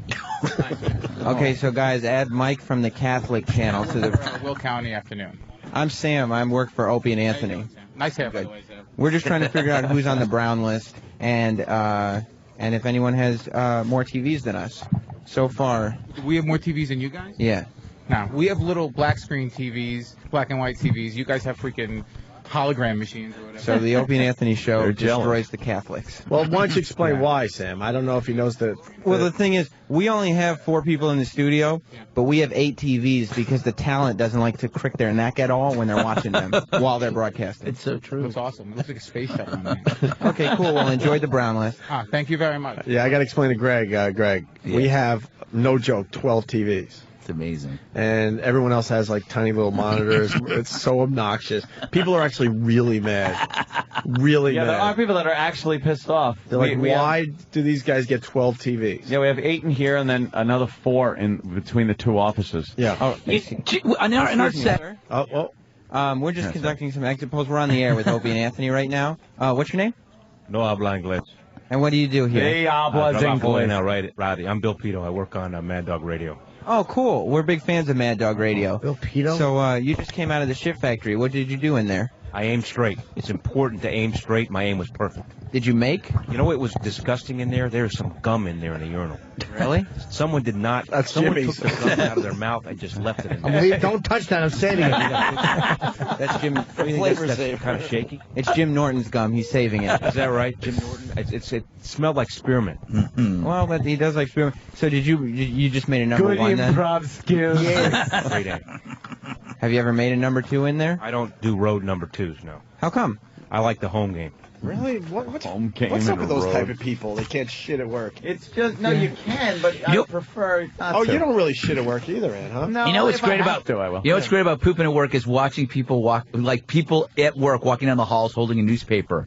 Okay, so guys, add Mike from the Catholic channel to the... Will County afternoon. I'm Sam. I work for Opie and Anthony. Nice hair, by the way, Sam. We're just trying to figure out who's on the brown list and if anyone has more TVs than us. So far... We have more TVs than you guys? Yeah. No, we have little black screen TVs, black and white TVs. You guys have freaking hologram machines or whatever. So the Opie and Anthony show destroys the Catholics. Well, why don't you explain why, Sam? I don't know if he knows that. Well, the thing is, we only have 4 people in the studio, but we have 8 TVs because the talent doesn't like to crick their neck at all when they're watching them while they're broadcasting. It's so true. It looks awesome. It looks like a space shuttle on there. Okay, cool. Well, enjoy the brown list. Thank you very much. Yeah, I got to explain to Greg. Greg, we have, no joke, 12 TVs. It's amazing. And everyone else has like tiny little monitors. It's so obnoxious. People are actually really mad. Really mad. Yeah, there are people that are actually pissed off. They're like, why do these guys get 12 TVs? Yeah, we have 8 in here and then another 4 in between the 2 offices. Yeah. Oh, in our set. We're just conducting some exit polls. We're on the air with Opie and Anthony right now. What's your name? No habla inglés. And what do you do here? I'm Bill Pito. I work on Mad Dog Radio. Oh, cool. We're big fans of Mad Dog Radio. Bill Pito? So, you just came out of the Shit Factory. What did you do in there? I aim straight. It's important to aim straight. My aim was perfect. Did you make? You know what was disgusting in there? There was some gum in there in the urinal. Really? Someone did not. That's someone Jimmy's. took the gum out of their mouth and just left it in there. Don't touch that. I'm saving it. That's Jim. That's kind of shaky. It's Jim Norton's gum. He's saving it. Is that right, Jim Norton? It smelled like spearmint. Mm-hmm. Well, but he does like spearmint. So did you just made a number Good 1 then? Good improv skills. Yeah. Great aim. Have you ever made a number 2 in there? I don't do road number 2s, no. How come? I like the home game. Really? What's up and with those road. type of people? They can't shit at work. It's just, no, you can, but I prefer not to. You don't really shit at work either, Ann, huh? No, You know what's if I great have about to, I will. You know what's great about pooping at work is watching people people at work walking down the halls holding a newspaper,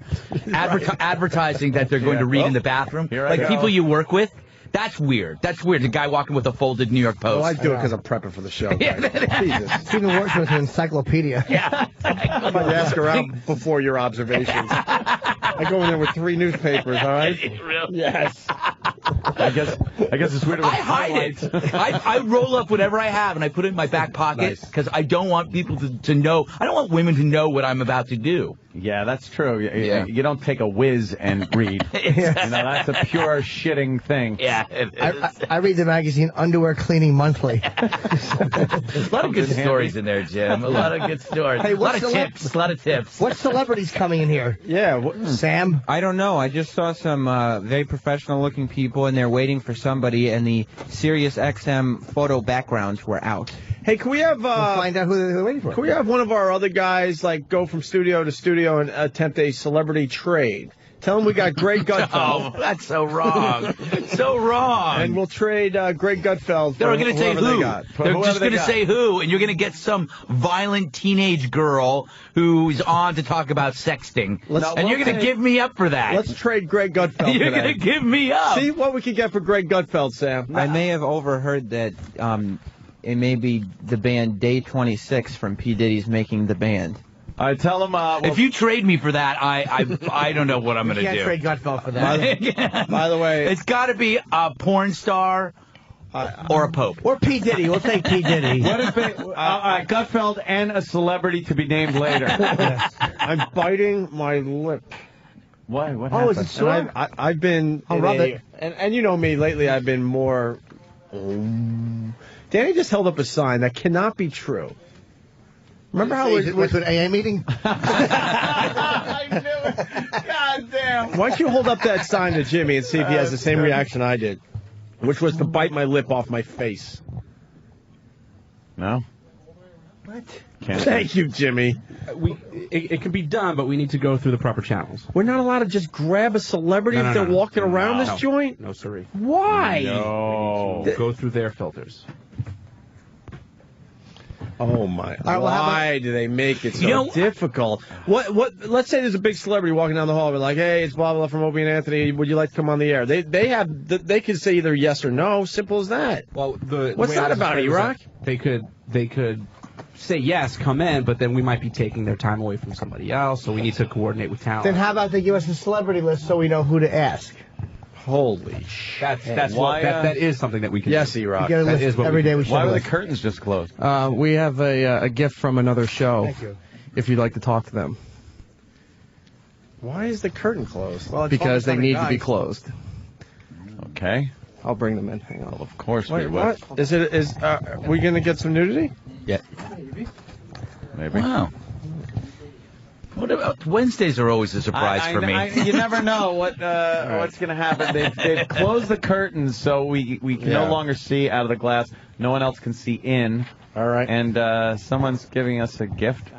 advertising that they're going to read in the bathroom. Like people you work with. That's weird. That's weird. The guy walking with a folded New York Post. Well, I do it because I'm prepping for the show. Jesus. It's even worse with an encyclopedia. Yeah. I'm going to ask around before your observations. I go in there with 3 newspapers, all right? Really? Yes. I guess it's weird. I hide it. I roll up whatever I have and I put it in my back pocket because I don't want people to know. I don't want women to know what I'm about to do. Yeah, that's true. Yeah. You don't take a whiz and read. That's a pure shitting thing. Yeah. It is. I read the magazine Underwear Cleaning Monthly. A lot of good stories in there, Jim. A lot of good stories. Hey, a lot of tips. A lot of tips. What celebrities coming in here? Yeah. Sam? I don't know. I just saw some very professional-looking people, and they're waiting for somebody, and the Sirius XM photo backgrounds were out. Hey, can we have We'll find out who they're waiting for. Can we have one of our other guys like go from studio to studio and attempt a celebrity trade? Tell him we got Greg Gutfeld. Oh, that's so wrong. So wrong. And we'll trade Greg Gutfeld for They're going to say whoever who. they got. They're just going to say who, and you're going to get some violent teenage girl who's on to talk about sexting. And you're going to give me up for that. Let's trade Greg Gutfeld You're going to give me up. See what we can get for Greg Gutfeld, Sam. I may have overheard that it may be the band Day 26 from P. Diddy's Making the Band. I tell him. If you trade me for that, I don't know what I'm going to do. You can't trade Gutfeld for that. By the way, it's got to be a porn star or a pope. Or P. Diddy. We'll take P. Diddy. What if it, Gutfeld and a celebrity to be named later? I'm biting my lip. Why? What Oh, happened? is it sore? I've been. Rub it. And you know me, lately I've been more. Danny just held up a sign that cannot be true. Remember how we went to an AA meeting? I knew it. God damn. Why don't you hold up that sign to Jimmy and see if he has the same reaction I did, which was to bite my lip off my face. No. What? Thank you, Jimmy. It can be done, but we need to go through the proper channels. We're not allowed to just grab a celebrity if they're walking around this joint? No, sirree. Why? No. Go through their filters. Oh my! well, Why do they make it so difficult? What? Let's say there's a big celebrity walking down the hall. We're like, "Hey, it's blah blah from Opie and Anthony. Would you like to come on the air?" They can say either yes or no. Simple as that. Well, what's that about, E-Rock? They could say yes, come in, but then we might be taking their time away from somebody else. So we need to coordinate with talent. Then how about they give us a celebrity list so we know who to ask? Holy shit! That is something that we can. Yes, do. E-Rock. Get a That list is what every day we should. Why were the curtains just closed? We have a gift from another show. Thank you. If you'd like to talk to them, Why is the curtain closed? Well, it's because they need to be guys. closed. Okay. I'll bring them in. Hang on. Of course Wait, we will. what? Is we gonna get some nudity? Yeah. Maybe. Wow. What about Wednesdays are always a surprise for me. You never know what's going to happen. They've closed the curtains so we can no longer see out of the glass. No one else can see in. All right. And someone's giving us a gift.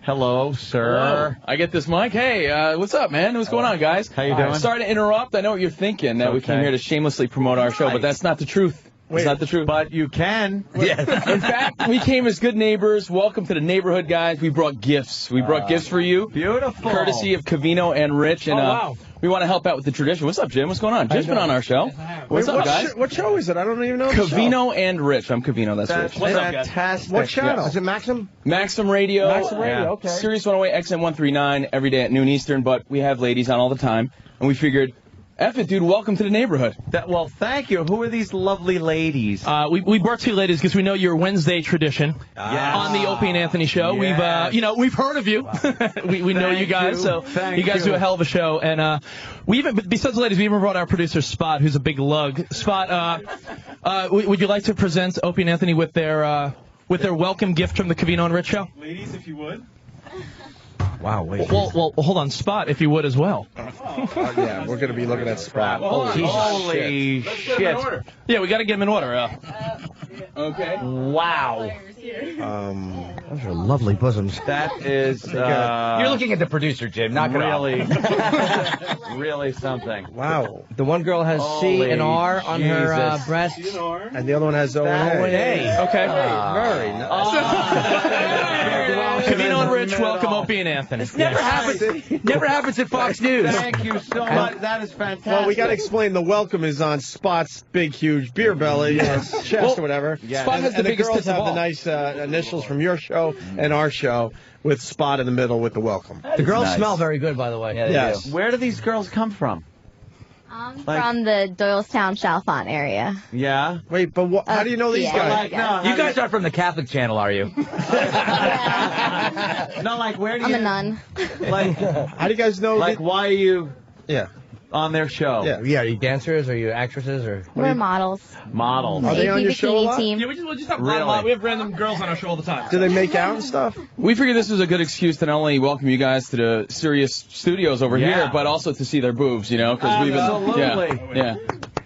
Hello, sir. Hello. I get this mic. Hey, what's up, man? What's going on, guys? How you doing? Sorry to interrupt. I know what you're thinking, that we came here to shamelessly promote our show, but that's not the truth. It's not the truth. But you can. Yeah. In fact, we came as good neighbors. Welcome to the neighborhood, guys. We brought gifts. We brought gifts for you. Beautiful. Courtesy of Cavino and Rich. And, wow. We want to help out with the tradition. What's up, Jim? What's going on? Jim's been on our show. What's up, guys? What show is it? I don't even know. Cavino and Rich. I'm Cavino. That's Rich. What's up, fantastic. What channel? Is it Maxim? Maxim Radio. Maxim Radio, okay. Sirius 108, XM 139, every day at noon Eastern, but we have ladies on all the time. And we figured, F it, dude, welcome to the neighborhood. Well, thank you. Who are these lovely ladies? We brought two ladies because we know your Wednesday tradition on the Opie and Anthony show. Yes. We've heard of you. we know you guys, so you guys do a hell of a show. And we even, besides the ladies, we even brought our producer Spot, who's a big lug. Spot, would you like to present Opie and Anthony with their welcome gift from the Cavino and Rich show? Ladies, if you would. Wow, wait. Well, hold on, Spot, if you would as well. Yeah, we're gonna be looking at Spot. Holy shit. Yeah, we got to get them in order. Okay. Wow. Those are lovely bosoms. That is You're looking at the producer, Jim. Not really, really something. Wow. The one girl has C and R on her Jesus. breast. And the other one has O and A. Okay. Very nice. Cavino and Rich, welcome Opie and Anthony. Never happens at Fox News. Thank you so much. That is fantastic. Well, we got to explain the welcome is on Spot's big, huge beer belly, chest or whatever. Spot has the and biggest girls tits of have the all. nice initials from your show and our show with Spot in the middle with the welcome. The girls smell very good, by the way. Yes. Where do these girls come from? From the Doylestown, Chalfont area. Yeah. Wait, but how do you know these yeah, guys? yeah. You guys aren't from the Catholic channel, are you? No, like where do I'm you? a nun. Like, how do you guys know? Like, why are you? Yeah. On their show. Yeah. Are you dancers? Are you actresses? Or We're models. Models. Are they on your show a lot? Yeah, we just have Really? we have random girls on our show all the time. Do they make out and stuff? We figured this was a good excuse to not only welcome you guys to the Sirius studios over here, but also to see their boobs, because we've been. Absolutely. Yeah.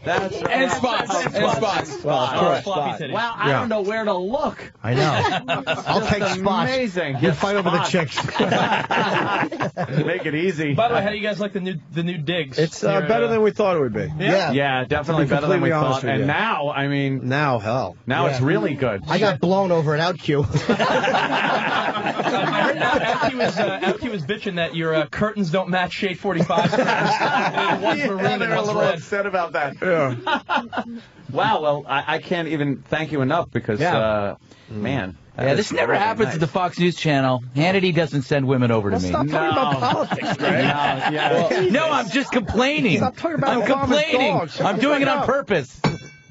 That's right. And spots. And spots. Well, of course. Floppy titties. Wow, I don't know where to look. I know. I'll take spots. Amazing. You fight over the chicks. Make it easy. By the way, how do you guys like the new digs? It's better than we thought it would be. Yeah, definitely better than we thought. And you. now, I mean, now hell, now it's really good. I got blown over at OutQ. I heard OutQ was bitching that your curtains don't match Shade 45 curtains. One's maroon and they're a one's little red. upset about that. Yeah. Wow, well, I can't even thank you enough because, man. Yeah, this never happens at the Fox News Channel. Hannity doesn't send women over to me. Stop talking about politics, Greg. No, I'm just complaining. Stop talking about I'm complaining. dogs. I'm doing it on purpose.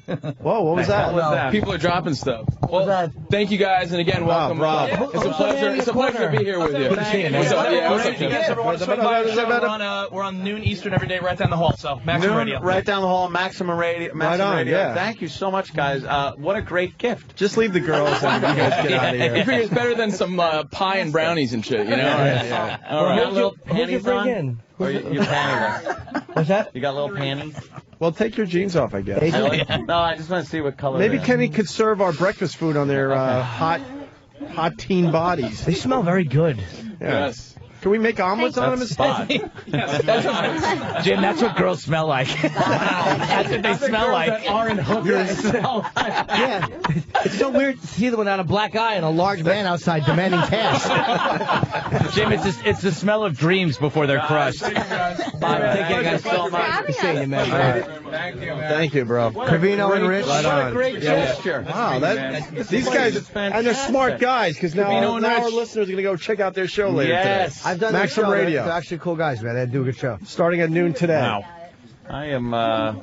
Whoa, what was that? People are dropping stuff. Well, thank you guys, and again, welcome. Rob. It's a pleasure. It's a pleasure to be here with you. What's up? Yeah, what's up, You guys ever want to swing by the show? We're on noon Eastern every day, right down the hall. So Maximum Radio. Right down the hall, Maximum Radio. Maximum Radio. yeah. Thank you so much, guys. What a great gift. Just leave the girls and you guys get out of You here. figure it's better than some pie and brownies and shit, you know? Yeah. All right. You got little Who'd you panties bring on? in? Or you're panniless? What's that? You got little panties? Well, take your jeans off, I guess. No, I just want to see what color. Maybe they are. Kenny could serve our breakfast food on their hot teen bodies. They smell very good. Yeah. Yes. Can we make omelets on them instead? Jim, that's what girls smell like. That's what they smell like. Aren't hookers. Yeah. It's so weird to see them without a black eye and a large man outside demanding cash. Jim, it's the smell of dreams before they're crushed. Thank you guys. Thank you guys so much. Good seeing you, man. Thank you, man. Thank you, bro. Cavino and Rich. Right What a on. great gesture. Wow, these guys, and they're smart guys, because now our listeners are going to go check out their show later Yes. today. I've done Maximum their show. Radio. They're actually cool guys, man. They do a good show. Starting at noon today. Wow. I am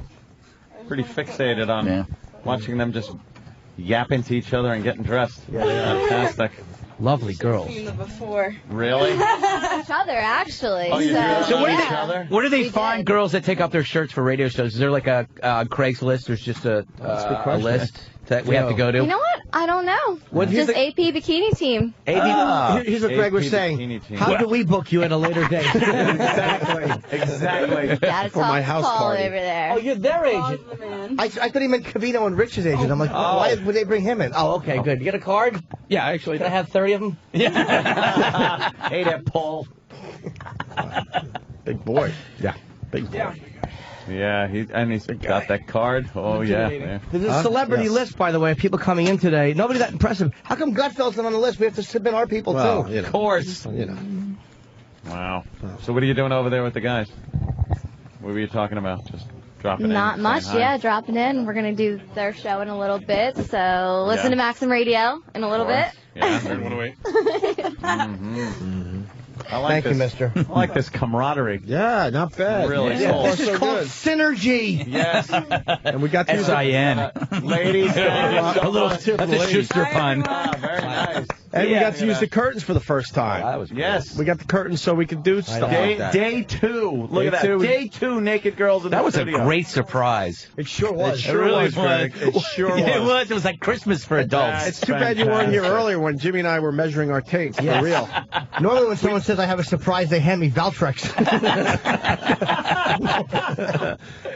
pretty fixated on watching them just yap into each other and getting dressed. Yeah, they are. Fantastic. Lovely girls. Seen them before. Really? Each other, actually. Oh, you do? So Each other? where do they We find did. girls that take off their shirts for radio shows? Is there like a Craigslist? There's just a list that we have to go to? You know what? I don't know. What Just AP Bikini Team. Here's what Greg was saying. How do we book you at a later date? Exactly. Gotta For my talk house to Paul party. over there. Oh, you're their agent. I thought he meant Cavino and Rich's agent. I'm like, why would they bring him in? Oh, okay, good. You get a card? Yeah, actually. Can I have 30 of them? Hey there, Paul. Big boy. Yeah. Big boy. Yeah, he's got that card. Oh, yeah. There's a celebrity list, by the way, of people coming in today. Nobody that impressive. How come Gutfeld's not on the list? We have to submit our people, Well, too. you know. Of course. You know. Wow. So what are you doing over there with the guys? What were you talking about? Just dropping in? Not saying much, hi? yeah. Dropping in. We're gonna do their show in a little bit, so listen to Maxim Radio in a little bit. Yeah. I like Thank you, this. mister. I like this camaraderie. Yeah, not bad. Really Yeah. cool. This is So called good. synergy. Yes. And we got to use SIN. ladies. A little, that's a Schuster pun. Very nice. And we got to use the curtains for the first time. That was cool. Yes. We got the curtains so we could do stuff Day, like that. day two. Look Day at that. two. Day two, naked girls in That the was a studio. great surprise. It sure was. It sure was, Greg. It sure was. It was. It was like Christmas for adults. It's too bad you weren't here earlier when Jimmy and I were measuring our taints. For real. Normally when someone says I have a surprise, they hand me Valtrex.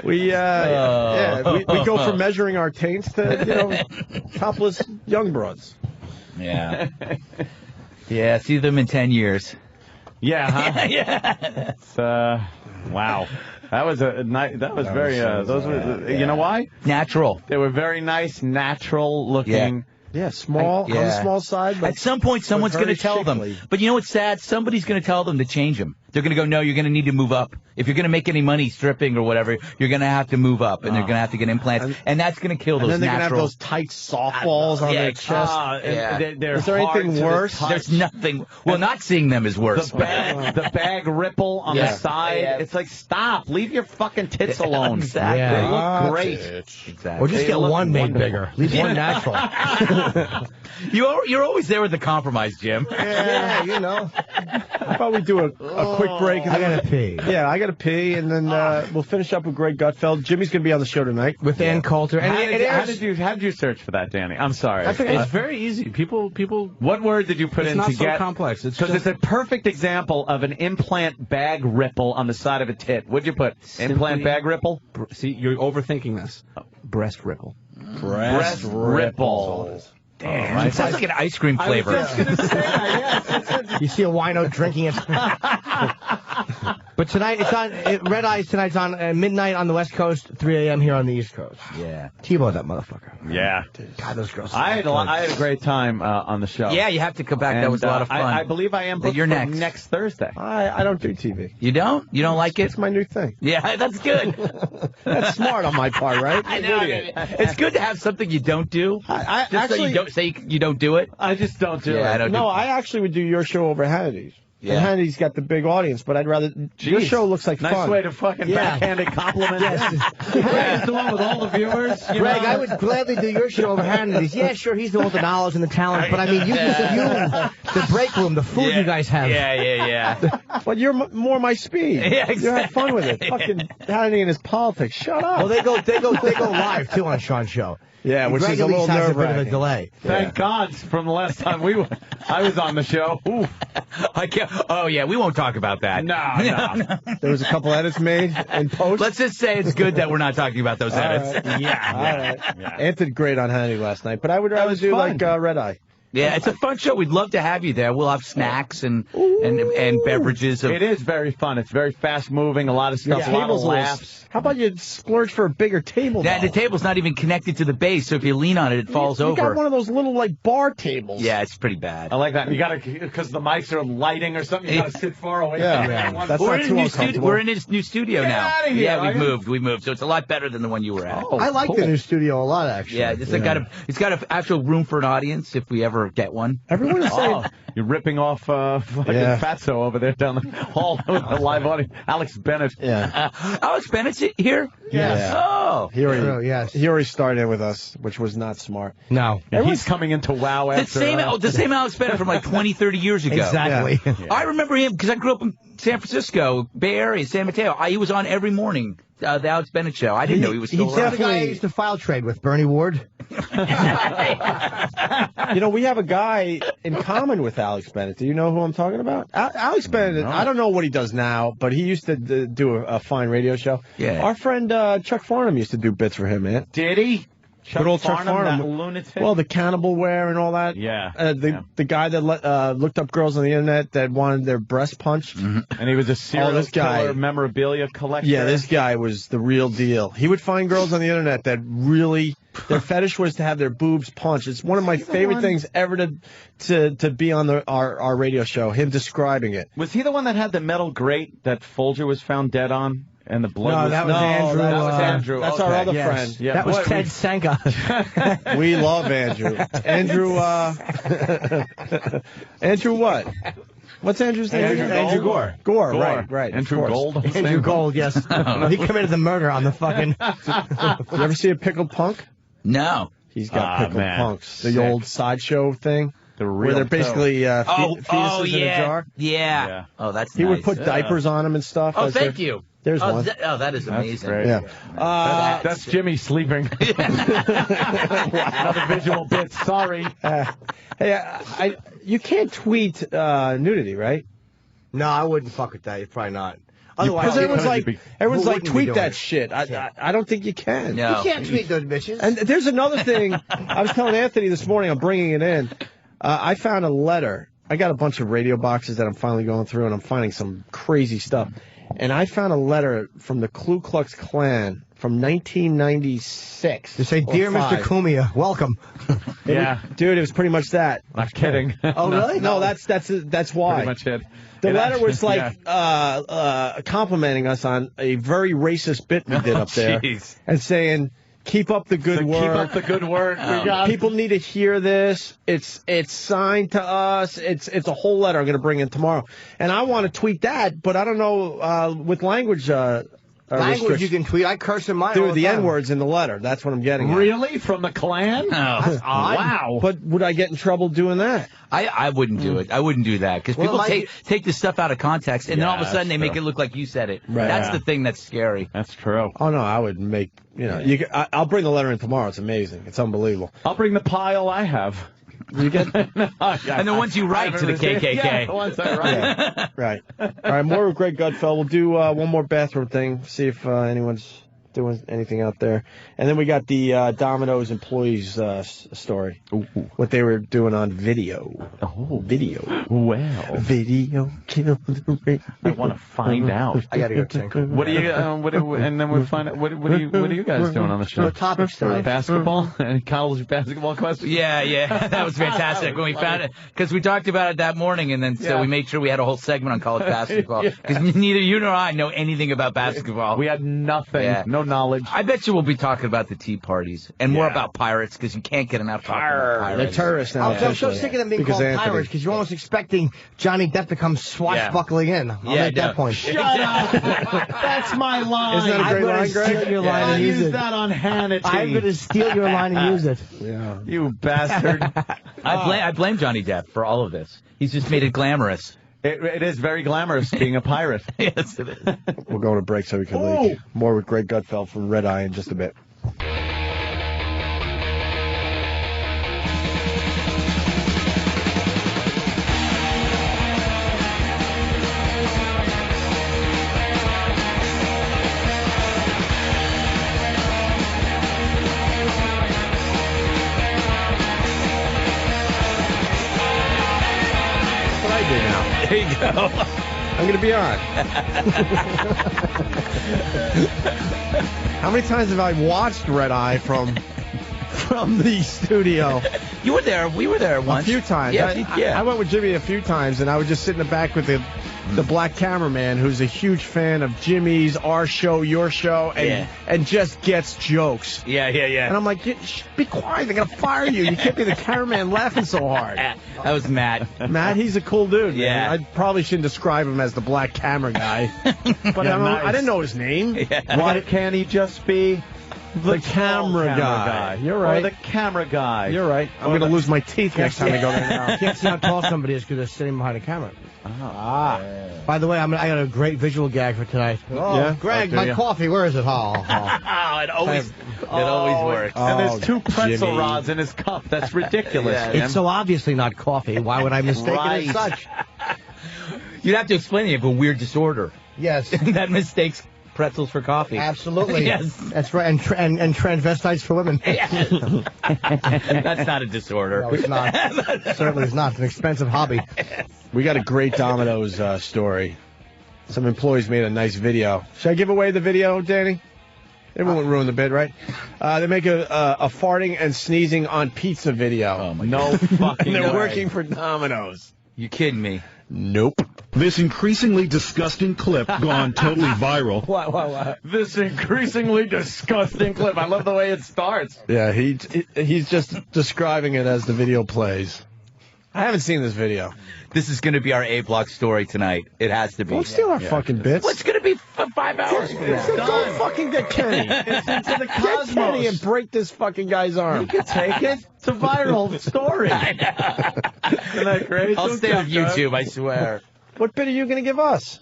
We go from measuring our taints to topless young broads. Yeah. Yeah, see them in 10 years. Yeah, huh? Yeah. It's, wow. That was a nice. That was very. Those were. You know why? Natural. They were very nice, natural looking. Yeah, small on the small side. But at some point, someone's going to tell shapely. them. But you know what's sad? Somebody's going to tell them to change them. They're going to go, no, you're going to need to move up. If you're going to make any money stripping or whatever, you're going to have to move up, and they're going to have to get implants, and that's going to kill those And then they're natural. going to have those tight softballs on their chest. They're Is there hard anything to worse? touch. There's nothing. Well, not seeing them is worse. The bag ripple on the side. Yeah. It's like, stop. Leave your fucking tits alone. Exactly. They Yeah. look great. Exactly. Or just They get look one made wonderful. bigger. Leave one natural. You're always there with the compromise, Jim. Yeah, you know. How about we do a quick quick break. And I gotta pee. Yeah, I gotta pee, and then we'll finish up with Greg Gutfeld. Jimmy's gonna be on the show tonight with Ann Coulter. And How did you search for that, Danny? I'm sorry. I think it's very easy. People. What word did you put in not to so get? complex. It's Because it's a perfect example of an implant bag ripple on the side of a tit. What'd you put? Implant bag ripple? See, you're overthinking this. Breast ripple. Breast ripple. Damn, it sounds like an ice cream flavor. You see a wino drinking it. But tonight, it's on Red Eyes. Tonight's on midnight on the West Coast, 3 a.m. here on the East Coast. Yeah. T-Bow that motherfucker. Yeah. God, those girls. I had a great time on the show. Yeah, you have to come back. That was a lot of fun. I believe I am booked You're for next Thursday. I don't do TV. You don't? You don't like it? It's my new thing. Yeah, that's good. That's smart on my part, right? I know. It's good to have something you don't do. I Just so you don't say you don't do it. I just don't do it. I don't do it. I actually would do your show over Hannity's. Yeah. And Hannity's got the big audience, but I'd rather... Your show looks like nice fun. way to fucking backhanded compliment. Greg's the one with all the viewers. Greg, I would gladly do your show over Hannity's. Yeah, sure, he's the one with the knowledge and the talent, but I mean, you the break room, the food you guys have. Yeah. But you're more my speed. Yeah, exactly. You have fun with it. Fucking Hannity and his politics. Shut up. Well, they go live, too, on Sean's show. Yeah, which Greg is a little has a bit of a nerve-wracking. delay. Thank God from the last time I was on the show. Oof. I can't. Oh yeah, we won't talk about that. No. There was a couple edits made in post. Let's just say it's good that we're not talking about those edits. All right. Ant did great on Hannity last night, but I would rather do fun. like Red Eye. Yeah, it's a fun show. We'd love to have you there. We'll have snacks and beverages. It is very fun. It's very fast moving. A lot of stuff. A lot of laughs. How about you splurge for a bigger table? Yeah, the table's not even connected to the base, so if you lean on it, it falls over. You got one of those little like bar tables. Yeah, it's pretty bad. I like that. You got to, because the mics are lighting or something, you got to sit far away. Yeah, that's we're not in too a new uncomfortable. We're in a new studio Get now. outta here, Yeah, we moved, so it's a lot better than the one you were at. Oh, I like the new studio a lot, actually. Yeah, it's got an actual room for an audience if we ever get one. Everyone is saying you're ripping off fucking Fatso over there down the hall with the live audience. Alex Bennett. Yeah. Alex Bennett's here? Yeah. Oh. He already started with us, which was not smart. No. He's coming into WoW after. The same Alex Bennett from like 20, 30 years ago. Exactly. Yeah. I remember him because I grew up in San Francisco, Bay Area, San Mateo. He was on every morning, the Alex Bennett show. I didn't know he was still He's around. the guy I used to file trade with, Bernie Ward. You know, we have a guy in common with Alex Bennett. Do you know who I'm talking about? Alex Bennett, I don't know what he does now, but he used to do a fine radio show. Yeah. Our friend Chuck Farnham used to do bits for him, man. Did he? Good old Chuck Farnham. That lunatic? Well, the cannibal wear and all that. Yeah. The guy that looked up girls on the internet that wanted their breast punched. Mm-hmm. And he was a serial killer memorabilia collector. Yeah, this guy was the real deal. He would find girls on the internet that really, their fetish was to have their boobs punched. It's one of my favorite things ever to be on our radio show, him describing it. Was he the one that had the metal grate that Folger was found dead on? And the blood No, was... that was Andrew. That was Andrew. That's our other friend. Yeah. That was Ted Senka. We love Andrew. Andrew, Andrew what? What's Andrew's name? Andrew Gore. Gore, right. Andrew Gold. Andrew Gold, yes. He committed the murder on the fucking... You ever see a pickled punk? No. He's got pickled punks. Sick. The old sideshow thing. The real where they're basically fetuses in a yeah. jar. Yeah. Oh, that's He nice. would put diapers on them and stuff. Oh, thank you. There's one. That is amazing. Great. Yeah. That's Jimmy sleeping. Another visual bit. Sorry. Hey, you can't tweet nudity, right? No, I wouldn't fuck with that. You're probably not. Otherwise, everyone's like, tweet doing that it? shit. I don't think you can. No. You can't tweet those bitches. And there's another thing. I was telling Anthony this morning, I'm bringing it in. I found a letter. I got a bunch of radio boxes that I'm finally going through, and I'm finding some crazy stuff. And I found a letter from the Ku Klux Klan from 1996. They say, "Dear Mr. Cumia, welcome." Dude, it was pretty much that. Not kidding. Oh, really? No, that's why. Pretty much it. The letter was like complimenting us on a very racist bit we did up there, and saying, "Keep up the good work. Keep up the good work. People need to hear this. It's signed to us. It's a whole letter I'm going to bring in tomorrow, and I want to tweet that, but I don't know with language Language restrictions. you can tweet. I curse in mine all Dude, the time. N-word's in the letter. That's what I'm getting at. Really? From the Klan? That's odd. Wow. But would I get in trouble doing that? I wouldn't do it. I wouldn't do that because people take this stuff out of context and then all of a sudden they make it look like you said it. Right. That's the thing that's scary. That's true. Oh, no, I would make, I'll bring the letter in tomorrow. It's amazing. It's unbelievable. I'll bring the pile I have. You get And the ones you write to the KKK. Yeah, the ones I write. Yeah, right. All right, more with Greg Gutfeld. We'll do one more bathroom thing, see if anyone's doing anything out there. And then we got the Domino's employees story. Ooh. What they were doing on video. Oh, video. Well. Video killed the radio. I want to find out. I got to go think. What do you? And then we'll find out. What are you guys doing on the show? What topics today? Basketball? Any college basketball questions? Yeah, that was fantastic when we found it because we talked about it that morning, and then so we made sure we had a whole segment on college basketball because neither you nor I know anything about basketball. We had nothing. Yeah. No knowledge. I bet you we'll be talking about the tea parties and more about pirates because you can't get enough talking about pirates. They're terrorists now. I'm so sick of them being called pirates because you're almost expecting Johnny Depp to come swashbuckling in. I'll make that point. Shut up! That's my line. Isn't that a great line, Greg? Steal your line and use Use it. that on Hannity. I'm going to steal your line and use it. Yeah. You bastard. I blame Johnny Depp for all of this. He's just made it glamorous. It is very glamorous being a pirate. Yes, it is. We'll go to break so we can leak. More with Greg Gutfeld from Red Eye in just a bit. There you go. I'm going to be on. How many times have I watched Red Eye from the studio? You were there. We were there once. A few times. Yeah, I went with Jimmy a few times, and I would just sit in the back with the black cameraman who's a huge fan of Jimmy's, our show, your show, and just gets jokes. Yeah. And I'm like, be quiet. They're going to fire you. You can't be the cameraman laughing so hard. That was Matt. Matt, he's a cool dude. Yeah. Man. I probably shouldn't describe him as the black camera guy. But I didn't know his name. Yeah. Why can't he just be the camera guy? You're right. Or the camera guy. You're right. I'm going to lose my teeth next time I go there now. You can't see how tall somebody is because they're sitting behind a camera. By the way, I got a great visual gag for tonight. Oh, Greg, my coffee, where is it? It always works. And there's 2 pretzel rods in his cup. That's ridiculous. It's so obviously not coffee. Why would I mistake it as such? You'd have to explain it. You have a weird disorder. Yes. That mistakes pretzels for coffee. Absolutely. Yes. That's right. And transvestites for women. Yes. That's not a disorder. No, it's not. Certainly it's not. It's an expensive hobby. We got a great Domino's story. Some employees made a nice video. Should I give away the video, Danny? They won't ruin the bid, right? They make a farting and sneezing on pizza video. Oh, my No fucking They're way. working for Domino's. You kidding me? Nope. This increasingly disgusting clip gone totally viral. What? This increasingly disgusting clip. I love the way it starts. Yeah, he's just describing it as the video plays. I haven't seen this video. This is going to be our A-block story tonight. It has to be. Don't steal our fucking bits. What's going to be 5 hours from now? Don't fucking get Kenny. It's into the Get cosmos. Kenny and break this fucking guy's arm. You can take it. It's a viral story. I know. Isn't that great? I'll stay with YouTube, I swear. What bit are you going to give us?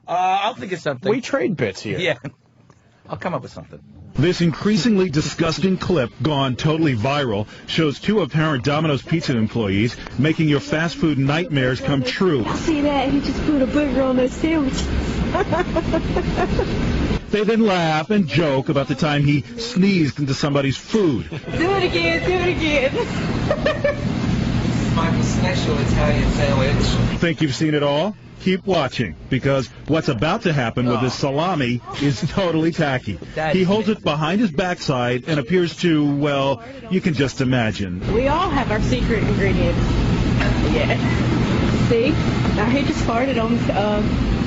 I'll think of something. We trade bits here. Yeah. I'll come up with something. This increasingly disgusting clip gone totally viral shows 2 apparent Domino's Pizza employees making your fast food nightmares come true. See that? He just put a booger on those sandwiches. They then laugh and joke about the time he sneezed into somebody's food. Do it again. Michael's special Italian sandwich. Think you've seen it all? Keep watching, because what's about to happen with this salami is totally tacky. He holds it behind his backside and appears to, well, you can just imagine. We all have our secret ingredients. Yeah. See? Now he just farted on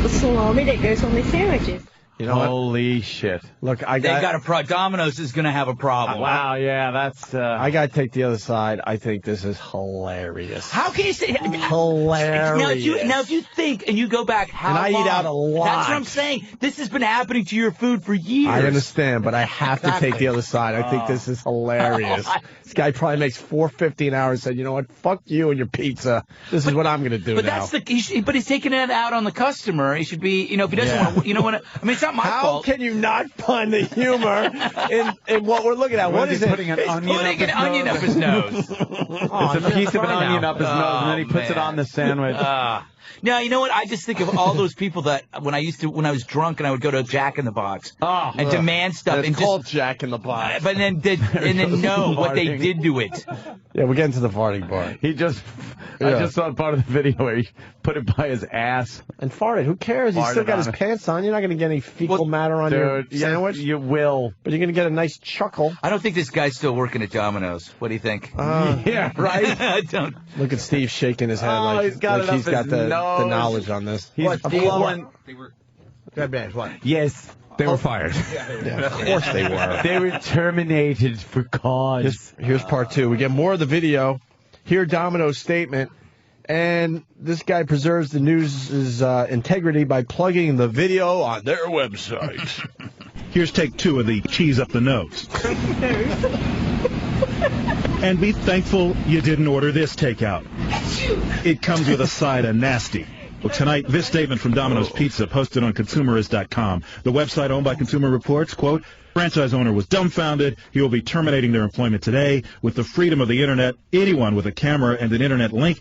the salami that goes on these sandwiches. You know what? Holy shit. Look, Domino's is going to have a problem. Wow, yeah, that's... I got to take the other side. I think this is hilarious. How can you say... Hilarious. Now, if you think and you go back, how And I long? eat out a lot. That's what I'm saying. This has been happening to your food for years. I understand, but I have to take the other side. I think this is hilarious. This guy probably makes $4.50 an hour and said, you know what, fuck you and your pizza. This is what I'm going to do now. But he's taking it out on the customer. He should be, if he doesn't want to, I mean, it's not my fault. How can you not find the humor in what we're looking at? What is it? Putting an onion up his nose. It's a piece of an onion up his nose, and then he puts it on the sandwich. Now, you know what? I just think of all those people that when I was drunk and I would go to Jack in the Box and demand stuff. It's called Jack in the Box. But then know what they did to it. Yeah, we're getting to the farting part. I just saw part of the video where he put it by his ass. And farted. Who cares? He's still got his pants on. You're not going to get any fecal matter on your sandwich. You will. But you're going to get a nice chuckle. I don't think this guy's still working at Domino's. What do you think? Yeah, right? I don't. Look at Steve shaking his head like he's got the knowledge on this. He's blowing. What? Yes. They were fired. Yeah, of course they were. They were terminated for cause. Here's part 2. We get more of the video. Hear Domino's statement. And this guy preserves the news' integrity by plugging the video on their website. Here's take 2 of the cheese up the nose. And be thankful you didn't order this takeout. It comes with a side of nasty. Well, tonight, this statement from Domino's Pizza posted on consumerist.com. The website owned by Consumer Reports, quote, franchise owner was dumbfounded. He will be terminating their employment today. With the freedom of the Internet, anyone with a camera and an Internet link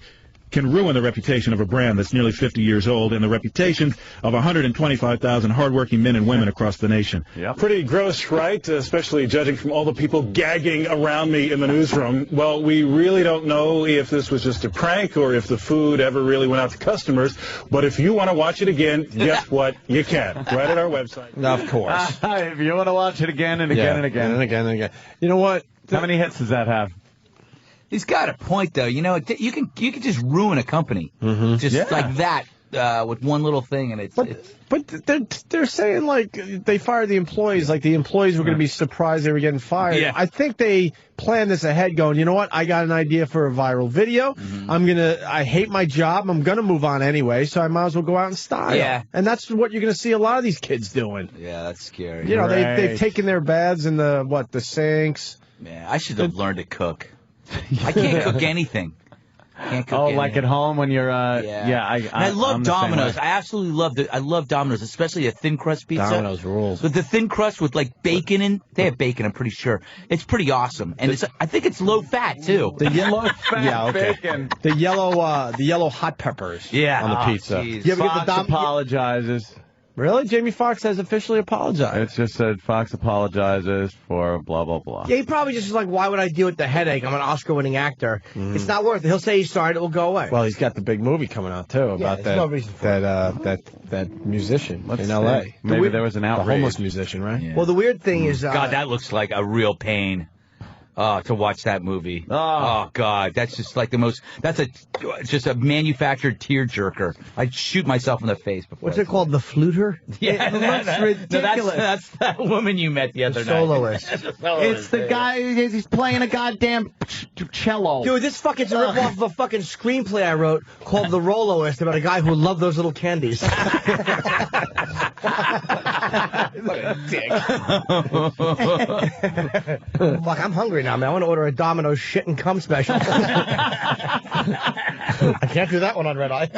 can ruin the reputation of a brand that's nearly 50 years old and the reputations of 125,000 hardworking men and women across the nation. Yep. Pretty gross, right? Especially judging from all the people gagging around me in the newsroom. Well, we really don't know if this was just a prank or if the food ever really went out to customers. But if you want to watch it again, guess what? You can. Right at our website. Of course. If you want to watch it again and again and again. And again and again. You know what? How many hits does that have? He's got a point, though. You can just ruin a company like that with one little thing, and But they're saying like they fired the employees, like the employees were going to be surprised they were getting fired. Yeah. I think they planned this ahead, going, you know what? I got an idea for a viral video. I hate my job. I'm gonna move on anyway, so I might as well go out in style. Yeah. And that's what you're gonna see a lot of these kids doing. Yeah, that's scary. You know, they've taken their baths in the sinks. Yeah, I should have learned to cook. I can't cook anything. Like at home when you're I love Domino's. I absolutely love Domino's, especially a thin crust pizza. Domino's rules. With the thin crust with like bacon in. They have bacon, I'm pretty sure. It's pretty awesome. And I think it's low fat too. The yellow bacon. The yellow hot peppers on the pizza. You ever get the apologizes. Really? Jamie Foxx has officially apologized. It's just said Fox apologizes for blah, blah, blah. Yeah, he probably just is like, why would I deal with the headache? I'm an Oscar-winning actor. It's not worth it. He'll say he's sorry and it will go away. Well, he's got the big movie coming out, too, about that musician in L.A. Maybe there was an outrage. The homeless musician, right? Yeah. Well, the weird thing is... God, that looks like a real pain. To watch that movie. Oh, God. That's just like just a manufactured tearjerker. I'd shoot myself in the face before. What's it called? The fluter? Yeah, it looks ridiculous. That's that woman you met the other night. Soloist. It's the guy, he's playing a goddamn cello. Dude, this fucking's a rip-off of a fucking screenplay I wrote called The Roloist about a guy who loved those little candies. What a dick. Fuck, I'm hungry now, man. I want to order a Domino's shit and cum special. I can't do that one on Red Eye.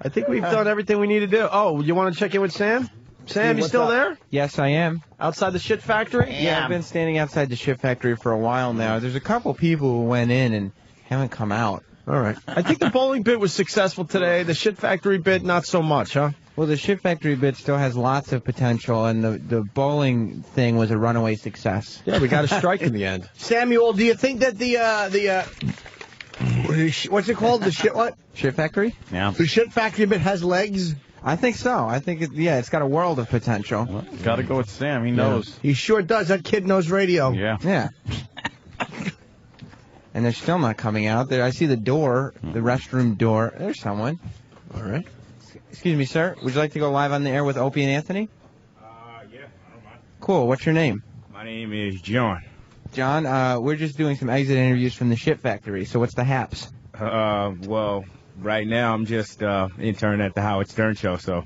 I think we've done everything we need to do. Oh, you want to check in with Sam? Sam, you still there? Yes, I am. Outside the shit factory? Yeah, I've been standing outside the shit factory for a while now. There's a couple people who went in and haven't come out. All right. I think the bowling bit was successful today. The shit factory bit, not so much, huh? Well, the shit factory bit still has lots of potential, and the bowling thing was a runaway success. Yeah, we got a strike in the end. Samuel, do you think that what's it called? The shit what? Shit factory? Yeah. The shit factory bit has legs? I think so. I think it's got a world of potential. Well, gotta go with Sam. He knows. He sure does. That kid knows radio. Yeah. Yeah. And they're still not coming out. There, I see the door, the restroom door. There's someone. All right. Excuse me, sir. Would you like to go live on the air with Opie and Anthony? Yeah, I don't mind. Cool. What's your name? My name is John. John, we're just doing some exit interviews from the Shit Factory. So what's the haps? Well, right now I'm just intern at the Howard Stern Show, so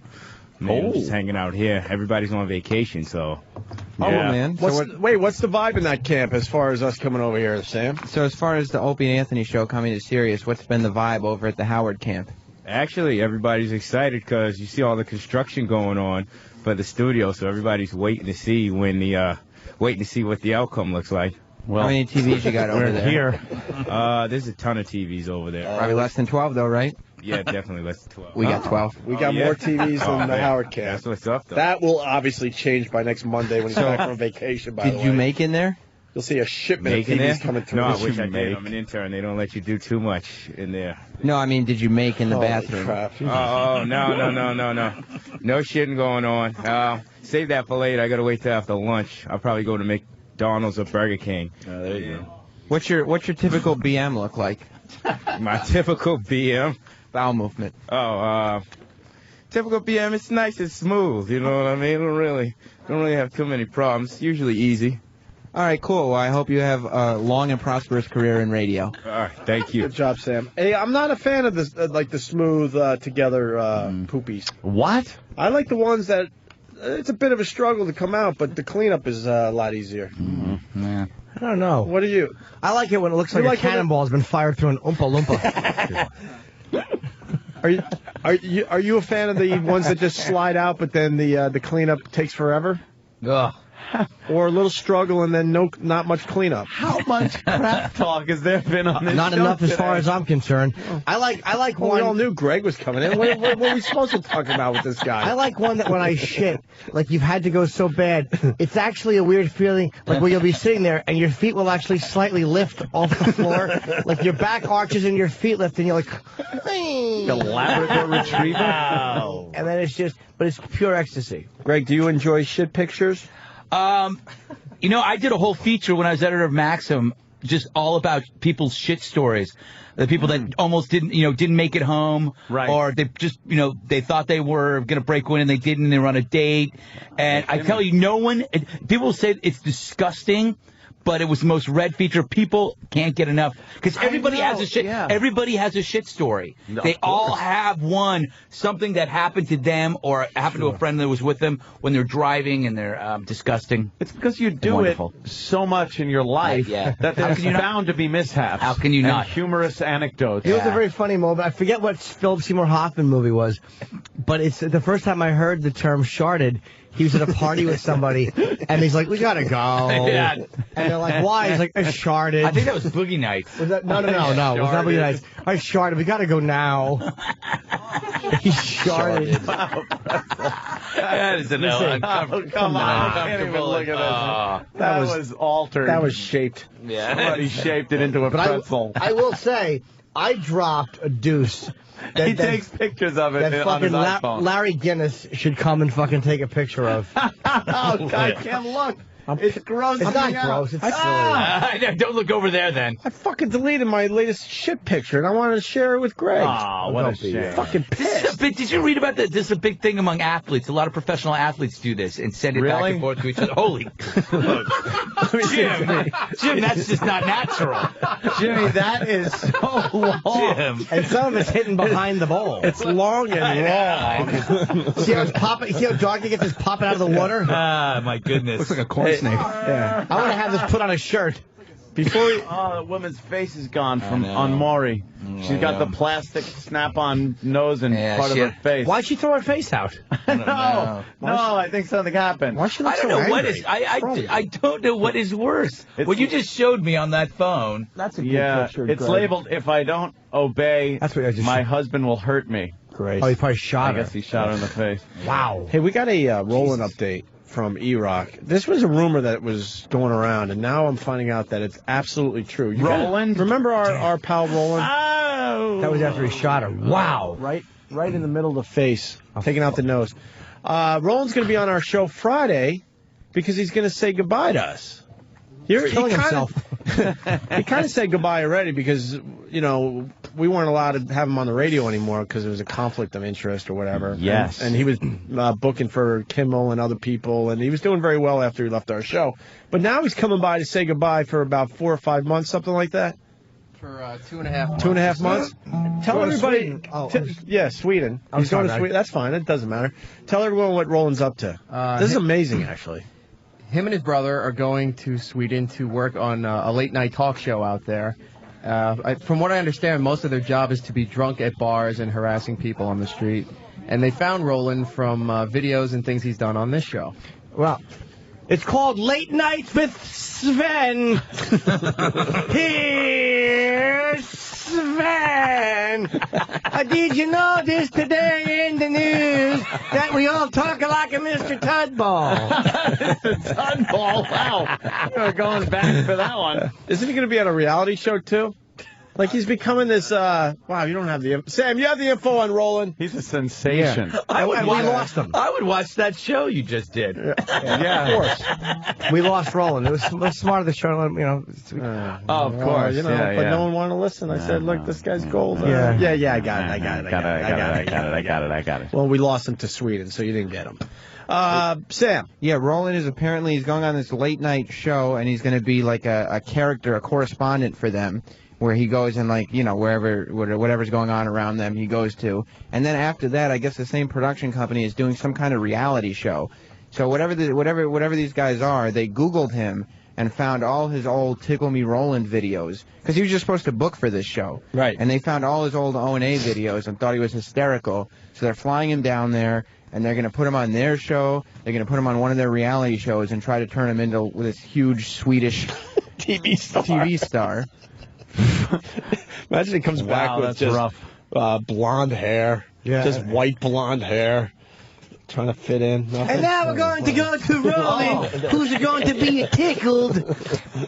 I'm just hanging out here. Everybody's on vacation, so. Oh, man. So What's the vibe in that camp as far as us coming over here, Sam? So as far as the Opie and Anthony show coming to Sirius, what's been the vibe over at the Howard camp? Actually, everybody's excited because you see all the construction going on for the studio, so everybody's waiting to see what the outcome looks like. Well, how many TVs you got over there? Here. There's a ton of TVs over there. Probably less than 12, though, right? Yeah, definitely less than 12. We got 12. We got more TVs than the Howard camp. That's what's up, though. That will obviously change by next Monday when he's back from vacation, by the way. Did you make in there? You'll see a shipment of TVs coming through. No, I wish I did. I'm an intern. They don't let you do too much in there. No, I mean, did you make in the bathroom? Oh, no. No shitting going on. Save that for later. I got to wait till after lunch. I'll probably go to McDonald's or Burger King. There you go. What's your typical BM look like? My typical BM? Bowel movement. Typical BM, it's nice and smooth, you know what I mean? Don't really have too many problems. It's usually easy. All right, cool. Well, I hope you have a long and prosperous career in radio. All right, thank you. Good job, Sam. Hey, I'm not a fan of this, like the smooth together poopies. What? I like the ones that it's a bit of a struggle to come out, but the cleanup is a lot easier. I don't know. What are you? I like it when it looks like a cannonball has been fired through an Oompa Loompa. Are you a fan of the ones that just slide out, but then the cleanup takes forever? Ugh. Or a little struggle and then not much cleanup. How much crap talk has there been on this Not show enough today? as far as I'm concerned. I like Well, one. we all knew Greg was coming in. What are we supposed to talk about with this guy? I like one that when I shit, like you've had to go so bad, it's actually a weird feeling, like where you'll be sitting there and your feet will actually slightly lift off the floor, like your back arches and your feet lift, and you're like, The Labrador Retriever? and then it's it's pure ecstasy. Greg, do you enjoy shit pictures? You know, I did a whole feature when I was editor of Maxim, just all about people's shit stories. The people that almost didn't make it home, right? Or they just, they thought they were going to break one and they didn't. They were on a date, and I tell you, people say it's disgusting. But it was the most read feature. People can't get enough because everybody has a shit. Yeah. Everybody has a shit story. No, they all have something that happened to them or happened to a friend that was with them when they're driving and they're disgusting. It's because you do it so much in your life that there's bound to be mishaps. How can you not? Humorous anecdotes. It was a very funny moment. I forget what Philip Seymour Hoffman movie was, but it's the first time I heard the term "sharded." He was at a party with somebody, and he's like, "We gotta go." Yeah. And they're like, "Why?" He's like, "It's sharded." I think that was Boogie Nights. Was that, no. It was not Boogie Nights. I sharded. We gotta go now. He sharded. That is an uncomfortable. Come on, I can't even look at this. That was altered. That was shaped. Yeah. Somebody shaped it into a pretzel. I will say, I dropped a deuce. He takes pictures of it that on his fucking iPhone. Larry Guinness should come and fucking take a picture of. Oh, I can't look. It's gross. It's not gross. It's silly. Don't look over there then. I fucking deleted my latest shit picture, and I wanted to share it with Greg. Oh, what a shame. Fucking pissed. Did you read about this? This is a big thing among athletes. A lot of professional athletes do this and send it back and forth to each other. Holy. Jim, that's just not natural. Jimmy, that is so long. Jim. And some of it's hidden behind the bowl. It's long and long. See how it's popping? See how Doggy gets this popping out of the water? Ah, my goodness. Looks like a corn snake. Yeah. I want to have this put on a shirt. Before the woman's face is gone on Maury. She's got the plastic snap-on nose and part of her face. Why'd she throw her face out? No, I think something happened. Why she look I don't so know angry? what is. I don't know what is worse. What you just showed me on that phone. That's a good picture. It's labeled, "If I don't obey, That's what I just my said. husband will hurt me." Great. Oh, he probably shot I her. guess he shot her in the face. Wow. Hey, we got a rolling update from E-Rock. This was a rumor that was going around, and now I'm finding out that it's absolutely true. Roland? Remember our pal Roland? Oh! That was after he shot her. Wow. Right in the middle of the face, taking out the nose. Roland's going to be on our show Friday because he's going to say goodbye to us. He's killing himself. He kind of said goodbye already because, we weren't allowed to have him on the radio anymore because it was a conflict of interest or whatever. Yes. And he was booking for Kimmel and other people, and he was doing very well after he left our show. But now he's coming by to say goodbye for about 4 or 5 months, something like that. For 2.5 months. 2.5 months? Tell everybody. Sweden. Sweden. He's going to Sweden. That's fine. It doesn't matter. Tell everyone what Roland's up to. This is amazing, actually. Him and his brother are going to Sweden to work on a late-night talk show out there. From what I understand, most of their job is to be drunk at bars and harassing people on the street. And they found Roland from videos and things he's done on this show. Well, it's called Late Nights with Sven. Here's Sven. Did you notice today in the news that we all talk like a Mr. Tudball? Tudball, wow. We're going back for that one. Isn't he going to be on a reality show, too? Like, he's becoming this, wow, you don't have the info. Sam, you have the info on Roland? He's a sensation. Yeah. We lost him. I would watch that show you just did. Yeah, of course. We lost Roland. It was smart of the show, of course. But no one wanted to listen. I said, look, this guy's gold. I got it. Well, we lost him to Sweden, so you didn't get him. Sam. Yeah, Roland is he's going on this late night show, and he's going to be like a character, a correspondent for them, where he goes and whatever's going on around them, he goes to. And then after that, I guess the same production company is doing some kind of reality show. So whatever these guys are, they Googled him and found all his old Tickle Me Roland videos, because he was just supposed to book for this show. Right. And they found all his old O&A videos and thought he was hysterical. So they're flying him down there, and they're going to put him on their show. They're going to put him on one of their reality shows and try to turn him into this huge Swedish TV star. Imagine he comes back with just blonde hair. Yeah. Just white blonde hair. Trying to fit in. Nothing. And now we're going to go to Roland, who's going to be tickled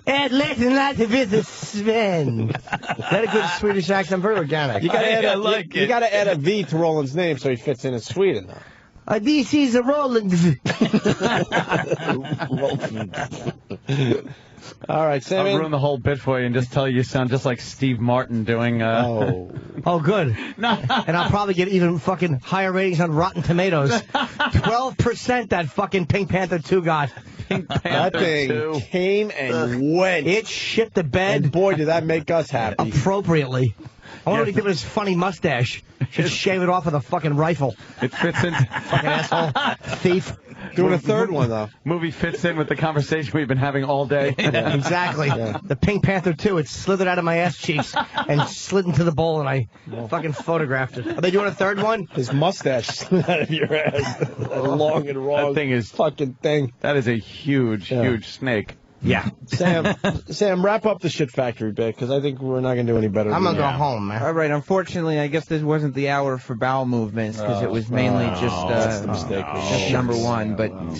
and less and less of visit Sven. Is that a good Swedish accent? Very organic. You gotta add a V to Roland's name so he fits in Sweden, though. This is a Roland. All right, Sammy. I'll ruin the whole bit for you and just tell you sound just like Steve Martin doing. Oh, good. And I'll probably get even fucking higher ratings on Rotten Tomatoes. 12% that fucking Pink Panther 2 got. Pink Panther that thing 2 came and went. It shit the bed. And boy, did that make us happy. Appropriately. I want to give it his funny mustache. Just shave it off with a fucking rifle. It fits in. Fucking asshole. Thief. Doing a third one, though. Movie fits in with the conversation we've been having all day. Yeah, exactly. Yeah. The Pink Panther 2, it slithered out of my ass cheeks and slid into the bowl, and I fucking photographed it. Are they doing a third one? His mustache slid out of your ass. Long and wrong. That thing is fucking thing. That is a huge snake. Yeah. Sam, wrap up the shit factory bit, because I think we're not going to do any better I'm going to go home, man. All right, unfortunately, I guess this wasn't the hour for bowel movements, because it was mainly just number one. But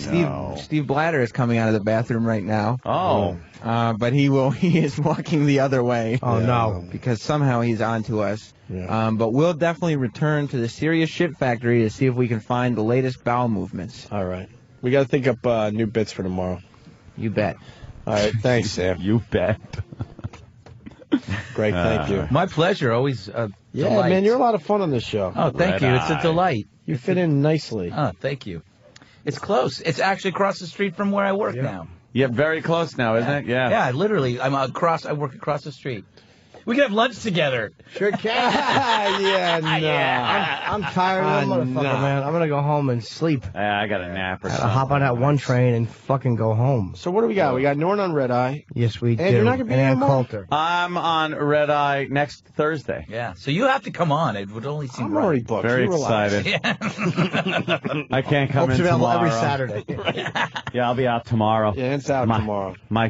Steve Blatter is coming out of the bathroom right now. But he is walking the other way. Oh, no. Because somehow he's on to us. Yeah. But we'll definitely return to the Serious Shit Factory to see if we can find the latest bowel movements. All right. We got to think up new bits for tomorrow. You bet. All right, thanks, Sam. You bet. Great, thank you. My pleasure. Always yeah, delight. man, you're a lot of fun on this show. Oh, thank you. It's a delight. You fit in nicely. Oh, thank you. It's close. It's actually across the street from where I work now. Yeah, very close now, isn't it? Yeah. Yeah, literally. I work across the street. We can have lunch together. Sure can. I'm tired of that motherfucker, man. I'm going to go home and sleep. I got a nap or something. I'll hop on that one train and fucking go home. So what do we got? We got Norton on Red Eye. Yes, we do. And you're not going to be Ann anymore? Coulter. I'm on Red Eye next Thursday. Yeah, so you have to come on. It would only seem I'm already booked. Very excited. Yeah. I can't come in tomorrow. Every Saturday. Yeah, I'll be out tomorrow. Yeah, it's out tomorrow. My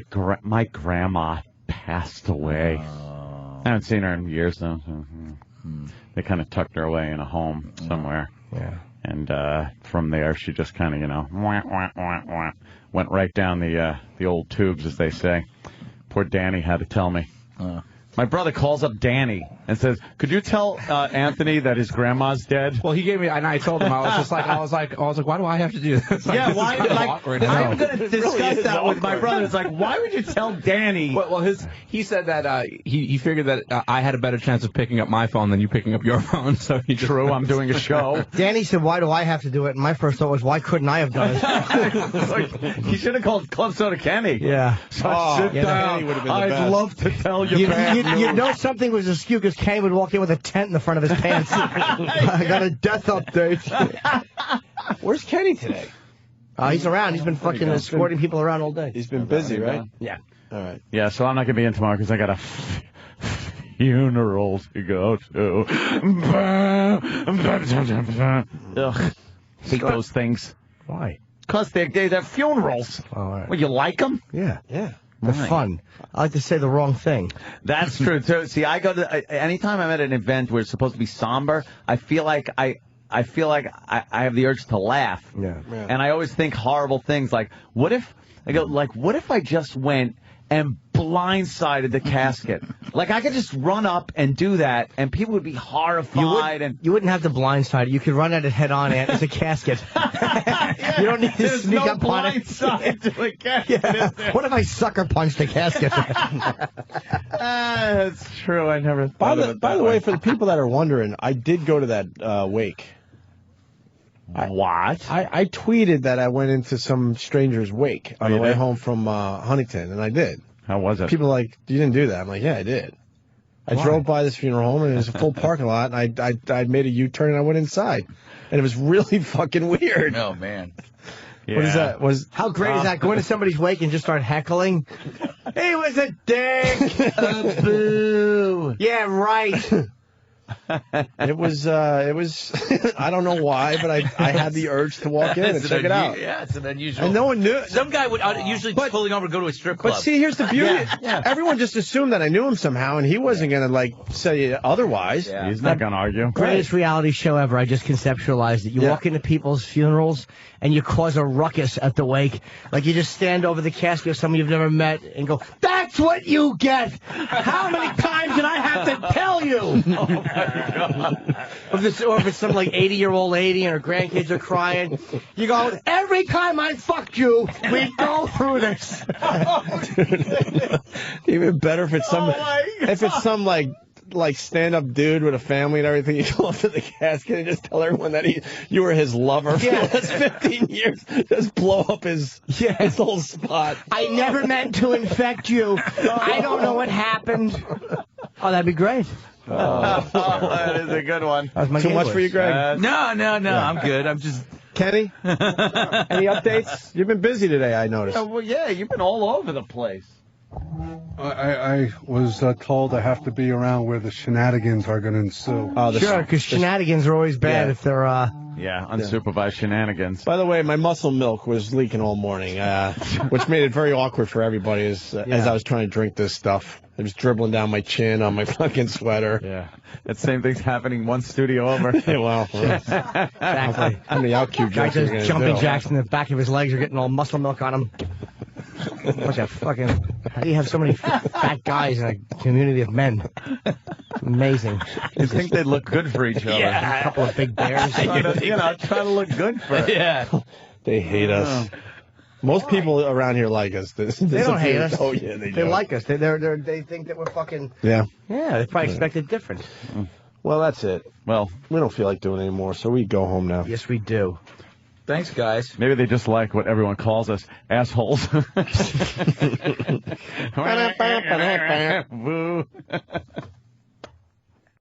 grandma passed away. I haven't seen her in years, though. So, they kind of tucked her away in a home somewhere. Yeah. And from there, she just kind of, went right down the old tubes, as they say. Poor Danny had to tell me. My brother calls up Danny and says, "Could you tell Anthony that his grandma's dead?" Well, he gave me, and I told him, I was like, why do I have to do this? Like, Yeah, this why? is kind of Like, awkward. I'm going to discuss that with my brother. It's like, why would you tell Danny? Well, he said that he figured that I had a better chance of picking up my phone than you picking up your phone. So he True, I'm doing a show. Danny said, "Why do I have to do it?" And my first thought was, "Why couldn't I have done it?" He should have called Club Soda Kenny. Yeah. So sit down. I'd love to tell you. You know something was askew because Kenny would walk in with a tent in the front of his pants. I got a death update. Where's Kenny today? He's around. He's been fucking escorting people around all day. He's been busy, right? Yeah. All right. Yeah, so I'm not going to be in tomorrow because I got a funeral to go to. Ugh. Hate those things. Why? Because they're funerals. All right. Well, you like them? Yeah. Yeah. They're Right. fun. I like to say the wrong thing. That's true, too. See, I go to anytime I'm at an event where it's supposed to be somber, I feel like I have the urge to laugh. Yeah. And I always think horrible things like, what if I just went and blindsided the casket? Like, I could just run up and do that, and people would be horrified. You wouldn't have to blindside it. You could run at it head on, and it's a casket. You don't need to There's sneak no up on it. blindside to a casket. Yeah. What if I sucker punched the casket? That's true. I never thought of it By that the way, for the people that are wondering, I did go to that wake. What? I tweeted that I went into some stranger's wake on the way home from Huntington, and I did. How was it? People are like, you didn't do that. I'm like, yeah, I did. I drove by this funeral home, and it was a full parking lot, and I made a U-turn, and I went inside. And it was really fucking weird. Oh, man. What is that? How great is that? Go into somebody's wake and just start heckling. He was a dick. Boo. Yeah, right. It was, I don't know why, but I had the urge to walk in and check it out. Yeah, it's an unusual. And no one knew. Some guy would usually pulling over to go to a strip club. But see, here's the beauty. Everyone just assumed that I knew him somehow, and he wasn't going to, say otherwise. Yeah. He's not going to argue. Greatest reality show ever. I just conceptualized it. You walk into people's funerals, and you cause a ruckus at the wake. Like, you just stand over the casket of someone you've never met and go, "That's what you get! How many times did I have to tell you?" Or if it's some 80-year-old lady and her grandkids are crying, you go, "Every time I fucked you, we go through this." Even better if it's some stand-up dude with a family and everything. You go up to the casket and just tell everyone that you were his lover for the last 15 years. Just blow up his whole spot. I never meant to infect you. I don't know what happened. Oh, that'd be great. That is a good one. Too much for you, Greg? No, I'm good. I'm just... Kenny? Any updates? You've been busy today, I noticed. Well, yeah, you've been all over the place. I was told I have to be around where the shenanigans are going to ensue. Sure, because shenanigans are always bad if they're... Yeah, unsupervised shenanigans. By the way, my muscle milk was leaking all morning, which made it very awkward for everybody as I was trying to drink this stuff. It was dribbling down my chin on my fucking sweater. Yeah. That same thing's happening one studio over. Exactly. How many out-cue Guy jokes are you does going to jumping do? jacks in the back of his legs are getting all muscle milk on him. Bunch of fucking... How do you have so many fat guys in a community of men? Amazing. You'd think they'd look good for each other. Yeah. A couple of big bears. trying to look good for it. Yeah. They hate us. Most people around here like us. They don't hate us. Oh, yeah, they do. They like us. They think that we're fucking... Yeah. Yeah, they probably expected different. Well, that's it. Well, we don't feel like doing it anymore, so we go home now. Yes, we do. Thanks, guys. Maybe they just like what everyone calls us, assholes. Woo.